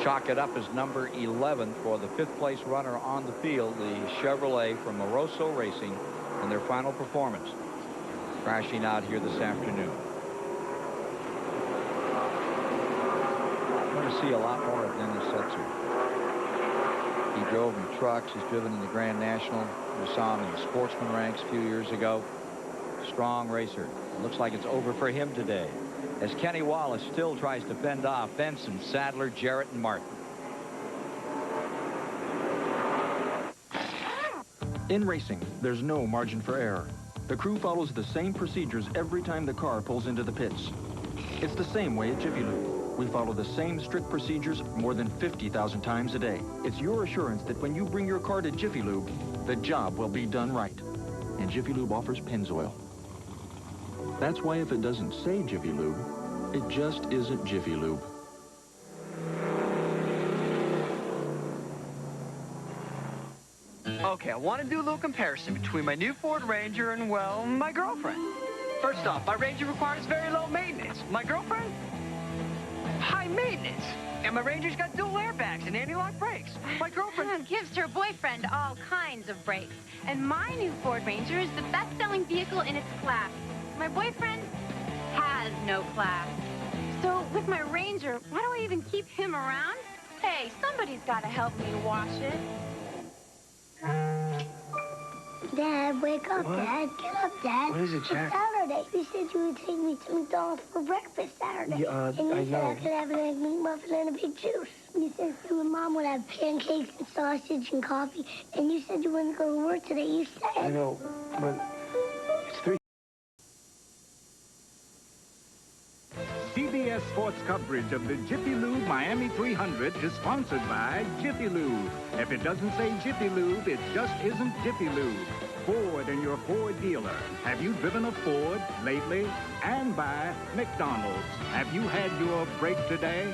Chalk it up as number 11 for the 5th place runner on the field, the Chevrolet from Moroso Racing, in their final performance. Crashing out here this afternoon. I'm going to see a lot more of Dennis Setzer. He drove in trucks. He's driven in the Grand National. We saw him in the sportsman ranks a few years ago. Strong racer. It looks like it's over for him today, as Kenny Wallace still tries to fend off Benson, Sadler, Jarrett, and Martin. In racing, there's no margin for error. The crew follows the same procedures every time the car pulls into the pits. It's the same way at Jiffy Lube. We follow the same strict procedures more than 50,000 times a day. It's your assurance that when you bring your car to Jiffy Lube, the job will be done right. And Jiffy Lube offers Pennzoil. That's why if it doesn't say Jiffy Lube, it just isn't Jiffy Lube. Okay, I want to do a little comparison between my new Ford Ranger and, well, my girlfriend. First off, my Ranger requires very low maintenance. My girlfriend? High maintenance. And my Ranger's got dual airbags and anti-lock brakes. My girlfriend gives her boyfriend all kinds of brakes. And my new Ford Ranger is the best-selling vehicle in its class. My boyfriend has no class. So with my Ranger, why do I even keep him around? Hey, somebody's got to help me wash it. Dad, wake up, What? Dad. Get up, Dad. What is it, Jack? It's Saturday. You said you would take me to McDonald's for breakfast Saturday. Yeah, and you I said know. I could have an Egg McMuffin and a big juice. You said you and Mom would have pancakes and sausage and coffee. And you said you wouldn't go to work today. You said. I know, but it's 3. CBS Sports coverage of the Jiffy Lube Miami 300 is sponsored by Jiffy Lube. If it doesn't say Jiffy Lube, it just isn't Jiffy Lube. Ford and your Ford dealer. Have you driven a Ford lately? And by McDonald's. Have you had your break today?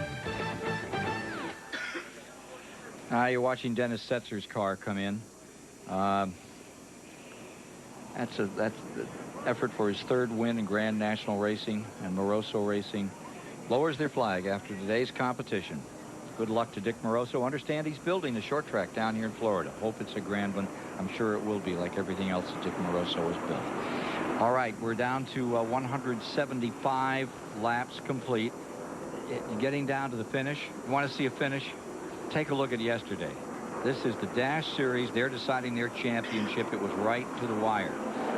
You're watching Dennis Setzer's car come in. That's the effort for his 3rd win in Grand National Racing and Moroso Racing. Lowers their flag after today's competition. Good luck to Dick Moroso. Understand he's building a short track down here in Florida. Hope it's a grand one. I'm sure it will be, like everything else that Dick Moroso has built. All right, we're down to 175 laps complete. Getting down to the finish. You want to see a finish? Take a look at yesterday. This is the Dash Series. They're deciding their championship. It was right to the wire.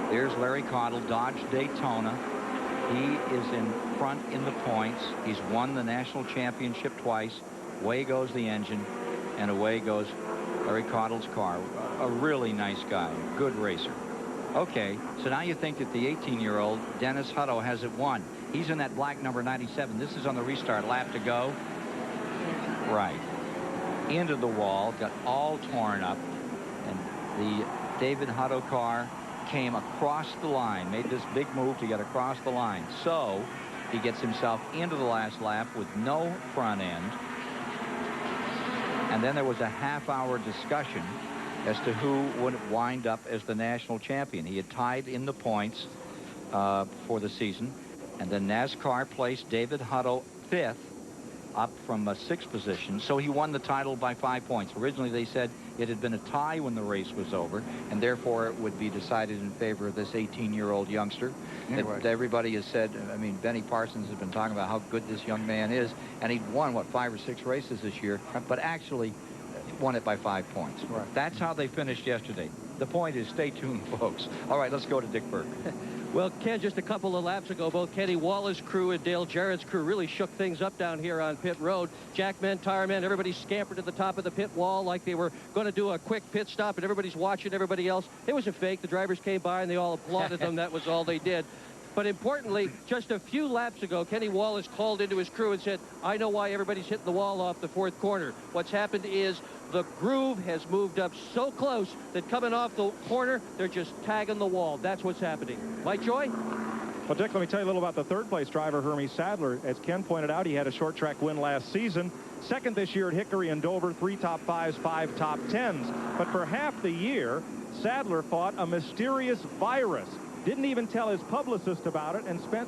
There's Larry Cottle, Dodge Daytona. He is in front in the points. He's won the national championship twice. Away goes the engine, and away goes Larry Cottle's car. A really nice guy, good racer. Okay, so now you think that the 18-year-old Dennis Hutto has it won. He's in that black number 97. This is on the restart lap to go. Right. Into the wall, got all torn up, and the David Hutto car came across the line, made this big move to get across the line. So he gets himself into the last lap with no front end. And then there was a half-hour discussion as to who would wind up as the national champion. He had tied in the points for the season. And then NASCAR placed David Hutto 5th, up from 6th position. So he won the title by 5 points. Originally, they said it had been a tie when the race was over, and therefore it would be decided in favor of this 18-year-old youngster. Anyway. That everybody has said, I mean, Benny Parsons has been talking about how good this young man is, and he'd won, what, 5 or 6 races this year, but actually won it by 5 points. Right. That's how they finished yesterday. The point is, stay tuned, folks. All right, let's go to Dick Burke. Well, Ken, just a couple of laps ago, both Kenny Wallace's crew and Dale Jarrett's crew really shook things up down here on pit road. Jack men, tire men, everybody scampered to the top of the pit wall like they were going to do a quick pit stop, and everybody's watching everybody else. It was a fake. The drivers came by, and they all applauded them. That was all they did. But importantly, just a few laps ago, Kenny Wallace called into his crew and said, I know why everybody's hitting the wall off the 4th corner. What's happened is the groove has moved up so close that coming off the corner, they're just tagging the wall. That's what's happening. Mike Joy? Well, Dick, let me tell you a little about the third-place driver, Hermie Sadler. As Ken pointed out, he had a short-track win last season. Second this year at Hickory and Dover, 3 top 5s, 5 top 10s. But for half the year, Sadler fought a mysterious virus. Didn't even tell his publicist about it and spent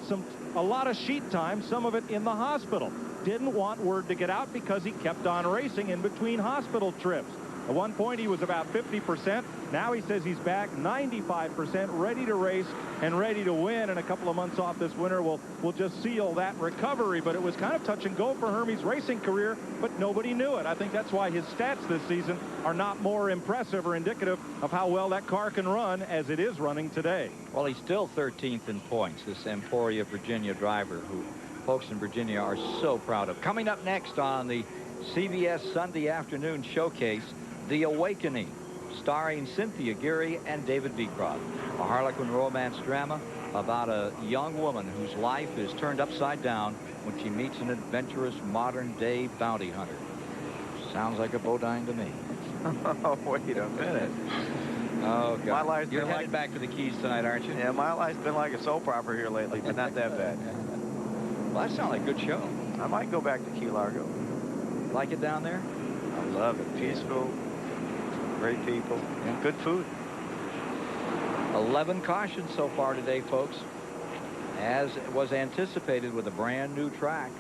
a lot of sheet time, some of it in the hospital. Didn't want word to get out because he kept on racing in between hospital trips. At one point, he was about 50%. Now he says he's back 95%, ready to race and ready to win. And a couple of months off this winter will just seal that recovery. But it was kind of touch and go for Hermie's racing career, but nobody knew it. I think that's why his stats this season are not more impressive or indicative of how well that car can run as it is running today. Well, he's still 13th in points, this Emporia, Virginia driver who folks in Virginia are so proud of. Coming up next on the CBS Sunday afternoon showcase, The Awakening, starring Cynthia Geary and David Beecroft. A Harlequin romance drama about a young woman whose life is turned upside down when she meets an adventurous modern-day bounty hunter. Sounds like a Bodine to me. Oh, wait a minute. Oh, God. My life's You're been headed back to the Keys tonight, aren't you? Yeah, my life's been like a soap opera here lately, but not that bad. Well, that sounds like a good show. I might go back to Key Largo. Like it down there? I love it. Peaceful, great people, and good food. 11 cautions so far today, folks. As was anticipated with a brand new track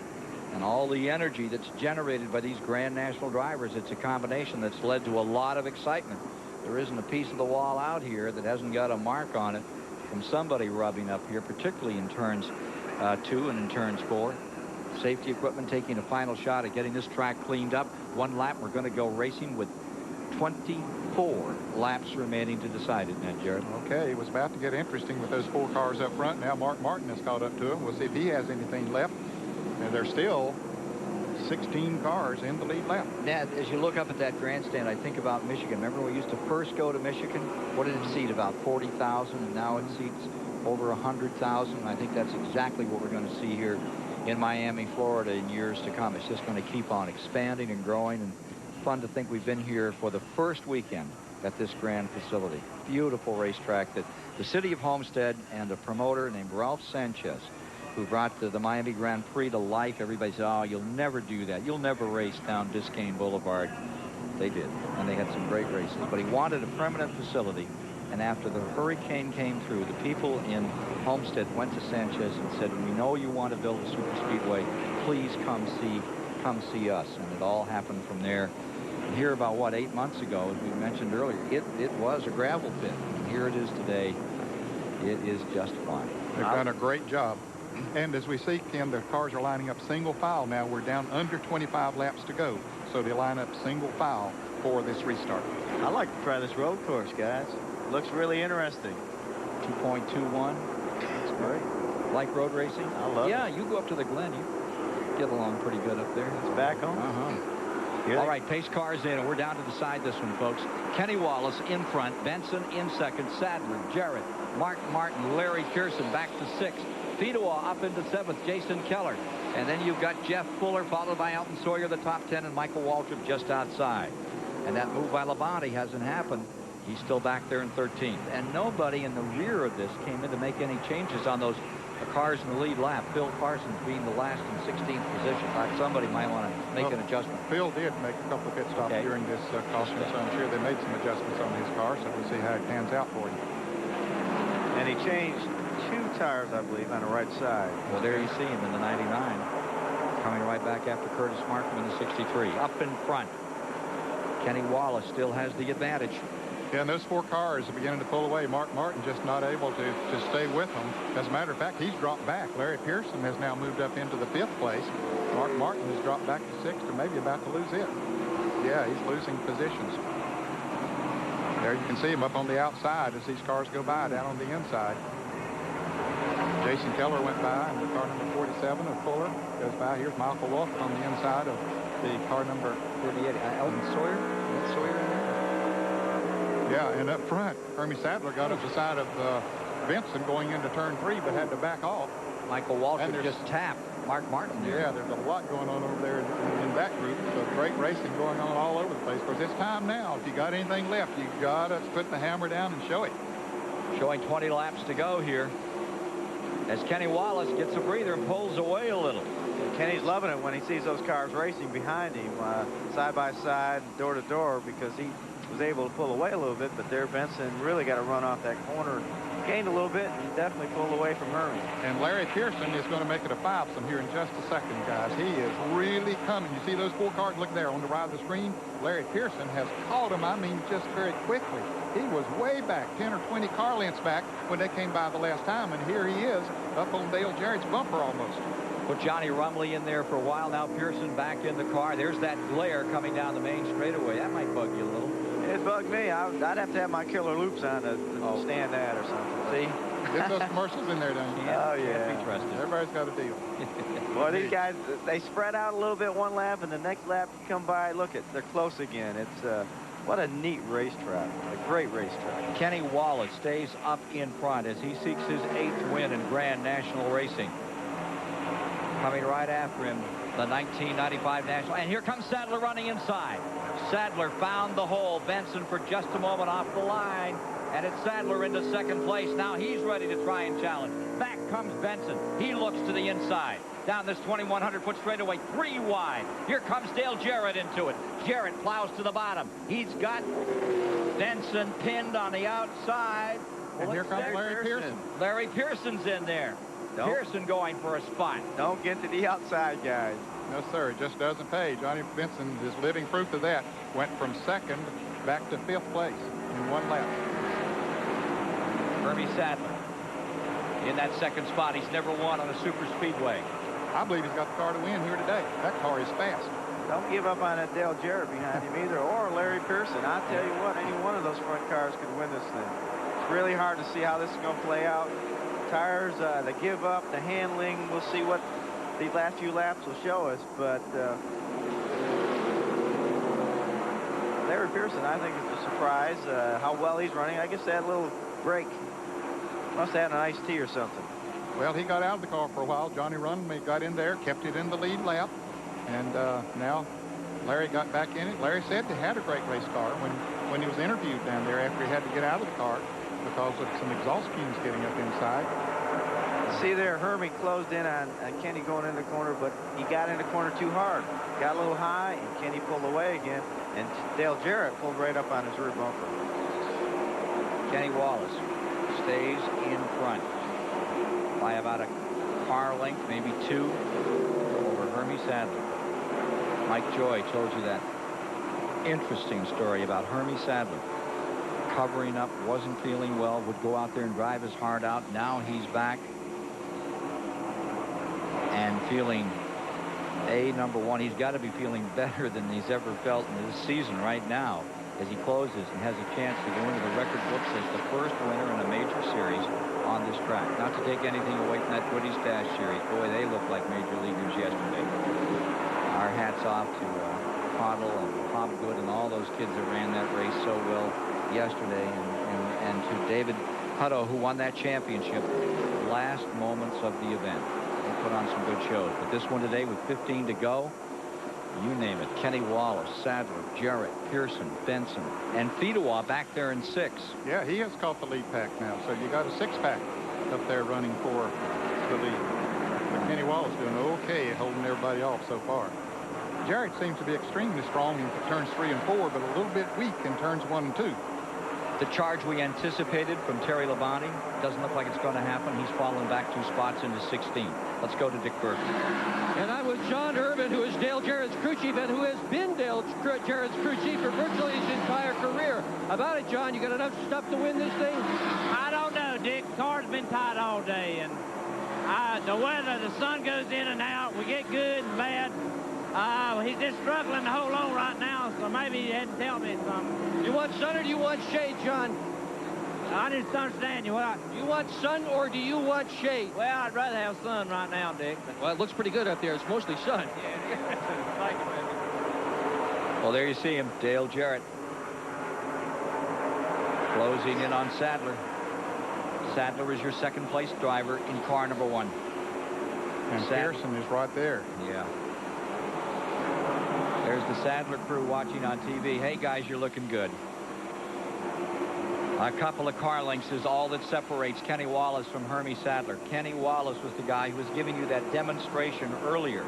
and all the energy that's generated by these Grand National drivers, it's a combination that's led to a lot of excitement. There isn't a piece of the wall out here that hasn't got a mark on it from somebody rubbing up here, particularly in turns 2 and in turns 4. Safety equipment taking a final shot at getting this track cleaned up. One lap, we're going to go racing with 24 laps remaining to decide it, Ned Jarrett. Okay, it was about to get interesting with those 4 cars up front. Now Mark Martin has caught up to him. We'll see if he has anything left. And there's still 16 cars in the lead lap. Ned, as you look up at that grandstand, I think about Michigan. Remember when we used to first go to Michigan? What did it seat? About 40,000, and now it seats over 100,000. I think that's exactly what we're going to see here in Miami, Florida in years to come. It's just going to keep on expanding and growing, and fun to think we've been here for the first weekend at this grand facility. Beautiful racetrack that the city of Homestead and a promoter named Ralph Sanchez, who brought the Miami Grand Prix to life. Everybody said, oh, you'll never do that. You'll never race down Biscayne Boulevard. They did, and they had some great races. But he wanted a permanent facility, and after the hurricane came through, the people in Homestead went to Sanchez and said, we know you want to build a super speedway. Please come see us. And it all happened from there. And here about, what, 8 months ago, as we mentioned earlier, it was a gravel pit. And here it is today. It is just fine. They've done a great job. And as we see, Ken, the cars are lining up single file now. We're down under 25 laps to go. So they line up single file for this restart. I'd like to try this road course, guys. Looks really interesting. 2.21. That's great. Like road racing? I love it. Yeah, you go up to the Glen. You get along pretty good up there. It's back home. All right, pace cars in, and we're down to decide this one, folks. Kenny Wallace in front, Benson in second, Sadler, Jarrett, Mark Martin, Larry Pearson back to 6th. Fedewa up into 7th, Jason Keller. And then you've got Jeff Fuller, followed by Alton Sawyer, the top 10, and Michael Waltrip just outside. And that move by Labonte hasn't happened. He's still back there in 13th. And nobody in the rear of this came in to make any changes on those cars in the lead lap. Phil Parsons being the last in 16th position. Somebody might want to make an adjustment. Phil did make a couple of pit stops during this caution, so I'm sure they made some adjustments on his car, so we'll see how it pans out for him. And he changed 2 tires, I believe, on the right side. Well, there you see him in the 99. Coming right back after Curtis Markham in the 63. Up in front. Kenny Wallace still has the advantage. Yeah, and those 4 cars are beginning to pull away. Mark Martin just not able to stay with them. As a matter of fact, he's dropped back. Larry Pearson has now moved up into the 5th place. Mark Martin has dropped back to 6th and maybe about to lose it. Yeah, he's losing positions. There you can see him up on the outside as these cars go by down on the inside. Jason Keller went by, and the car number 47 of Fuller goes by. Here's Michael Wolf on the inside of the car number 38. Alton Sawyer? Is that Sawyer in there? Yeah, and up front, Hermie Sadler got up the side of Benson going into turn 3, but had to back off. Michael Waltrip just tapped Mark Martin there. Yeah, there's a lot going on over there in that group. So great racing going on all over the place. Of course, it's time now. If you got anything left, you got to put the hammer down and show it. Showing 20 laps to go here. as Kenny Wallace gets a breather and pulls away a little. Kenny's loving it when he sees those cars racing behind him, side by side, door to door, because he was able to pull away a little bit, but there Benson really got to run off that corner. Gained a little bit and definitely pulled away from Hermie. And Larry Pearson is going to make it a 5-some here in just a second, guys. He is really coming. You see those 4 cars? Look there on the right of the screen. Larry Pearson has caught him, I mean, just very quickly. He was way back, 10 or 20 car lengths back when they came by the last time, and here he is up on Dale Jarrett's bumper almost. Put Johnny Rumley in there for a while. Now Pearson back in the car. There's that glare coming down the main straightaway. That might bug you a little. It bugged me. I'd have to have my killer loops on to stand that or something. See? Get those commercials in there, don't you? Oh, yeah. Can't be trusted. Everybody's got a deal. Boy, these guys, they spread out a little bit one lap, and the next lap you come by, look, they're close again. It's what a neat racetrack. A great racetrack. Kenny Wallace stays up in front as he seeks his 8th win in Grand National Racing. Coming right after him, the 1995 National. And here comes Sadler running inside. Sadler found the hole. Benson for just a moment off the line. And it's Sadler into second place. Now he's ready to try and challenge. Back comes Benson. He looks to the inside. Down this 2,100-foot straightaway, 3 wide. Here comes Dale Jarrett into it. Jarrett plows to the bottom. He's got Benson pinned on the outside. And here comes Larry Pearson. Larry Pearson's in there. Pearson going for a spot. Don't get to the outside, guys. No, sir. It just doesn't pay. Johnny Benson is living proof of that. Went from 2nd back to 5th place in 1 lap. Hermie Sadler in that 2nd spot. He's never won on a super speedway. I believe he's got the car to win here today. That car is fast. Don't give up on that Dale Jarrett behind him either, or Larry Pearson. I'll tell you what, any one of those front cars could win this thing. It's really hard to see how this is going to play out. Tires, the give up, the handling, we'll see what these last few laps will show us, but Larry Pearson, I think, is a surprise. How well he's running. I guess that little break must have had an iced tea or something. Well, he got out of the car for a while. Johnny Rumley got in there, kept it in the lead lap, and now Larry got back in it. Larry said he had a great race car when he was interviewed down there after he had to get out of the car because of some exhaust fumes getting up inside. See there, Hermie closed in on Kenny going in the corner, but he got in the corner too hard. Got a little high, and Kenny pulled away again, and Dale Jarrett pulled right up on his rear bumper. Kenny Wallace stays in front by about a car length, maybe 2, over Hermie Sadler. Mike Joy told you that interesting story about Hermie Sadler. Covering up, wasn't feeling well, would go out there and drive his heart out. Now he's back and feeling, number one, he's got to be feeling better than he's ever felt in this season right now as he closes and has a chance to go into the record books as the first winner in a major series on this track. Not to take anything away from that Goodies Dash series. Boy, they look like major leaguers yesterday. Our hats off to Cottle and Hobgood and all those kids that ran that race so well yesterday, and to David Hutto, who won that championship last moments of the event. They put on some good shows, but this one today with 15 to go, you name it. Kenny Wallace, Sadler, Jarrett, Pearson, Benson, and Fidois back there in 6. Yeah, he has caught the lead pack now, so you got a 6-pack up there running for the lead. But Kenny Wallace doing okay, holding everybody off so far. Jarrett seems to be extremely strong in turns 3 and 4, but a little bit weak in turns 1 and 2. The charge we anticipated from Terry Labonte doesn't look like it's going to happen. He's fallen back 2 spots into 16. Let's go to Dick Burton. And I'm with John Urban, who is Dale Jarrett's crew chief and who has been Dale Jarrett's crew chief for virtually his entire career. How about it, John? You got enough stuff to win this thing? I don't know, Dick. The car's been tight all day, and the weather, the sun goes in and out. We get good and bad. He's just struggling to hold on right now, so maybe he had to tell me something. You want sun or do you want shade, John? I just understand you. Do you want sun or do you want shade? Well, I'd rather have sun right now, Dick. Well, it looks pretty good up there. It's mostly sun. Well, there you see him, Dale Jarrett. Closing in on Sadler. Sadler is your second-place driver in car number 1. And Pearson is right there. Yeah. There's the Sadler crew watching on TV. Hey, guys, you're looking good. A couple of car lengths is all that separates Kenny Wallace from Hermie Sadler. Kenny Wallace was the guy who was giving you that demonstration earlier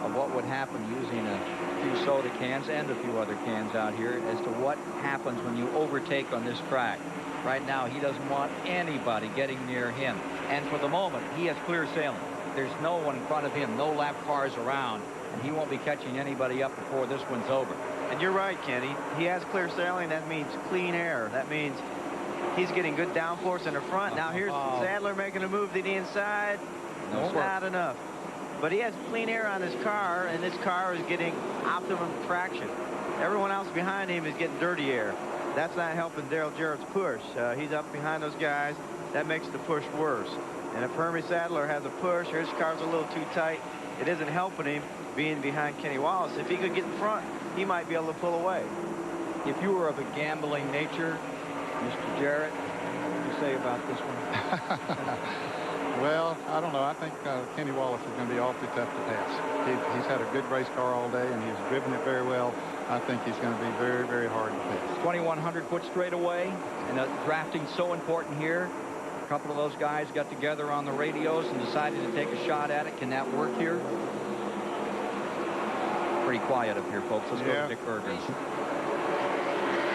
of what would happen using a few soda cans and a few other cans out here as to what happens when you overtake on this track. Right now, he doesn't want anybody getting near him. And for the moment, he has clear sailing. There's no one in front of him, no lap cars around, and he won't be catching anybody up before this one's over. And you're right, Kenny. He has clear sailing. That means clean air. That means he's getting good downforce in the front. Now here's Sadler making a move to the inside. No, not enough. But he has clean air on his car, and this car is getting optimum traction. Everyone else behind him is getting dirty air. That's not helping Dale Jarrett's push. He's up behind those guys. That makes the push worse. And if Hermie Sadler has a push, or his car's a little too tight, it isn't helping him being behind Kenny Wallace. If he could get in front, he might be able to pull away. If you were of a gambling nature, Mr. Jarrett, what would you say about this one? Well, I don't know. I think Kenny Wallace is going to be awfully tough to pass. He's had a good race car all day, and he's driven it very well. I think he's going to be very, very hard to pass. 2,100-foot straightaway, and drafting's so important here. A couple of those guys got together on the radios and decided to take a shot at it. Can that work here? Pretty quiet up here, folks. Let's go to Dick Berger.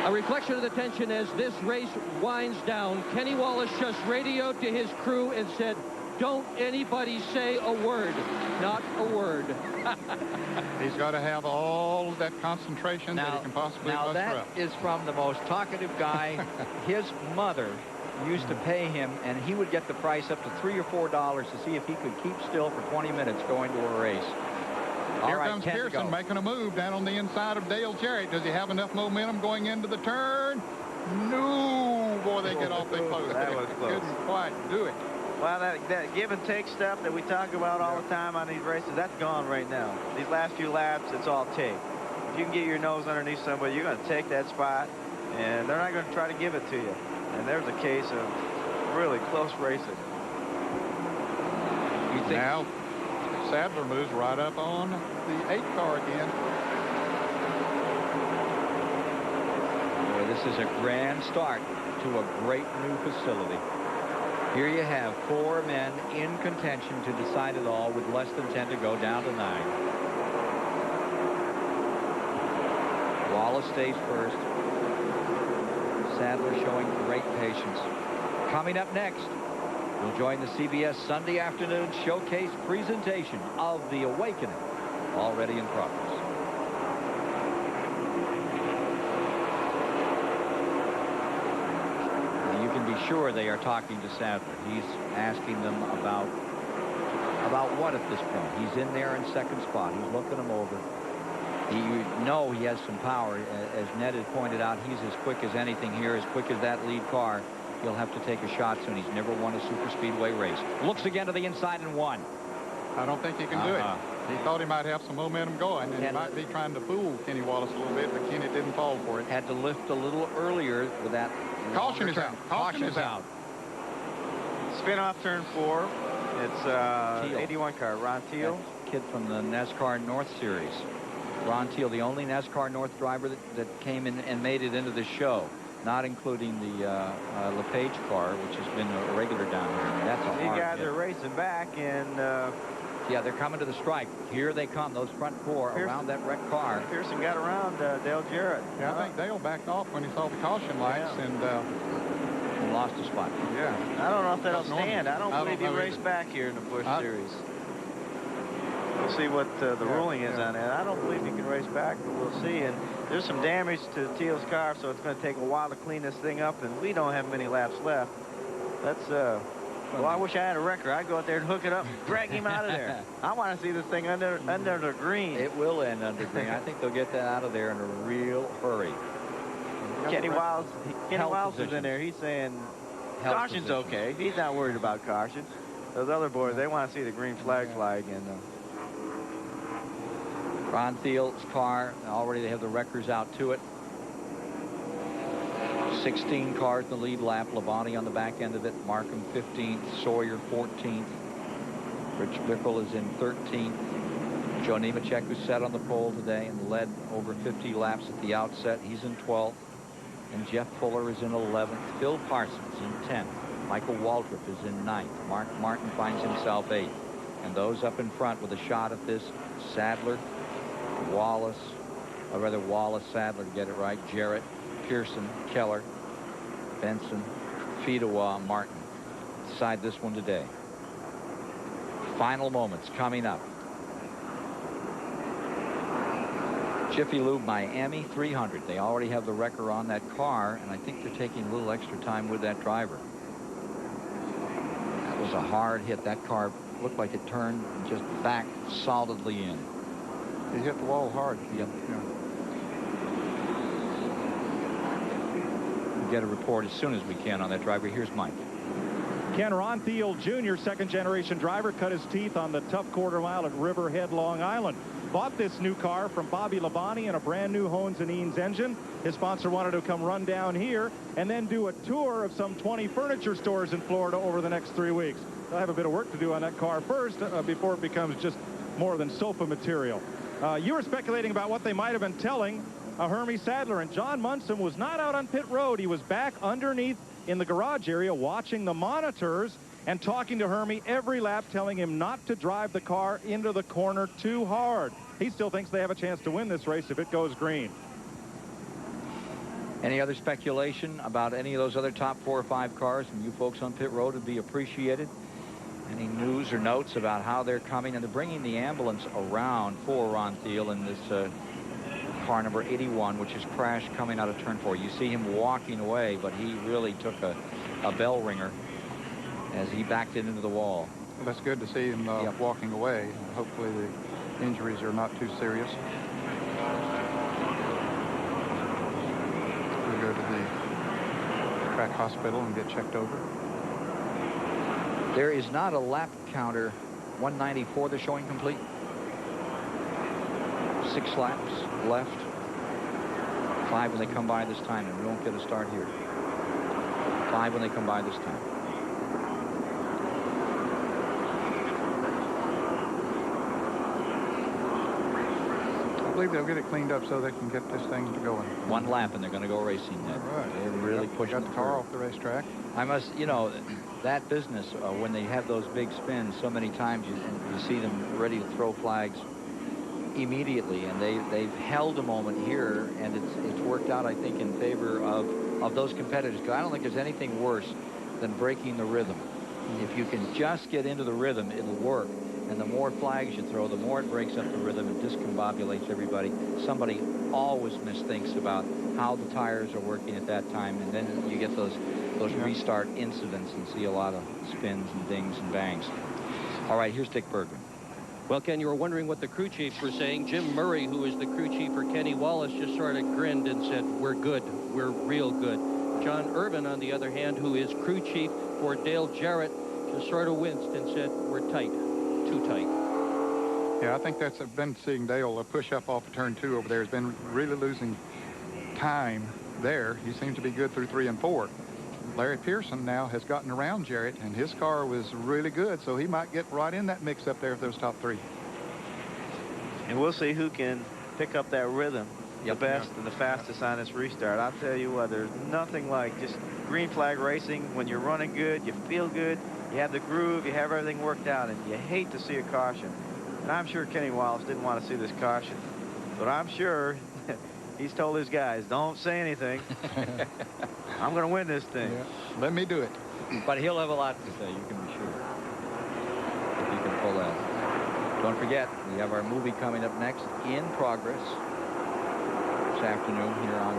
A reflection of the tension as this race winds down. Kenny Wallace just radioed to his crew and said, don't anybody say a word. Not a word. He's got to have all of that concentration that he can possibly muster up. Now, that is from the most talkative guy. His mother used to pay him, and he would get the price up to $3 or $4 to see if he could keep still for 20 minutes going to a race. Here comes Pearson making a move down on the inside of Dale Jarrett. Does he have enough momentum going into the turn? No. Boy, they get awfully close. That was close. Couldn't quite do it. Well, that give and take stuff that we talk about all the time on these races, that's gone right now. These last few laps, it's all take. If you can get your nose underneath somebody, you're going to take that spot, and they're not going to try to give it to you. And there's a case of really close racing. You think now, Sadler moves right up on the 8 car again. Boy, this is a grand start to a great new facility. Here you have 4 men in contention to decide it all with less than 10 to go, down to 9. Wallace stays first. Sadler showing great patience. Coming up next, we'll join the CBS Sunday afternoon showcase presentation of The Awakening, already in progress. You can be sure they are talking to Sadler. He's asking them about what at this point. He's in there in second spot. He's looking them over. You know he has some power. As Ned had pointed out, he's as quick as anything here, as quick as that lead car. He'll have to take a shot soon. He's never won a super speedway race. Looks again to the inside and won. I don't think he can do it. He thought he might have some momentum going, and he might be trying to fool Kenny Wallace a little bit, but Kenny didn't fall for it. Had to lift a little earlier with that. Caution is out. Caution is out. Spin off turn 4. It's 81 car, Ron Teal. Kid from the NASCAR North Series. Ron Teal, the only NASCAR North driver that came in and made it into the show, not including the LePage car, which has been a regular down here. I mean, that's a hard These guys hit. are racing back, and yeah, they're coming to the stripe. Here they come, those front 4 around that wrecked car. Pearson got around Dale Jarrett. Yeah, I think Dale backed off when he saw the caution lights and lost a spot. Yeah. I don't know if that'll stand. I don't believe he raced back here in the Busch Series. We'll see what the ruling is on that. I don't believe he can race back, but we'll see. And there's some damage to Teal's car, so it's going to take a while to clean this thing up, and we don't have many laps left. That's well, I wish I had a wrecker. I'd go out there and hook it up, drag him out of there. I want to see this thing under the green. It will end under green. I think they'll get that out of there in a real hurry. Kenny Wiles is in there. He's saying caution's okay. He's not worried about caution. Those other boys, they want to see the green flag fly again, though. Ron Thiel's car, already they have the wreckers out to it. 16 cars in the lead lap. Labonte on the back end of it. Markham 15th. Sawyer 14th. Rich Bickle is in 13th. Joe Nemechek, who sat on the pole today and led over 50 laps at the outset. He's in 12th. And Jeff Fuller is in 11th. Phil Parsons in 10th. Michael Waldrop is in 9th. Mark Martin finds himself 8th. And those up in front with a shot at this, Sadler, Wallace, or rather Wallace, Sadler, to get it right, Jarrett, Pearson, Keller, Benson, Fedewa, Martin. Decide this one today. Final moments coming up. Jiffy Lube Miami 300. They already have the wrecker on that car, and I think they're taking a little extra time with that driver. That was a hard hit. That car looked like it turned and just back solidly in. He hit the wall hard. Yep. Yeah. We'll get a report as soon as we can on that driver. Here's Mike. Ken Rontheil Jr., second-generation driver, cut his teeth on the tough quarter mile at Riverhead, Long Island. Bought this new car from Bobby Labonte in a brand-new Hones & Eanes engine. His sponsor wanted to come run down here and then do a tour of some 20 furniture stores in Florida over the next 3 weeks. They'll have a bit of work to do on that car first before it becomes just more than sofa material. You were speculating about what they might have been telling Hermie Sadler, and John Munson was not out on pit road. He was back underneath in the garage area watching the monitors and talking to Hermie every lap, telling him not to drive the car into the corner too hard. He still thinks they have a chance to win this race if it goes green. Any other speculation about any of those other top 4 or 5 cars from you folks on pit road would be appreciated. Any news or notes about how they're coming? And they're bringing the ambulance around for Ron Thiel in this car number 81, which is crashed coming out of turn 4. You see him walking away, but he really took a bell ringer as he backed it into the wall. Well, that's good to see him walking away. Hopefully the injuries are not too serious. We'll go to the track hospital and get checked over. There is not a lap counter. 194, the showing complete. 6 laps left. 5 when they come by this time, and we won't get a start here. 5 when they come by this time. I believe they'll get it cleaned up so they can get this thing going. 1 lap, and they're going to go racing. They're really pushing the car off the racetrack. I must, you know, that business, when they have those big spins, so many times you see them ready to throw flags immediately, and they've held a moment here, and it's worked out, I think, in favor of those competitors. Because I don't think there's anything worse than breaking the rhythm. If you can just get into the rhythm, it'll work. And the more flags you throw, the more it breaks up the rhythm and discombobulates everybody. Somebody always misthinks about how the tires are working at that time, and then you get those restart incidents and see a lot of spins and dings and bangs. All right, here's Dick Bergman. Well, Ken, you were wondering what the crew chiefs were saying. Jim Murray, who is the crew chief for Kenny Wallace, just sort of grinned and said, "We're good. We're real good." John Irvin, on the other hand, who is crew chief for Dale Jarrett, just sort of winced and said, "We're tight. Too tight." Yeah, I think that's been seeing Dale push up off of turn 2 over there. Has been really losing time there. He seems to be good through 3 and 4. Larry Pearson now has gotten around Jarrett, and his car was really good, so he might get right in that mix up there with those top 3. And we'll see who can pick up that rhythm the best and the fastest on this restart. I'll tell you what, there's nothing like just green flag racing. When you're running good, you feel good, you have the groove, you have everything worked out, and you hate to see a caution. And I'm sure Kenny Wallace didn't want to see this caution, but I'm sure he's told his guys, don't say anything. I'm going to win this thing. Yeah. Let me do it. But he'll have a lot to say, you can be sure, if he can pull that. Don't forget, we have our movie coming up next, In Progress, this afternoon here on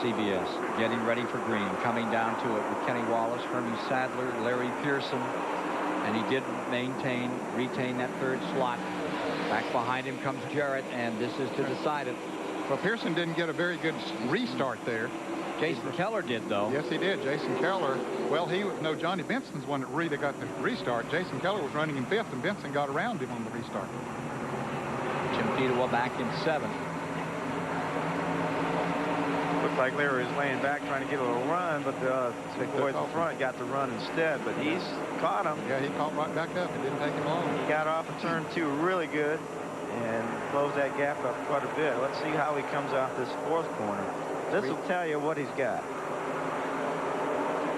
CBS. Getting Ready for Green, coming down to it with Kenny Wallace, Hermie Sadler, Larry Pearson, and he did retain that 3rd slot. Back behind him comes Jarrett, and this is to decide it. Well, Pearson didn't get a very good restart there. Jason Keller did, though. Yes, he did. Jason Keller. Well, Johnny Benson's one that really got the restart. Jason Keller was running in 5th, and Benson got around him on the restart. Jim Fedewa back in 7th. Looks like Larry is laying back trying to get a little run, but the boys in front got the run instead. But he's caught him. Yeah, he caught right back up. It didn't take him long. He got off of turn 2 really good and closed that gap up quite a bit. Let's see how he comes out this 4th corner. This will tell you what he's got.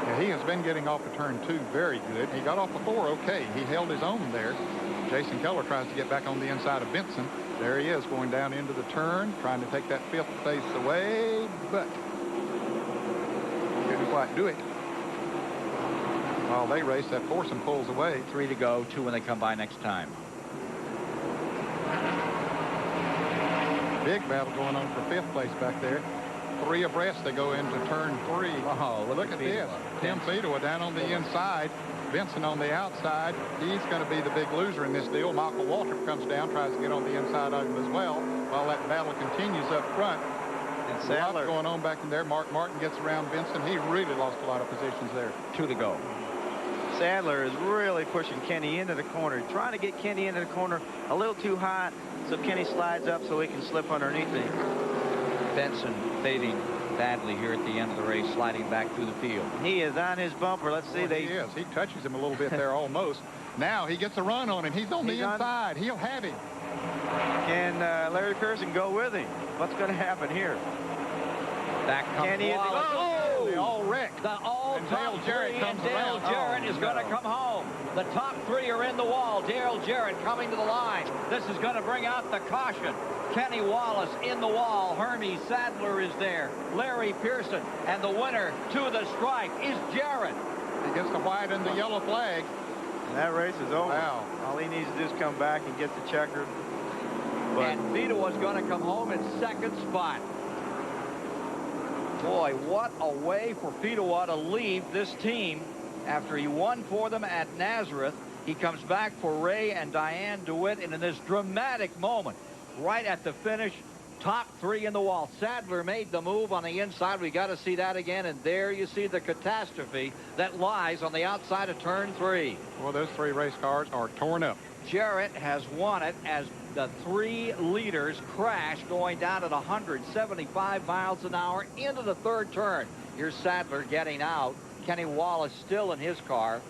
Yeah, he has been getting off of turn 2 very good. He got off of 4 okay. He held his own there. Jason Keller tries to get back on the inside of Benson. There he is going down into the turn, trying to take that 5th place away, but couldn't quite do it. While they race, that foursome pulls away. 3 to go, 2 when they come by next time. Big battle going on for 5th place back there. 3 abreast, they go into turn 3. Oh, look at this. Tim Fedewa down on the inside. Benson on the outside. He's going to be the big loser in this deal. Michael Waltrip comes down, tries to get on the inside of him as well, while that battle continues up front. And Sadler, a lot going on back in there. Mark Martin gets around Benson. He really lost a lot of positions there. 2 to go. Sadler is really pushing Kenny into the corner, trying to get Kenny into the corner a little too high so Kenny slides up so he can slip underneath him. Benson fading badly here at the end of the race, sliding back through the field. He is on his bumper. Let's see. He is. He touches him a little bit there almost. Now he gets a run on him. He's on the inside. He'll have him. Can Larry Pearson go with him? What's going to happen here? Back comes Kenny. They all wrecked. The all-top Jarrett and Dale Jarrett is going to come home. The top 3 are in the wall. Dale Jarrett coming to the line. This is going to bring out the caution. Kenny Wallace in the wall. Hermie Sadler is there. Larry Pearson. And the winner to the stripe is Jarrett. He gets the white and the yellow flag. And that race is over. Wow. All he needs to do is come back and get the checkered. And Fedewa's going to come home in 2nd spot. Boy, what a way for Fedewa to leave this team after he won for them at Nazareth. He comes back for Ray and Diane DeWitt, and in this dramatic moment, right at the finish, top 3 in the wall. Sadler made the move on the inside. We got to see that again, and there you see the catastrophe that lies on the outside of turn 3. Well, those 3 race cars are torn up. Jarrett has won it as the 3 leaders crash going down at 175 miles an hour into the 3rd turn. Here's Sadler getting out. Kenny Wallace still in his car.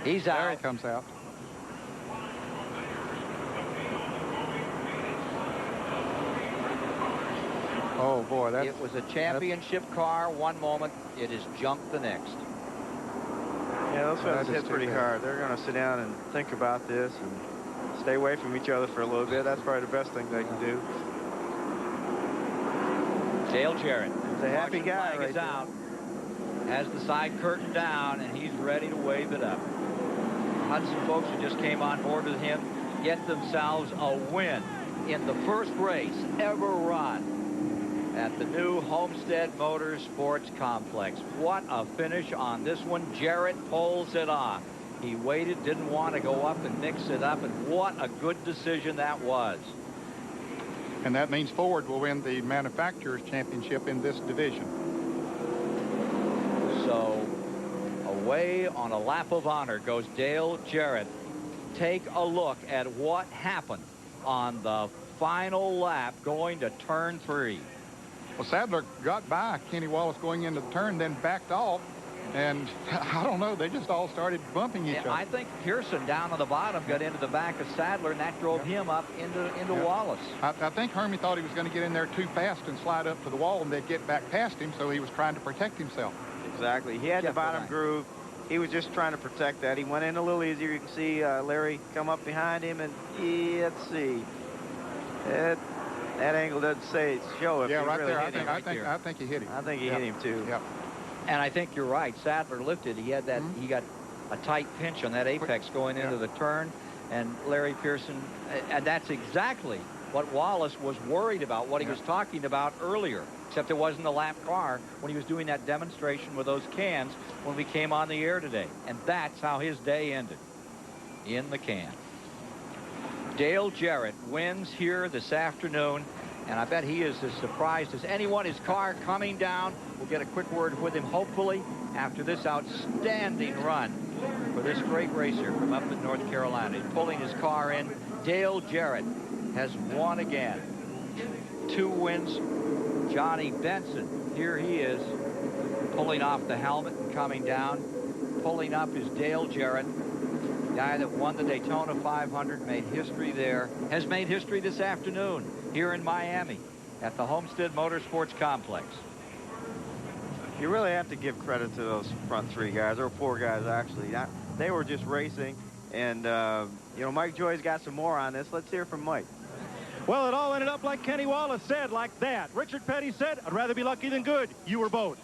He's out. There he comes out. Oh, boy, that's... It was a championship car one moment. It is junk the next. Yeah, those fellas hit pretty hard. They're going to sit down and think about this and stay away from each other for a little bit. That's probably the best thing they can do. Dale Jarrett. He's a happy guy right out. Has the side curtain down, and he's ready to wave it up. Hudson folks who just came on board with him get themselves a win in the first race ever run at the new Homestead Motorsports Complex. What a finish on this one. Jarrett pulls it off. He waited, didn't want to go up and mix it up, and what a good decision that was. And that means Ford will win the Manufacturers Championship in this division. So away on a lap of honor goes Dale Jarrett. Take a look at what happened on the final lap going to turn 3. Well, Sadler got by Kenny Wallace going into the turn, then backed off. And I don't know, they just all started bumping each other. I think Pearson down on the bottom got into the back of Sadler, and that drove him up into Wallace. I think Hermie thought he was going to get in there too fast and slide up to the wall, and they'd get back past him, so he was trying to protect himself. Exactly. He had the bottom groove. He was just trying to protect that. He went in a little easier. You can see Larry come up behind him, and let's see. That angle doesn't show if yeah, he right really there. hit him. I think he hit him. I think he hit him too. Yep. And I think you're right. Sadler lifted. He had that. He got a tight pinch on that apex going into the turn, and Larry Pearson. And that's exactly what Wallace was worried about. What he was talking about earlier. Except it wasn't a lap car when he was doing that demonstration with those cans when we came on the air today. And that's how his day ended. In the can. Dale Jarrett wins here this afternoon, and I bet he is as surprised as anyone. His car coming down. We'll get a quick word with him, hopefully, after this outstanding run for this great racer from up in North Carolina. He's pulling his car in. Dale Jarrett has won again. 2 wins. Johnny Benson, here he is, pulling off the helmet and coming down. Pulling up is Dale Jarrett. Guy that won the Daytona 500, made history there, has made history this afternoon here in Miami. at the Homestead Motorsports Complex. You really have to give credit to those front three guys, or four guys actually. They were just racing, and you know, Mike Joy's got some more on this. Let's hear from Mike. Well, it all ended up like Kenny Wallace said, like that. Richard Petty said, "I'd rather be lucky than good." You were both.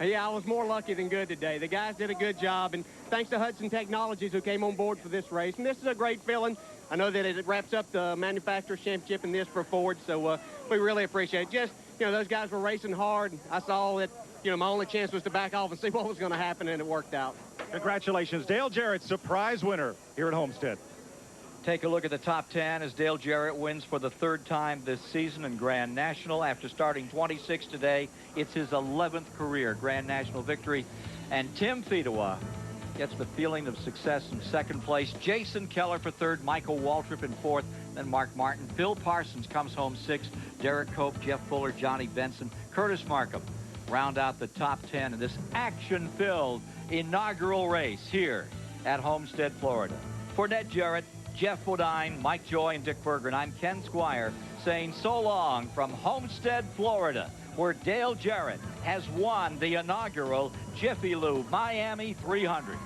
Yeah, I was more lucky than good today. The guys did a good job, and thanks to Hudson Technologies who came on board for this race. And this is a great feeling. I know that it wraps up the Manufacturers Championship in this for Ford, so we really appreciate it. Just, you know, those guys were racing hard. I saw that, you know, my only chance was to back off and see what was going to happen, and it worked out. Congratulations, Dale Jarrett, surprise winner here at Homestead. Take a look at the top 10 as Dale Jarrett wins for the third time this season in Grand National. After starting 26 today, it's his 11th career Grand National victory. And Tim Fedewa gets the feeling of success in second place. Jason Keller for third, Michael Waltrip in fourth, then Mark Martin. Phil Parsons comes home sixth. Derek Cope, Jeff Fuller, Johnny Benson, Curtis Markham round out the top 10 in this action-filled inaugural race here at Homestead, Florida. For Ned Jarrett, Jeff Bodine, Mike Joy, and Dick Berger, and I'm Ken Squire saying so long from Homestead, Florida, where Dale Jarrett has won the inaugural Jiffy Lube Miami 300.